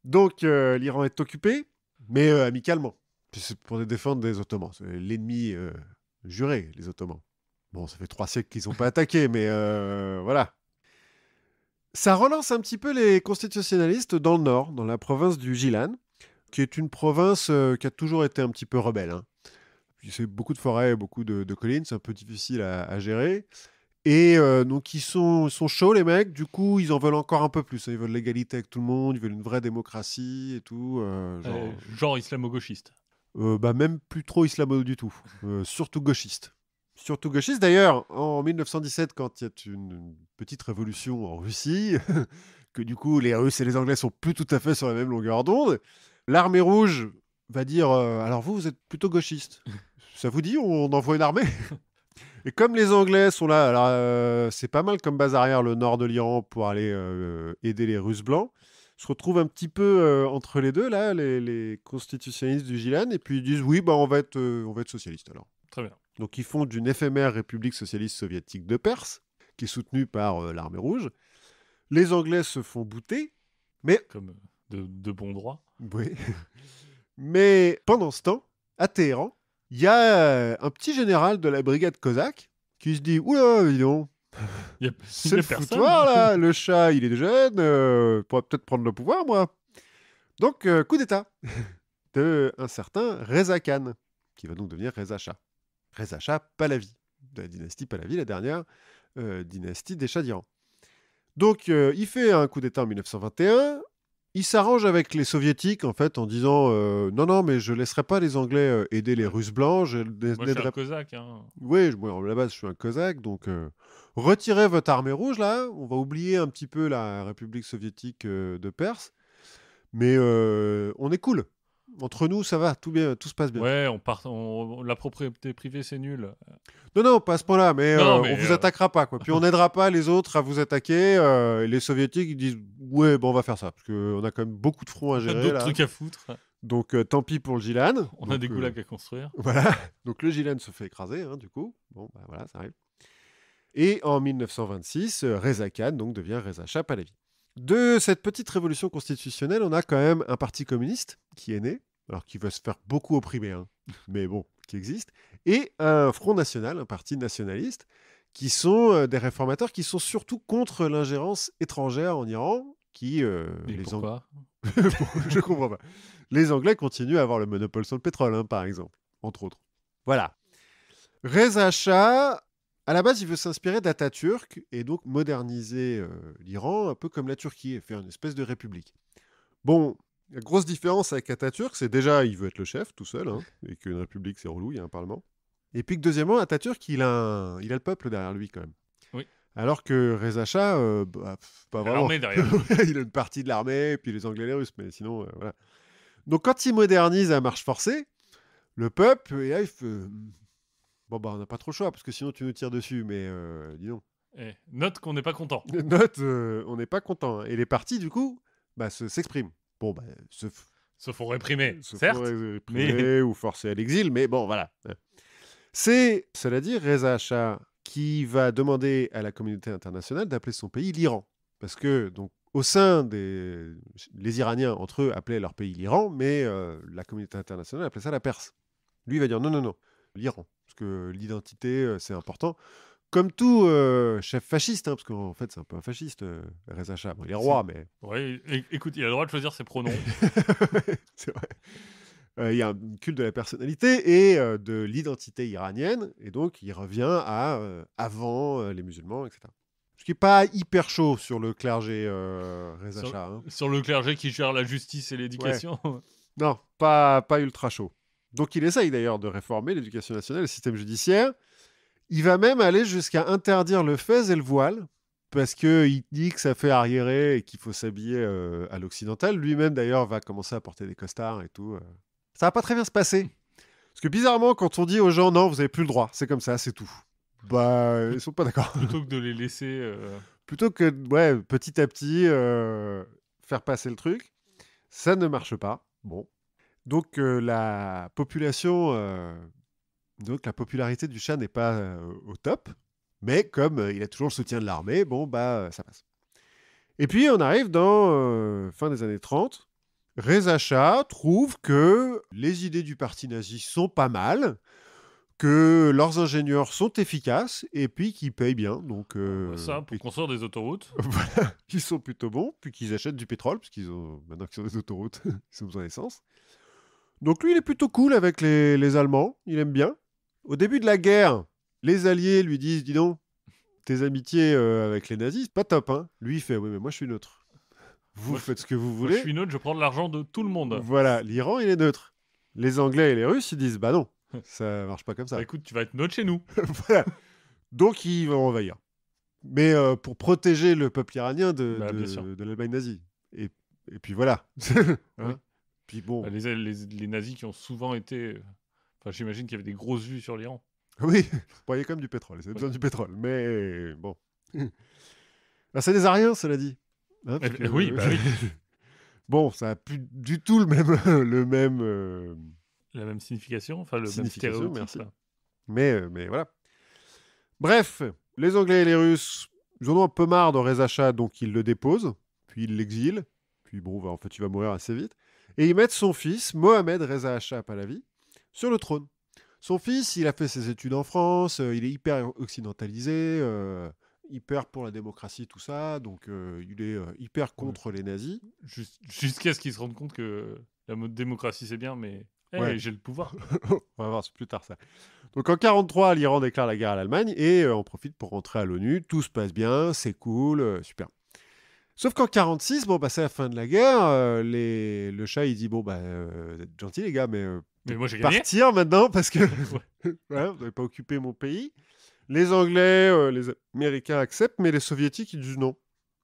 Donc l'Iran est occupé, mais amicalement. Puis c'est pour défendre des Ottomans. C'est l'ennemi juré, les Ottomans. Bon, ça fait 3 siècles qu'ils n'ont pas attaqué, mais voilà. Ça relance un petit peu les constitutionnalistes dans le nord, dans la province du Gilan, qui est une province qui a toujours été un petit peu rebelle. Hein. Puis c'est beaucoup de forêts, beaucoup de collines, c'est un peu difficile à gérer. Et donc ils sont chauds les mecs, du coup ils en veulent encore un peu plus. Hein. Ils veulent l'égalité avec tout le monde, ils veulent une vraie démocratie et tout. Genre islamo-gauchiste. Bah même plus trop islamo du tout, surtout gauchiste. Surtout gauchiste d'ailleurs, en 1917 quand il y a une petite révolution en Russie, que du coup les Russes et les Anglais sont plus tout à fait sur la même longueur d'onde, l'armée rouge va dire alors vous êtes plutôt gauchiste. Ça vous dit on envoie une armée? Et comme les Anglais sont là, alors c'est pas mal comme base arrière le nord de l'Iran pour aller aider les Russes blancs. Se retrouvent un petit peu entre les deux là, les constitutionnalistes du Gilan, et puis ils disent oui, bah on va être socialiste alors. Très bien. Donc ils fondent une éphémère République socialiste soviétique de Perse, qui est soutenue par l'armée rouge. Les Anglais se font bouter, mais Comme de bon droit. oui, mais pendant ce temps, à Téhéran, il y a un petit général de la brigade cosaque qui se dit oula, dis donc, Il c'est y le a personne. foutoir là, le chat il est jeune, pourrait peut-être prendre le pouvoir moi. Donc coup d'état de un certain Reza Khan, qui va donc devenir Reza Shah. Reza Shah Pahlavi, de la dynastie Pahlavi, la dernière dynastie des Shahs d'Iran. Donc il fait un coup d'état en 1921. Il s'arrange avec les soviétiques en fait en disant non non mais je laisserai pas les Anglais aider les Russes blancs, je Moi, je suis un n'aiderai. cosaque. Hein. Oui, moi à la base je suis un cosaque, donc retirez votre armée rouge là, on va oublier un petit peu la République soviétique de Perse, mais on est cool. Entre nous ça va, tout bien, tout se passe bien. Ouais, la propriété privée, c'est nul. Non non, pas à ce point-là, mais Non, on mais vous attaquera pas quoi. Puis on n'aidera pas les autres à vous attaquer. Et les soviétiques ils disent ouais bon on va faire ça parce qu'on a quand même beaucoup de fronts à on a gérer d'autres là. trucs à foutre. Donc tant pis pour le Gilan. On a Donc, des goulags à construire. voilà. Donc le Gilan se fait écraser, hein, du coup. Bon, bah, voilà, ça arrive. Et en 1926, Reza Khan donc, devient Reza Shah Pahlavi. De cette petite révolution constitutionnelle, on a quand même un parti communiste qui est né, alors qui va se faire beaucoup opprimer, hein, mais bon, qui existe, et un Front National, un parti nationaliste, qui sont des réformateurs qui sont surtout contre l'ingérence étrangère en Iran, qui Et pourquoi? je comprends pas. Les Anglais continuent à avoir le monopole sur le pétrole, hein, par exemple, entre autres. Voilà. Reza Shah, à la base, il veut s'inspirer d'Atatürk et donc moderniser l'Iran un peu comme la Turquie et faire une espèce de république. Bon, la grosse différence avec Atatürk, c'est déjà, il veut être le chef tout seul, hein, et qu'une république, c'est relou, il y a un parlement. Et puis que deuxièmement, Atatürk, il a le peuple derrière lui quand même. Oui. Alors que Reza Shah, pas vraiment. L'armée derrière. Il a une partie de l'armée, et puis les Anglais et les Russes, mais sinon, voilà. Donc quand il modernise à marche forcée, le peuple, et là, il fait bon, bah, on n'a pas trop le choix, parce que sinon tu nous tires dessus, mais dis donc. Note qu'on n'est pas content. Note, on n'est pas content. Hein. Et les partis, du coup, bah, s'expriment. Bon, bah, Se font réprimer, se certes. font réprimer ou forcer à l'exil, mais bon, voilà. C'est, cela dit, Reza Shah qui va demander à la communauté internationale d'appeler son pays l'Iran. Parce que, donc, au sein des... Les Iraniens, entre eux, appelaient leur pays l'Iran, mais la communauté internationale appelait ça la Perse. Lui, il va dire non, non, non. l'Iran. Parce que l'identité, c'est important. Comme tout chef fasciste, hein, parce qu'en fait, c'est un peu un fasciste, Reza Shah. Bon, il est roi, mais... Ouais, écoute, il a le droit de choisir ses pronoms. c'est vrai. Il y a un culte de la personnalité et de l'identité iranienne. Et donc, il revient à avant les musulmans, etc. Ce qui n'est pas hyper chaud sur le clergé Reza Shah. Hein. Sur le clergé qui gère la justice et Ouais. l'éducation. Non, pas ultra chaud. Donc, il essaye d'ailleurs de réformer l'éducation nationale et le système judiciaire. Il va même aller jusqu'à interdire le fez et le voile, parce qu'il dit que ça fait arriéré et qu'il faut s'habiller à l'occidental. Lui-même, d'ailleurs, va commencer à porter des costards et tout. Ça va pas très bien se passer. Parce que bizarrement, quand on dit aux gens, non, vous n'avez plus le droit, c'est comme ça, c'est tout. Bah, ils sont pas d'accord. Plutôt que de les laisser... Plutôt que, ouais, petit à petit, faire passer le truc, ça ne marche pas. Bon. Donc, la population... Donc la popularité du Shah n'est pas au top, mais comme il a toujours le soutien de l'armée, bon bah ça passe. Et puis on arrive dans fin des années 30. Reza Shah trouve que les idées du parti nazi sont pas mal, que leurs ingénieurs sont efficaces et puis qu'ils payent bien. Donc ça, pour construire des autoroutes. voilà, ils sont plutôt bons, puis qu'ils achètent du pétrole, puisqu'ils ont maintenant qu'ils ont des autoroutes, ils ont besoin d'essence. Donc lui, il est plutôt cool avec les Allemands, il aime bien. Au début de la guerre, les Alliés lui disent, dis donc, tes amitiés avec les nazis, c'est pas top. Hein. Lui, il fait, oui, mais moi, je suis neutre. Vous faites ce que vous voulez. Moi, je suis neutre, je prends de l'argent de tout le monde. Voilà, l'Iran, il est neutre. Les Anglais et les Russes, ils disent, bah non, ça marche pas comme ça. Bah écoute, tu vas être neutre chez nous. Voilà. Donc, ils vont envahir. Mais pour protéger le peuple iranien Bien sûr. de l'Allemagne nazie. Et puis voilà. Hein. Oui. Puis bon. Les nazis qui ont souvent été... Enfin, j'imagine qu'il y avait des grosses vues sur l'Iran. Oui, bon, il y a quand même du pétrole. Ils avaient besoin du pétrole. Mais bon. Ben, ça les a rien, cela dit. Hein, oui, bah oui. Bon, ça n'a plus du tout le même, La même signification, enfin le même signification, stéréotype. merci. Là. Mais voilà. Bref, les Anglais et les Russes, ils en ont un peu marre de Reza Shah, donc ils le déposent, puis ils l'exilent, puis bon, en fait, il va mourir assez vite. Et ils mettent son fils, Mohamed Reza Shah Pahlavi, sur le trône. Son fils, il a fait ses études en France, il est hyper occidentalisé, hyper pour la démocratie, tout ça, donc il est hyper contre les nazis. Jusqu'à ce qu'ils se rendent compte que la démocratie c'est bien, mais Ouais. j'ai le pouvoir. On va voir, c'est plus tard ça. Donc en 1943, l'Iran déclare la guerre à l'Allemagne et on profite pour rentrer à l'ONU. Tout se passe bien, c'est cool, super. Sauf qu'en 1946, bon, bah, c'est la fin de la guerre. Le Shah, il dit bon, bah, vous êtes gentils les gars, mais moi j'ai gagné. partir maintenant parce que voilà, vous n'avez pas occupé mon pays. Les Anglais, les Américains acceptent, mais les Soviétiques, ils disent non.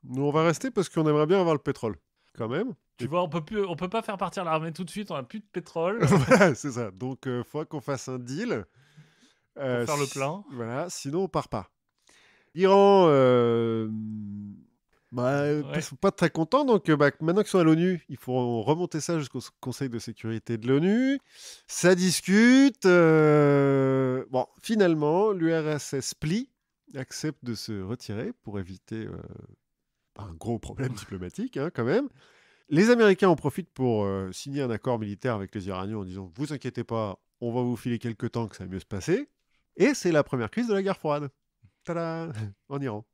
Nous, on va rester parce qu'on aimerait bien avoir le pétrole, quand même. Tu vois, on peut pas faire partir l'armée tout de suite, on a plus de pétrole. Voilà, c'est ça. Donc, il faudra qu'on fasse un deal. Pour faire le plein. Voilà, sinon on part pas. L'Iran, sont pas très contents, donc maintenant qu'ils sont à l'ONU, il faut remonter ça jusqu'au Conseil de sécurité de l'ONU. Ça discute. Bon, finalement, l'URSS plie, accepte de se retirer pour éviter un gros problème diplomatique, hein, quand même. Les Américains en profitent pour signer un accord militaire avec les Iraniens en disant « Vous inquiétez pas, on va vous filer quelques temps que ça va mieux se passer ». Et c'est la première crise de la guerre froide. Tada. En Iran.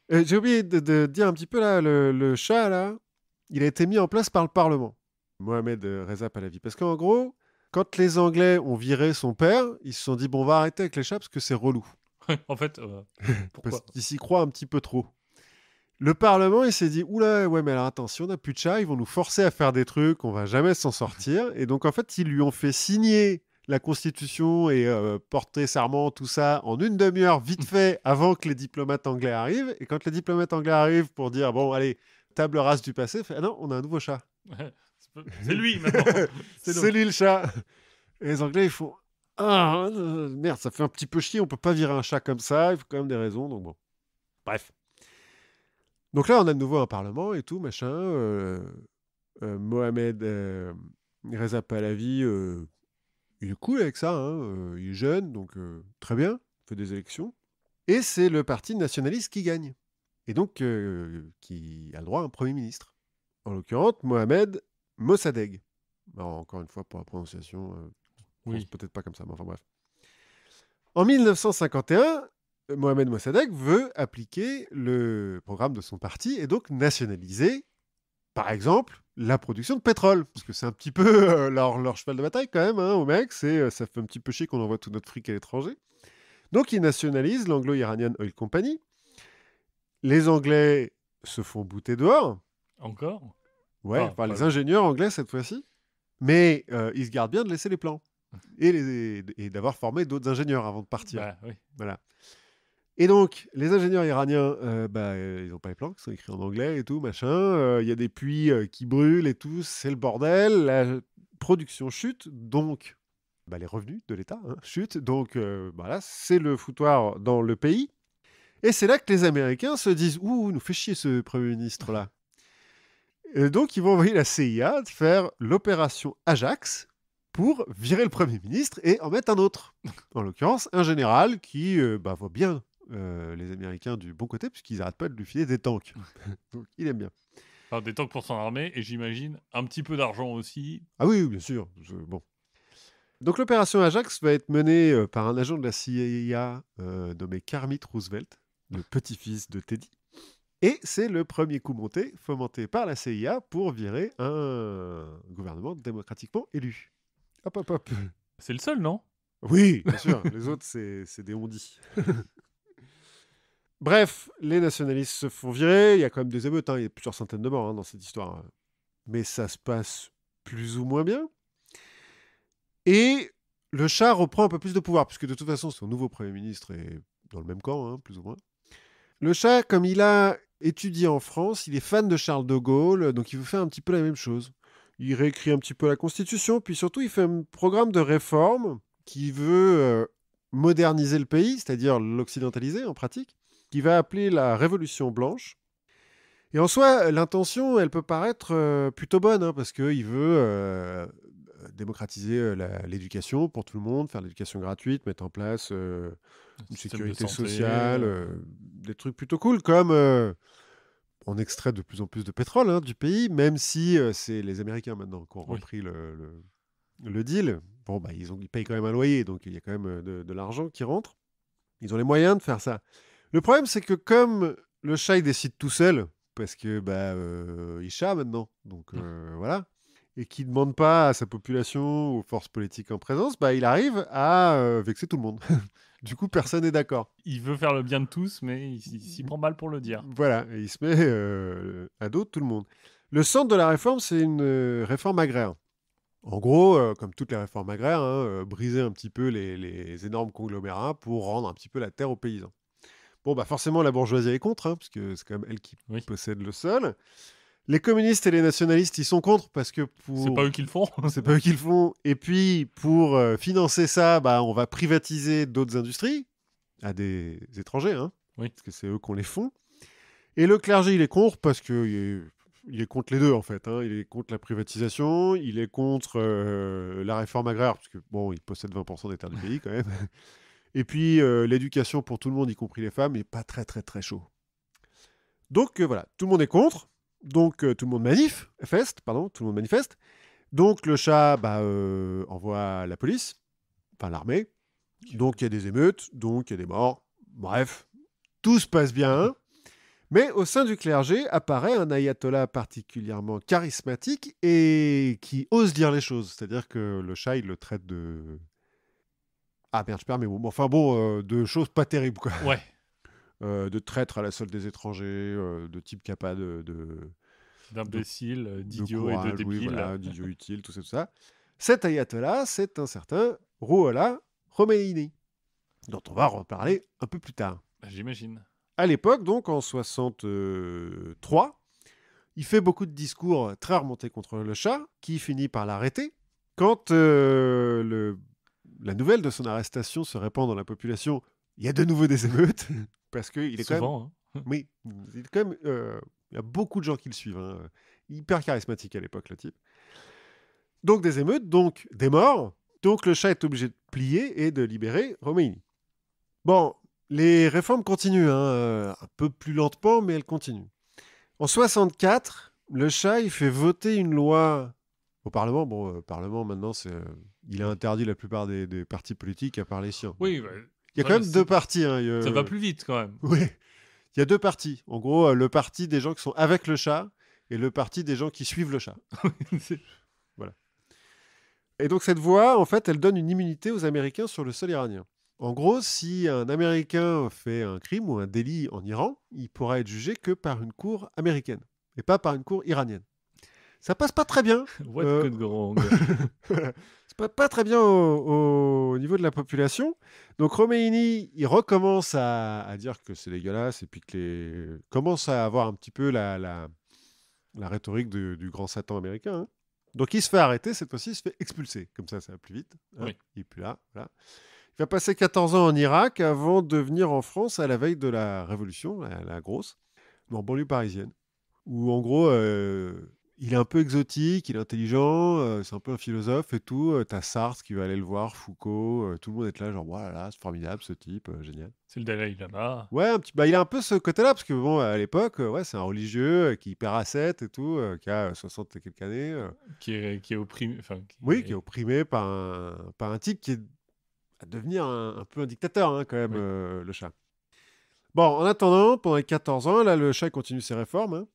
J'ai oublié de dire un petit peu là, le Shah, là, il a été mis en place par le Parlement. Mohamed Reza Pahlavi. Parce qu'en gros, quand les Anglais ont viré son père, ils se sont dit bon, on va arrêter avec les Shahs parce que c'est relou. En fait, pourquoi Parce qu'ils s'y croient un petit peu trop. Le Parlement, il s'est dit oula, ouais, mais alors attends, si on n'a plus de Shah, ils vont nous forcer à faire des trucs, on va jamais s'en sortir. Et donc, en fait, ils lui ont fait signer la Constitution et porter serment, tout ça, en une demi-heure, vite fait, avant que les diplomates anglais arrivent. Et quand les diplomates anglais arrivent pour dire, bon, allez, table rase du passé, fait, ah non, on a un nouveau Shah. C'est lui, maintenant. C'est lui le Shah. Et les Anglais, ils font, ah, merde, ça fait un petit peu chier, on peut pas virer un Shah comme ça, il faut quand même des raisons, donc bon. Bref. Donc là, on a de nouveau un parlement et tout, machin. Mohamed Reza Pahlavi, il est cool avec ça, hein, il est jeune, donc très bien, il fait des élections. Et c'est le parti nationaliste qui gagne. Et donc, qui a le droit à un Premier ministre. En l'occurrence, Mohamed Mossadegh. Alors, encore une fois, pour la prononciation, je pense peut-être pas comme ça, mais enfin bref. En 1951, Mohamed Mossadegh veut appliquer le programme de son parti et donc nationaliser, par exemple, la production de pétrole. Parce que c'est un petit peu leur cheval de bataille quand même, aux mecs. Ça fait un petit peu chier qu'on envoie tout notre fric à l'étranger. Donc ils nationalisent l'Anglo-Iranian Oil Company. Les Anglais se font bouter dehors. Encore? Ouais, les ingénieurs anglais cette fois-ci. Mais ils se gardent bien de laisser les plans. Et d'avoir formé d'autres ingénieurs avant de partir. Bah, oui. Voilà. Et donc, les ingénieurs iraniens, ils n'ont pas les plans, qui sont écrits en anglais et tout, machin. Il y a des puits qui brûlent et tout, c'est le bordel. La production chute, donc les revenus de l'État chutent. Donc, voilà, c'est le foutoir dans le pays. Et c'est là que les Américains se disent « Ouh, nous fait chier ce Premier ministre-là ». Donc, ils vont envoyer la CIA faire l'opération Ajax pour virer le Premier ministre et en mettre un autre. En l'occurrence, un général qui voit bien les Américains du bon côté, puisqu'ils n'arrêtent pas de lui filer des tanks. Donc, il aime bien. Alors, des tanks pour son armée, et j'imagine un petit peu d'argent aussi. Ah oui, bien sûr. Bon. Donc, l'opération Ajax va être menée par un agent de la CIA nommé Kermit Roosevelt, le petit-fils de Teddy. Et c'est le premier coup monté, fomenté par la CIA pour virer un gouvernement démocratiquement élu. Hop, hop, hop. C'est le seul, non? Oui, bien sûr. Les autres, c'est des ondis. Bref, les nationalistes se font virer. Il y a quand même des émeutes. Il y a plusieurs centaines de morts dans cette histoire. Mais ça se passe plus ou moins bien. Et le Shah reprend un peu plus de pouvoir, puisque de toute façon, son nouveau Premier ministre est dans le même camp, plus ou moins. Le Shah, comme il a étudié en France, il est fan de Charles de Gaulle, donc il veut faire un petit peu la même chose. Il réécrit un petit peu la Constitution, puis surtout, il fait un programme de réforme qui veut moderniser le pays, c'est-à-dire l'occidentaliser en pratique, qui va appeler la Révolution blanche. Et en soi, l'intention, elle peut paraître plutôt bonne, parce qu'il veut démocratiser l'éducation pour tout le monde, faire l'éducation gratuite, mettre en place une sécurité sociale, des trucs plutôt cool, comme on extrait de plus en plus de pétrole du pays, même si c'est les Américains maintenant qui ont repris le deal. Bon, ils payent quand même un loyer, donc il y a quand même de l'argent qui rentre. Ils ont les moyens de faire ça. Le problème, c'est que comme le Shah, il décide tout seul, parce que il Shah maintenant, donc voilà, et qui ne demande pas à sa population, aux forces politiques en présence, il arrive à vexer tout le monde. Du coup, personne n'est d'accord. Il veut faire le bien de tous, mais il s'y prend mal pour le dire. Voilà, et il se met à dos tout le monde. Le centre de la réforme, c'est une réforme agraire. En gros, comme toutes les réformes agraires, briser un petit peu les énormes conglomérats pour rendre un petit peu la terre aux paysans. Bon, forcément, la bourgeoisie est contre, parce que c'est quand même elle qui possède le sol. Les communistes et les nationalistes, ils sont contre, parce que C'est pas eux qui le font. C'est pas eux qui le font. Et puis, pour financer ça, on va privatiser d'autres industries à des étrangers, parce que c'est eux qui les font. Et le clergé, il est contre, parce qu'il est contre les deux, en fait. Il est contre la privatisation, il est contre la réforme agraire, parce que, il possède 20% des terres du pays, quand même. Et puis, l'éducation pour tout le monde, y compris les femmes, n'est pas très, très, très chaud. Donc, voilà, tout le monde est contre. Donc, tout le monde manifeste. Donc, le Shah envoie la police, enfin l'armée. Donc, il y a des émeutes, donc il y a des morts. Bref, tout se passe bien. Mais au sein du clergé apparaît un ayatollah particulièrement charismatique et qui ose dire les choses. C'est-à-dire que le Shah, il le traite de... Ah merde, je perds mes mots. Enfin bon, de choses pas terribles, quoi. Ouais. De traître à la solde des étrangers, de type qui n'a pas d'imbéciles, d'idiots et de débiles. Oui, voilà, d'idiots utiles, tout ça. Cet ayatollah, c'est un certain Rouhollah Khomeini, dont on va reparler un peu plus tard. J'imagine. À l'époque, donc en 63, il fait beaucoup de discours très remontés contre le Shah, qui finit par l'arrêter. Quand la nouvelle de son arrestation se répand dans la population, il y a de nouveau des émeutes, parce qu'il est souvent, quand même... Oui, il est quand même... il y a beaucoup de gens qui le suivent. Hyper charismatique à l'époque, le type. Donc des émeutes, donc des morts. Donc le Shah est obligé de plier et de libérer Khomeini. Bon, les réformes continuent, un peu plus lentement, mais elles continuent. En 64, le Shah il fait voter une loi au Parlement. Bon, Parlement maintenant, il a interdit la plupart des partis politiques à part les siens. Oui, Il y a quand même deux partis. Hein, Ça va plus vite quand même. Oui, il y a deux partis. En gros, le parti des gens qui sont avec le Shah et le parti des gens qui suivent le Shah. Voilà. Et donc cette voie, en fait, elle donne une immunité aux Américains sur le sol iranien. En gros, si un Américain fait un crime ou un délit en Iran, il pourra être jugé que par une cour américaine et pas par une cour iranienne. Ça passe pas très bien. What could go wrong? C'est pas très bien au niveau de la population. Donc Khomeini, il recommence à dire que c'est dégueulasse et puis commence à avoir un petit peu la rhétorique du grand Satan américain. Hein. Donc il se fait arrêter, cette fois-ci, il se fait expulser. Comme ça va plus vite. Hein. Oui. Il est plus là. Voilà. Il va passer 14 ans en Irak avant de venir en France à la veille de la Révolution, la grosse, en banlieue parisienne. Où en gros, il est un peu exotique, il est intelligent, c'est un peu un philosophe et tout. T'as Sartre qui va aller le voir, Foucault, tout le monde est là, genre, voilà, c'est formidable ce type, génial. C'est le Dalai Lama. Ouais, bah, il a un peu ce côté-là, parce que bon, à l'époque, ouais, c'est un religieux qui est hyper ascète et tout, qui a 60 et quelques années. Qui est opprimé. Oui, qui est opprimé par un type qui est à devenir un peu un dictateur, hein, quand même, Oui. le Shah. Bon, en attendant, pendant les 14 ans, là, le Shah continue ses réformes. Hein.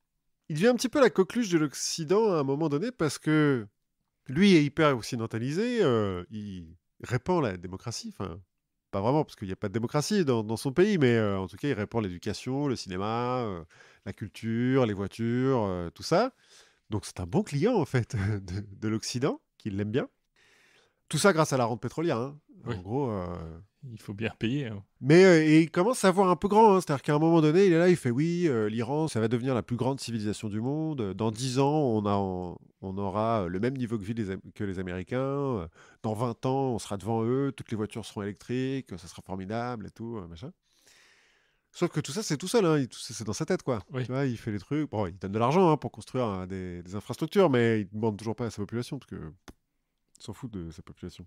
Il devient un petit peu la coqueluche de l'Occident à un moment donné parce que lui est hyper occidentalisé, il répand la démocratie, enfin, pas vraiment parce qu'il n'y a pas de démocratie dans son pays, mais en tout cas, il répand l'éducation, le cinéma, la culture, les voitures, tout ça. Donc c'est un bon client, en fait, de l'Occident, qui l'aime bien. Tout ça grâce à la rente pétrolière, hein. Oui. En gros... Il faut bien payer. Hein. Mais et il commence à voir un peu grand, hein. C'est-à-dire qu'à un moment donné, il est là, il fait oui, l'Iran, ça va devenir la plus grande civilisation du monde. Dans 10 ans, on aura le même niveau de vie que les Américains. Dans 20 ans, on sera devant eux, toutes les voitures seront électriques, ça sera formidable et tout, machin. Sauf que tout ça, c'est tout seul, hein. Tout ça, c'est dans sa tête, quoi. Oui. Tu vois, il fait les trucs. Bon, il donne de l'argent hein, pour construire des infrastructures, mais il ne demande toujours pas à sa population, parce que il s'en fout de sa population.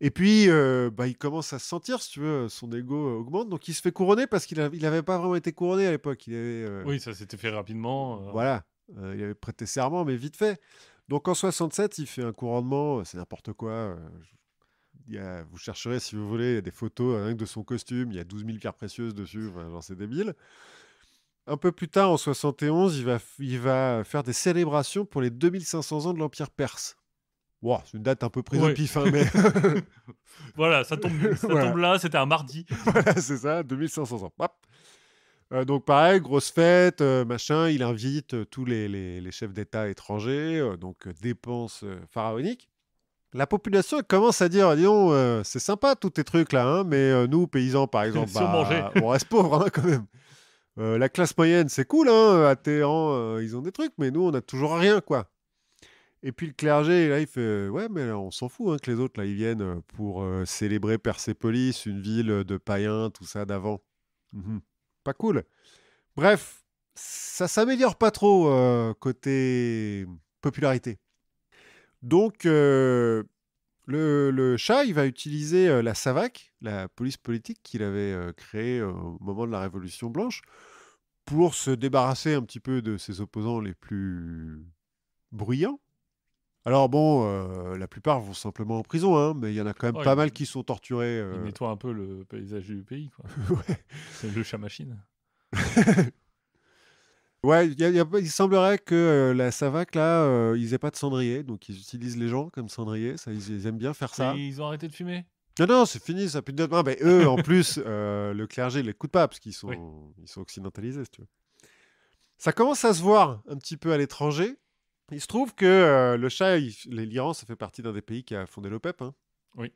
Et puis, bah, il commence à se sentir, si tu veux, son ego augmente. Donc, il se fait couronner parce qu'il n'avait pas vraiment été couronné à l'époque. Oui, ça s'était fait rapidement. Voilà, il avait prêté serment, mais vite fait. Donc, en 67, il fait un couronnement. C'est n'importe quoi. Vous chercherez, si vous voulez, il y a des photos rien que de son costume. Il y a 12 000 pierres précieuses dessus. Enfin, genre, c'est débile. Un peu plus tard, en 71, il va faire des célébrations pour les 2500 ans de l'Empire perse. Wow, c'est une date un peu prise au Oui. pif, hein, mais... Voilà, ça tombe là, c'était un mardi. Voilà, c'est ça, 2500 ans. Hop. Donc pareil, grosse fête, machin, il invite tous les chefs d'État étrangers, donc dépenses pharaoniques. La population elle commence à dire, dis donc, c'est sympa tous tes trucs là, hein, mais nous, paysans par exemple, Si on mangeait. on reste pauvres hein, quand même. La classe moyenne, c'est cool, hein, à Téhéran, ils ont des trucs, mais nous, on n'a toujours rien, quoi. Et puis le clergé, là, il fait ouais, mais là, on s'en fout hein, que les autres, là, ils viennent pour célébrer Persépolis, une ville de païens, tout ça d'avant. Mhm. Pas cool. Bref, ça s'améliore pas trop côté popularité. Donc, le Shah, il va utiliser la SAVAK, la police politique qu'il avait créée au moment de la Révolution blanche, pour se débarrasser un petit peu de ses opposants les plus bruyants. Alors bon, la plupart vont simplement en prison, hein, mais il y en a quand même Ouais, pas mal qui sont torturés. il nettoie un peu le paysage du pays, quoi. Ouais. C'est le chat machine. Ouais, il semblerait que la SAVAK, là, ils aient pas de cendrier, donc ils utilisent les gens comme cendrier, ça, ils aiment bien faire ça. Et ils ont arrêté de fumer. Non, non, c'est fini, ça plus de... Non, mais eux, en plus, le clergé, ils l'écoutent pas, parce qu'ils Oui. sont occidentalisés, si tu veux. Ça commence à se voir un petit peu à l'étranger. Il se trouve que le Shah, l'Iran, ça fait partie d'un des pays qui a fondé l'OPEP, hein. Oui.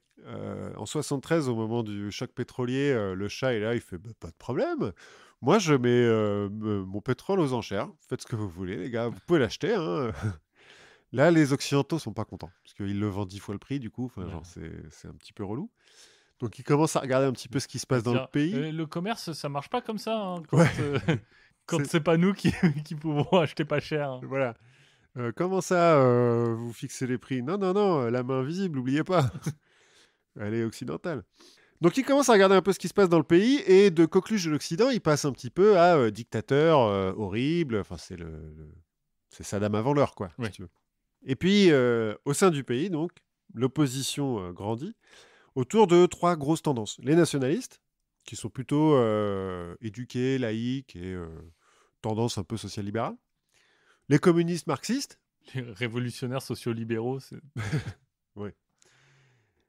En 73, au moment du choc pétrolier, le Shah est là, il fait bah, pas de problème. Moi, je mets mon pétrole aux enchères. Faites ce que vous voulez, les gars. Vous pouvez l'acheter. Hein. Là, les Occidentaux sont pas contents parce qu'ils le vendent 10 fois le prix, du coup. Enfin, Ouais. genre, c'est un petit peu relou. Donc, ils commencent à regarder un petit peu ce qui se passe dans le pays. Le commerce, ça marche pas comme ça. Hein, quand Ouais. quand c'est pas nous qui pouvons acheter pas cher. Hein. Voilà. Comment ça, vous fixez les prix? Non, non, non, la main invisible, n'oubliez pas. Elle est occidentale. Donc il commence à regarder un peu ce qui se passe dans le pays et de coqueluche de l'Occident, il passe un petit peu à dictateur horrible. Enfin, c'est Saddam avant l'heure, quoi, Oui. si tu veux. Et puis, au sein du pays, donc, l'opposition grandit. autour de 3 grosses tendances. Les nationalistes, qui sont plutôt éduqués, laïques et tendance un peu social-libérale. Les communistes marxistes. Les révolutionnaires sociolibéraux, c'est... Oui.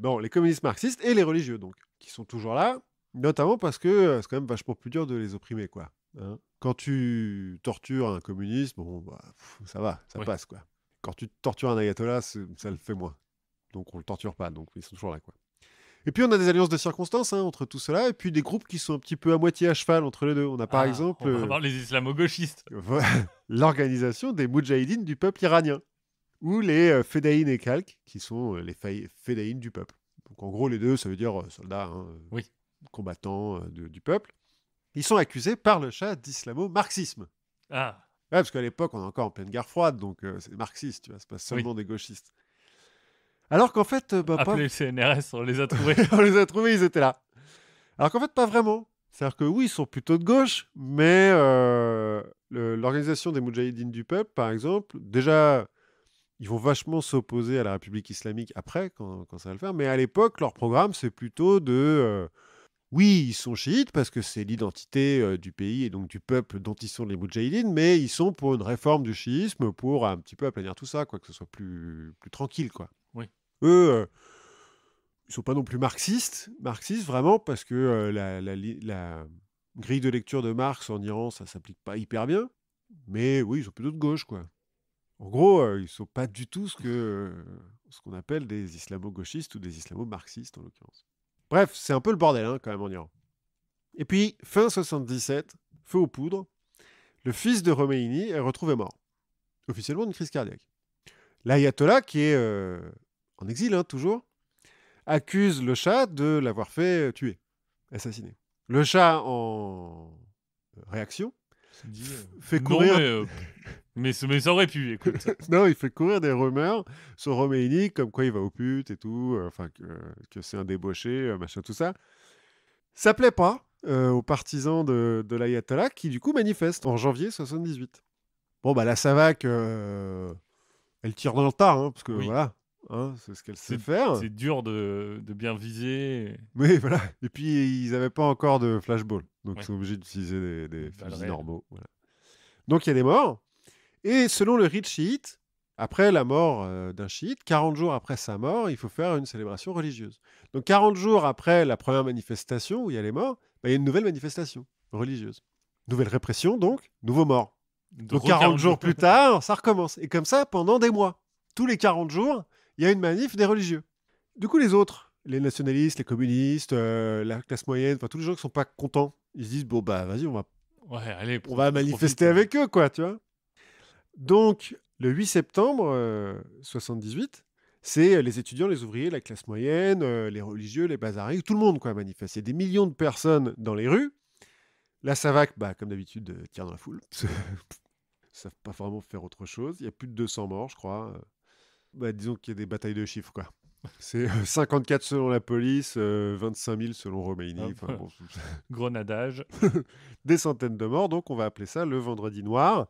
Non, les communistes marxistes et les religieux, donc, qui sont toujours là, notamment parce que c'est quand même vachement plus dur de les opprimer, quoi. Hein. Quand tu tortures un communiste, bon, bah, ça va, ça Oui. passe, quoi. Quand tu tortures un ayatollah, ça le fait moins. Donc on le torture pas, donc ils sont toujours là, quoi. Et puis on a des alliances de circonstances entre tout cela, et puis des groupes qui sont un petit peu à moitié à cheval entre les deux. On a par exemple on va voir les islamo-gauchistes. l'organisation des Moudjahidines du peuple iranien, ou les Fédayines et Khalq, qui sont les Fédayines du peuple. Donc en gros, les deux, ça veut dire soldats, Oui. combattants du peuple. Ils sont accusés par le Shah d'islamo-marxisme. Ah, Ouais, parce qu'à l'époque, on est encore en pleine guerre froide, donc c'est marxiste, tu vois, c'est pas seulement oui. des gauchistes. Alors qu'en fait, pas... Appelez le CNRS, on les a trouvés. on les a trouvés, ils étaient là. Alors qu'en fait, pas vraiment. C'est-à-dire que oui, ils sont plutôt de gauche, mais l'organisation des Moudjahidines du peuple, par exemple, déjà, ils vont vachement s'opposer à la République islamique après, quand ça va le faire, mais à l'époque, leur programme, c'est plutôt de... oui, ils sont chiites parce que c'est l'identité du pays et donc du peuple dont ils sont les Moudjahidines, mais ils sont pour une réforme du chiisme, pour un petit peu aplanir tout ça, quoi, que ce soit plus tranquille, quoi. Oui. Eux, ils sont pas non plus marxistes vraiment, parce que la grille de lecture de Marx en Iran, ça s'applique pas hyper bien, mais oui, ils sont plutôt de gauche, quoi. En gros, ils sont pas du tout ce qu'on appelle des islamo-gauchistes ou des islamo-marxistes, en l'occurrence. Bref, c'est un peu le bordel, quand même, en Iran. Et puis, fin 77, feu aux poudres, le fils de Khomeini est retrouvé mort, officiellement d'une crise cardiaque. L'ayatollah, qui est en exil, toujours, accuse le Shah de l'avoir fait tuer, assassiner. Le Shah, en réaction, fait non, courir... mais ça aurait pu, écoute. non, il fait courir des rumeurs sur Khomeini, comme quoi il va aux putes et tout, que c'est un débauché, machin, tout ça. Ça plaît pas aux partisans de l'ayatollah, qui du coup manifestent en janvier 78. Bon, bah la Savak, elle tire dans le tas, parce que Oui. voilà, c'est ce qu'elle sait faire. C'est dur de bien viser. Mais voilà. Et puis, ils n'avaient pas encore de flashball. Donc, Ouais. ils sont obligés d'utiliser des balles fusils réelles. normaux. Voilà. Donc, il y a des morts. Et selon le rite chiite, après la mort d'un chiite, 40 jours après sa mort, il faut faire une célébration religieuse. Donc, 40 jours après la première manifestation où il y a les morts, il y a une nouvelle manifestation religieuse. Nouvelle répression, donc, nouveau mort. Donc 40 jours plus tard, ça recommence. Et comme ça, pendant des mois. Tous les 40 jours, il y a une manif des religieux. Du coup, les autres, les nationalistes, les communistes, la classe moyenne, tous les gens qui sont pas contents, ils se disent, bon, bah, vas-y, on va manifester avec eux, quoi, tu vois. Donc, le 8 septembre 78, c'est les étudiants, les ouvriers, la classe moyenne, les religieux, les bazaris, tout le monde, quoi, manifeste. Il y a des millions de personnes dans les rues. La Savak, comme d'habitude, tire dans la foule. Ils savent pas vraiment faire autre chose. Il y a plus de 200 morts, je crois. Disons qu'il y a des batailles de chiffres, quoi. C'est 54 selon la police, 25 000 selon Khomeini. Bon, Grenadage. des centaines de morts, donc on va appeler ça le vendredi noir.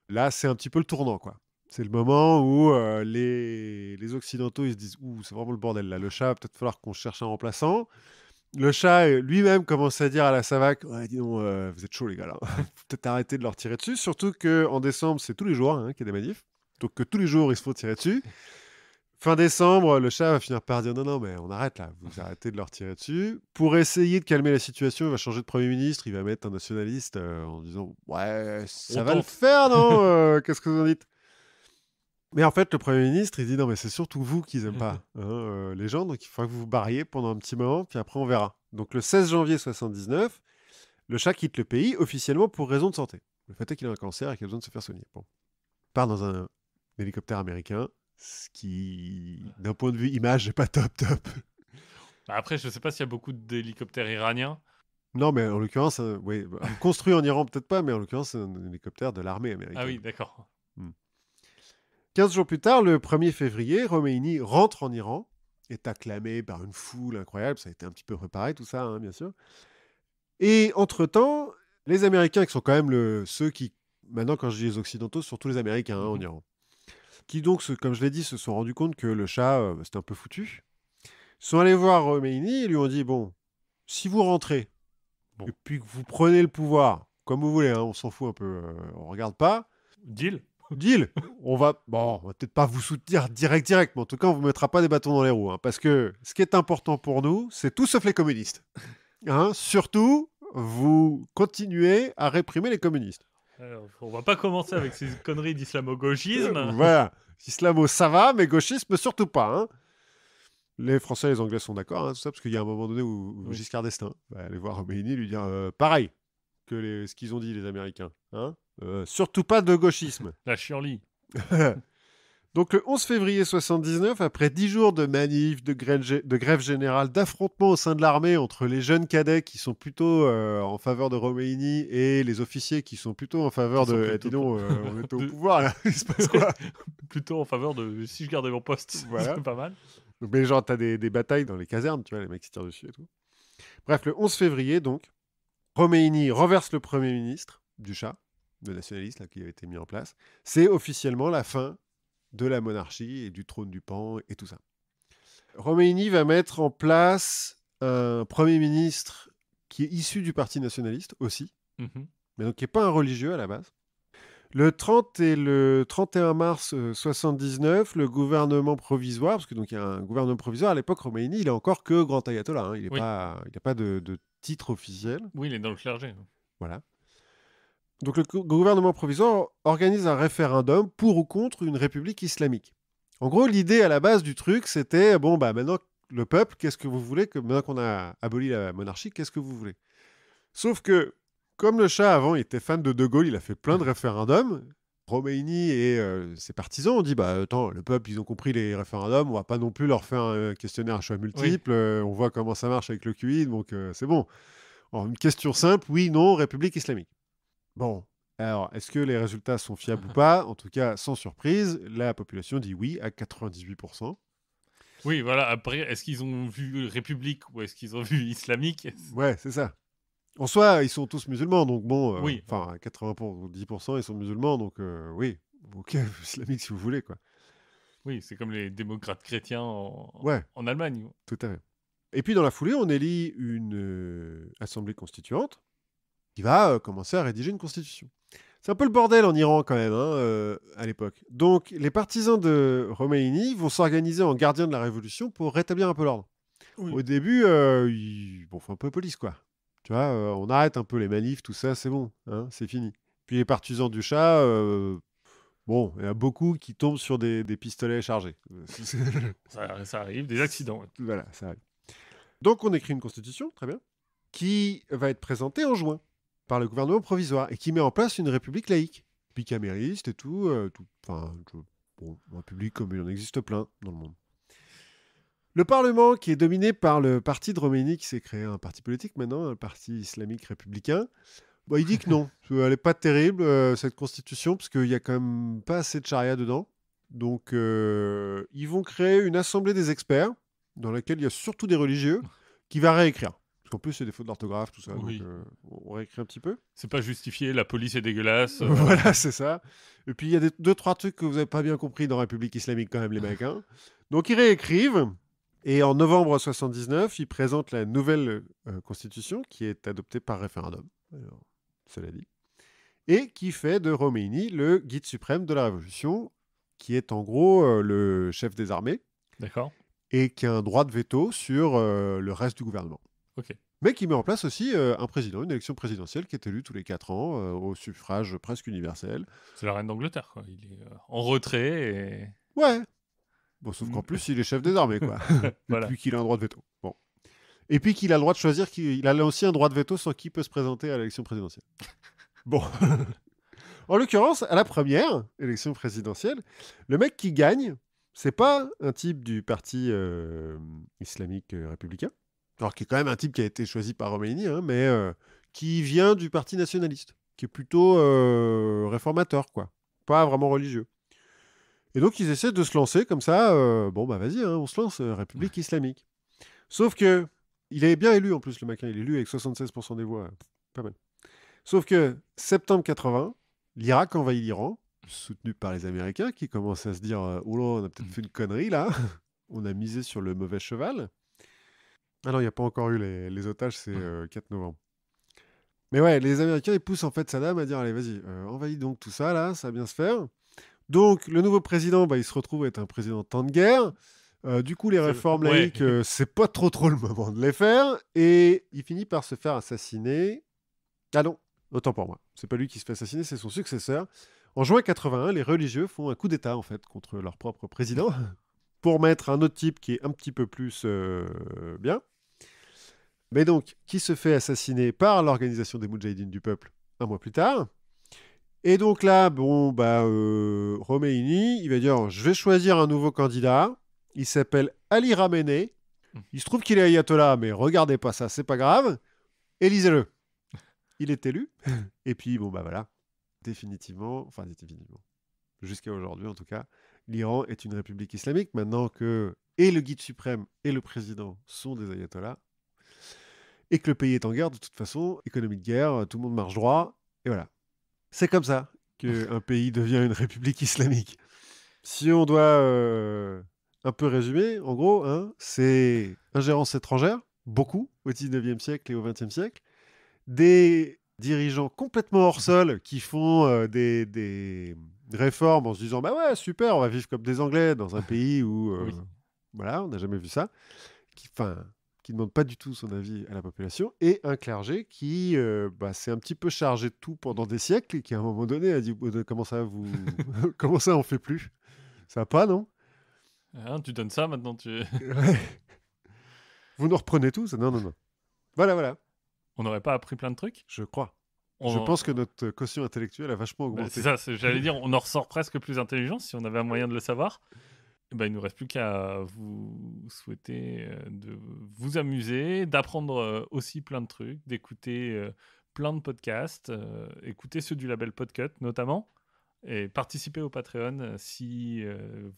Là, c'est un petit peu le tournant, quoi. C'est le moment où les Occidentaux, ils se disent « Ouh, c'est vraiment le bordel, là. Le Shah, va peut-être falloir qu'on cherche un remplaçant. » Le Shah lui-même commence à dire à la Savak « Ouais, dis donc, vous êtes chauds, les gars, là. Faut peut-être arrêter de leur tirer dessus. » Surtout qu'en décembre, c'est tous les jours qu'il y a des manifs. Donc tous les jours, ils se font tirer dessus. Fin décembre, le Shah va finir par dire « Non, non, mais on arrête, là. Vous arrêtez de leur tirer dessus. » Pour essayer de calmer la situation, il va changer de Premier ministre. Il va mettre un nationaliste en disant « Ouais, ça va le faire, non qu'est-ce que vous en dites ?» Mais en fait, le Premier ministre, il dit « Non, mais c'est surtout vous qu'ils n'aiment pas, les gens. Donc il faudra que vous vous barriez pendant un petit moment, puis après on verra. » Donc le 16 janvier 79, le Shah quitte le pays officiellement pour raison de santé. Le fait est qu'il a un cancer et qu'il a besoin de se faire soigner. Bon. Il part dans un hélicoptère américain, ce qui, d'un point de vue image, n'est pas top. Après, je sais pas s'il y a beaucoup d'hélicoptères iraniens. Non, mais en l'occurrence, construit en Iran, peut-être pas, mais en l'occurrence, c'est un hélicoptère de l'armée américaine. Ah oui, d'accord. 15 jours plus tard, le 1er février, Khomeini rentre en Iran, est acclamé par une foule incroyable. Ça a été un petit peu préparé, tout ça, bien sûr. Et entre-temps, les Américains, qui sont quand même ceux qui, maintenant quand je dis les Occidentaux, ce sont tous les Américains en Iran, qui donc, comme je l'ai dit, se sont rendus compte que le Shah, c'était un peu foutu. Ils sont allés voir Khomeini et lui ont dit, bon, si vous rentrez, Bon. et puis que vous prenez le pouvoir, comme vous voulez, hein, on s'en fout un peu, on regarde pas, Deal. deal, on va peut-être pas vous soutenir direct, mais en tout cas, on vous mettra pas des bâtons dans les roues, hein, parce que ce qui est important pour nous, c'est tout sauf les communistes. Hein, surtout, vous continuez à réprimer les communistes. Alors, on va pas commencer avec ces conneries d'islamo-gauchisme. Voilà. Islamo, ça va, mais gauchisme, surtout pas. Hein. Les Français et les Anglais sont d'accord, hein, tout ça, parce qu'il y a un moment donné où Oui. Giscard d'Estaing va aller voir Khomeini et lui dire pareil que ce qu'ils ont dit, les Américains. Hein. Surtout pas de gauchisme. La chienlit. Donc le 11 février 79, après 10 jours de manifs, de grève générale, d'affrontements au sein de l'armée entre les jeunes cadets qui sont plutôt en faveur de Khomeini et les officiers qui sont plutôt en faveur Qui sont de... plutôt dis donc, pour- on est au de- pouvoir là, il se passe quoi? Plutôt en faveur de si je gardais mon poste. Voilà. C'est pas mal. Donc, mais genre, t'as des batailles dans les casernes, tu vois, les mecs qui se tirent dessus et tout. Bref, le 11 février, donc, Khomeini renverse le Premier ministre du Shah, le nationaliste là, qui avait été mis en place. C'est officiellement la fin de la monarchie et du trône du Pan et tout ça. Khomeini va mettre en place un Premier ministre qui est issu du Parti nationaliste aussi, Mhm. mais donc qui n'est pas un religieux à la base. Le 30 et le 31 mars 79, le gouvernement provisoire, parce que donc il y a un gouvernement provisoire à l'époque, Khomeini, il est encore que grand ayatollah, hein, il Oui. n'a pas de titre officiel. Oui, il est dans le clergé. Voilà. Donc le gouvernement provisoire organise un référendum pour ou contre une république islamique. En gros, l'idée à la base du truc, c'était bon, bah maintenant le peuple, qu'est-ce que vous voulez que maintenant qu'on a aboli la monarchie, qu'est-ce que vous voulez? Sauf que comme le Shah avant il était fan de Gaulle, il a fait plein de référendums. Khomeini et ses partisans ont dit bah attends, le peuple ils ont compris les référendums, on va pas non plus leur faire un questionnaire à choix multiples, on voit comment ça marche avec le QI, donc c'est bon. Alors, une question simple, oui, non, République islamique. Bon, alors, est-ce que les résultats sont fiables ou pas? En tout cas, sans surprise, la population dit oui à 98%. Oui, voilà. Après, est-ce qu'ils ont vu République ou est-ce qu'ils ont vu Islamique? Ouais, c'est ça. En soi, ils sont tous musulmans, donc bon, Oui. enfin, 90%, ils sont musulmans, donc oui, ok, islamique si vous voulez, quoi. Oui, c'est comme les démocrates chrétiens Ouais, en Allemagne. tout à fait. Et puis, dans la foulée, on élit une assemblée constituante qui va commencer à rédiger une constitution. C'est un peu le bordel en Iran quand même, hein, à l'époque. Donc, les partisans de Khomeini vont s'organiser en gardiens de la révolution pour rétablir un peu l'ordre. Oui. Au début, ils font un peu police, quoi. Tu vois, on arrête un peu les manifs, tout ça, c'est bon, hein, c'est fini. Puis les partisans du Shah, bon, il y a beaucoup qui tombent sur des pistolets chargés. Ça arrive, des accidents. Voilà, ça arrive. Donc, on écrit une constitution, très bien, qui va être présentée en juin par le gouvernement provisoire et qui met en place une république laïque, bicamériste et tout. Enfin, bon, une république comme il en existe plein dans le monde. Le Parlement, qui est dominé par le parti de Khomeini, qui s'est créé un parti politique maintenant, un parti islamique républicain, bon, il dit que non, elle n'est pas terrible, cette constitution, parce qu'il n'y a quand même pas assez de charia dedans. Donc, ils vont créer une assemblée des experts, dans laquelle il y a surtout des religieux, qui va réécrire. Parce qu'en plus, c'est des fautes d'orthographe, tout ça. Oui. Donc, on réécrit un petit peu. C'est pas justifié, la police est dégueulasse. Voilà, c'est ça. Et puis, il y a deux, trois trucs que vous n'avez pas bien compris dans République islamique, quand même, les mecs. Hein. Donc, ils réécrivent. Et en novembre 79, ils présentent la nouvelle constitution qui est adoptée par référendum. Alors, cela dit. Et qui fait de Khomeini le guide suprême de la révolution, qui est en gros le chef des armées. D'accord. Et qui a un droit de veto sur le reste du gouvernement. Ok. Mais qui met en place aussi un président, une élection présidentielle qui est élue tous les 4 ans au suffrage presque universel. C'est la reine d'Angleterre, quoi. Il est en retrait et... Ouais. Bon, sauf qu'en plus, il est chef des armées, quoi. Voilà. Et puis qu'il a un droit de veto. Bon. Et puis qu'il a le droit de choisir, il a aussi un droit de veto sur qui peut se présenter à l'élection présidentielle. Bon. En l'occurrence, à la première élection présidentielle, le mec qui gagne, c'est pas un type du parti islamique républicain, alors qui est quand même un type qui a été choisi par Khomeini, hein, mais qui vient du parti nationaliste, qui est plutôt réformateur, quoi, pas vraiment religieux. Et donc ils essaient de se lancer comme ça, bon bah vas-y, hein, on se lance, République islamique. Sauf que, il est bien élu en plus le mec, hein, il est élu avec 76% des voix, pas mal. Sauf que, septembre 80, l'Irak envahit l'Iran, soutenu par les Américains, qui commencent à se dire « Oh là, on a peut-être fait une connerie là, on a misé sur le mauvais cheval ». Ah non, il n'y a pas encore eu les otages, c'est 4 novembre. Mais ouais, les Américains, ils poussent en fait Saddam à dire, allez, vas-y, envahis donc tout ça, là, ça va bien se faire. Donc, le nouveau président, bah, il se retrouve à être un président de temps de guerre. Du coup, les réformes Ouais. laïques, c'est pas trop le moment de les faire. Et il finit par se faire assassiner. Ah non, autant pour moi. C'est pas lui qui se fait assassiner, c'est son successeur. En juin 81, les religieux font un coup d'État, en fait, contre leur propre président, pour mettre un autre type qui est un petit peu plus bien. Mais donc, qui se fait assassiner par l'organisation des Moudjahidines du peuple un mois plus tard. Et donc là, bon, bah, Khomeini, il va dire, je vais choisir un nouveau candidat. Il s'appelle Ali Khamenei. Il se trouve qu'il est ayatollah, mais regardez pas ça, c'est pas grave. Élisez-le. Il est élu. Et puis, bon, bah voilà, définitivement, jusqu'à aujourd'hui en tout cas, l'Iran est une république islamique. Maintenant que et le guide suprême et le président sont des ayatollahs, et que le pays est en guerre, de toute façon, économie de guerre, tout le monde marche droit, et voilà. C'est comme ça qu'un pays devient une république islamique. Si on doit un peu résumer, en gros, hein, c'est ingérence étrangère, beaucoup, au 19e siècle et au 20e siècle, des dirigeants complètement hors sol qui font des réformes en se disant bah ouais, super, on va vivre comme des Anglais dans un pays où, Oui. voilà, on n'a jamais vu ça, qui ne demande pas du tout son avis à la population, et un clergé qui s'est un petit peu chargé de tout pendant des siècles et qui à un moment donné a dit comment ça vous comment ça on fait plus, ça va pas, non? Hein, tu donnes ça maintenant, Ouais. Vous nous reprenez tous? Non, non, non. Voilà, on n'aurait pas appris plein de trucs. je crois. Je On- pense que notre quotient intellectuel a vachement Bah, c'est augmenté. ça, j'allais dire, on en ressort presque plus intelligent si on avait un moyen de le savoir. Eh ben, il ne nous reste plus qu'à vous souhaiter de vous amuser, d'apprendre aussi plein de trucs, d'écouter plein de podcasts, écouter ceux du label Podcut notamment, et participer au Patreon si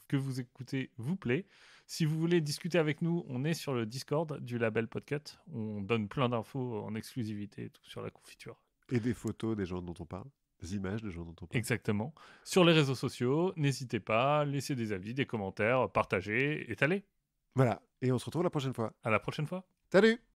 que vous écoutez vous plaît. Si vous voulez discuter avec nous, on est sur le Discord du label Podcut. On donne plein d'infos en exclusivité tout sur la confiture. Et des photos des gens dont on parle, des images des gens dont on parle. Exactement. Sur les réseaux sociaux, n'hésitez pas, laissez des avis, des commentaires, partagez, étalez. Voilà, et on se retrouve la prochaine fois. À la prochaine fois. Salut!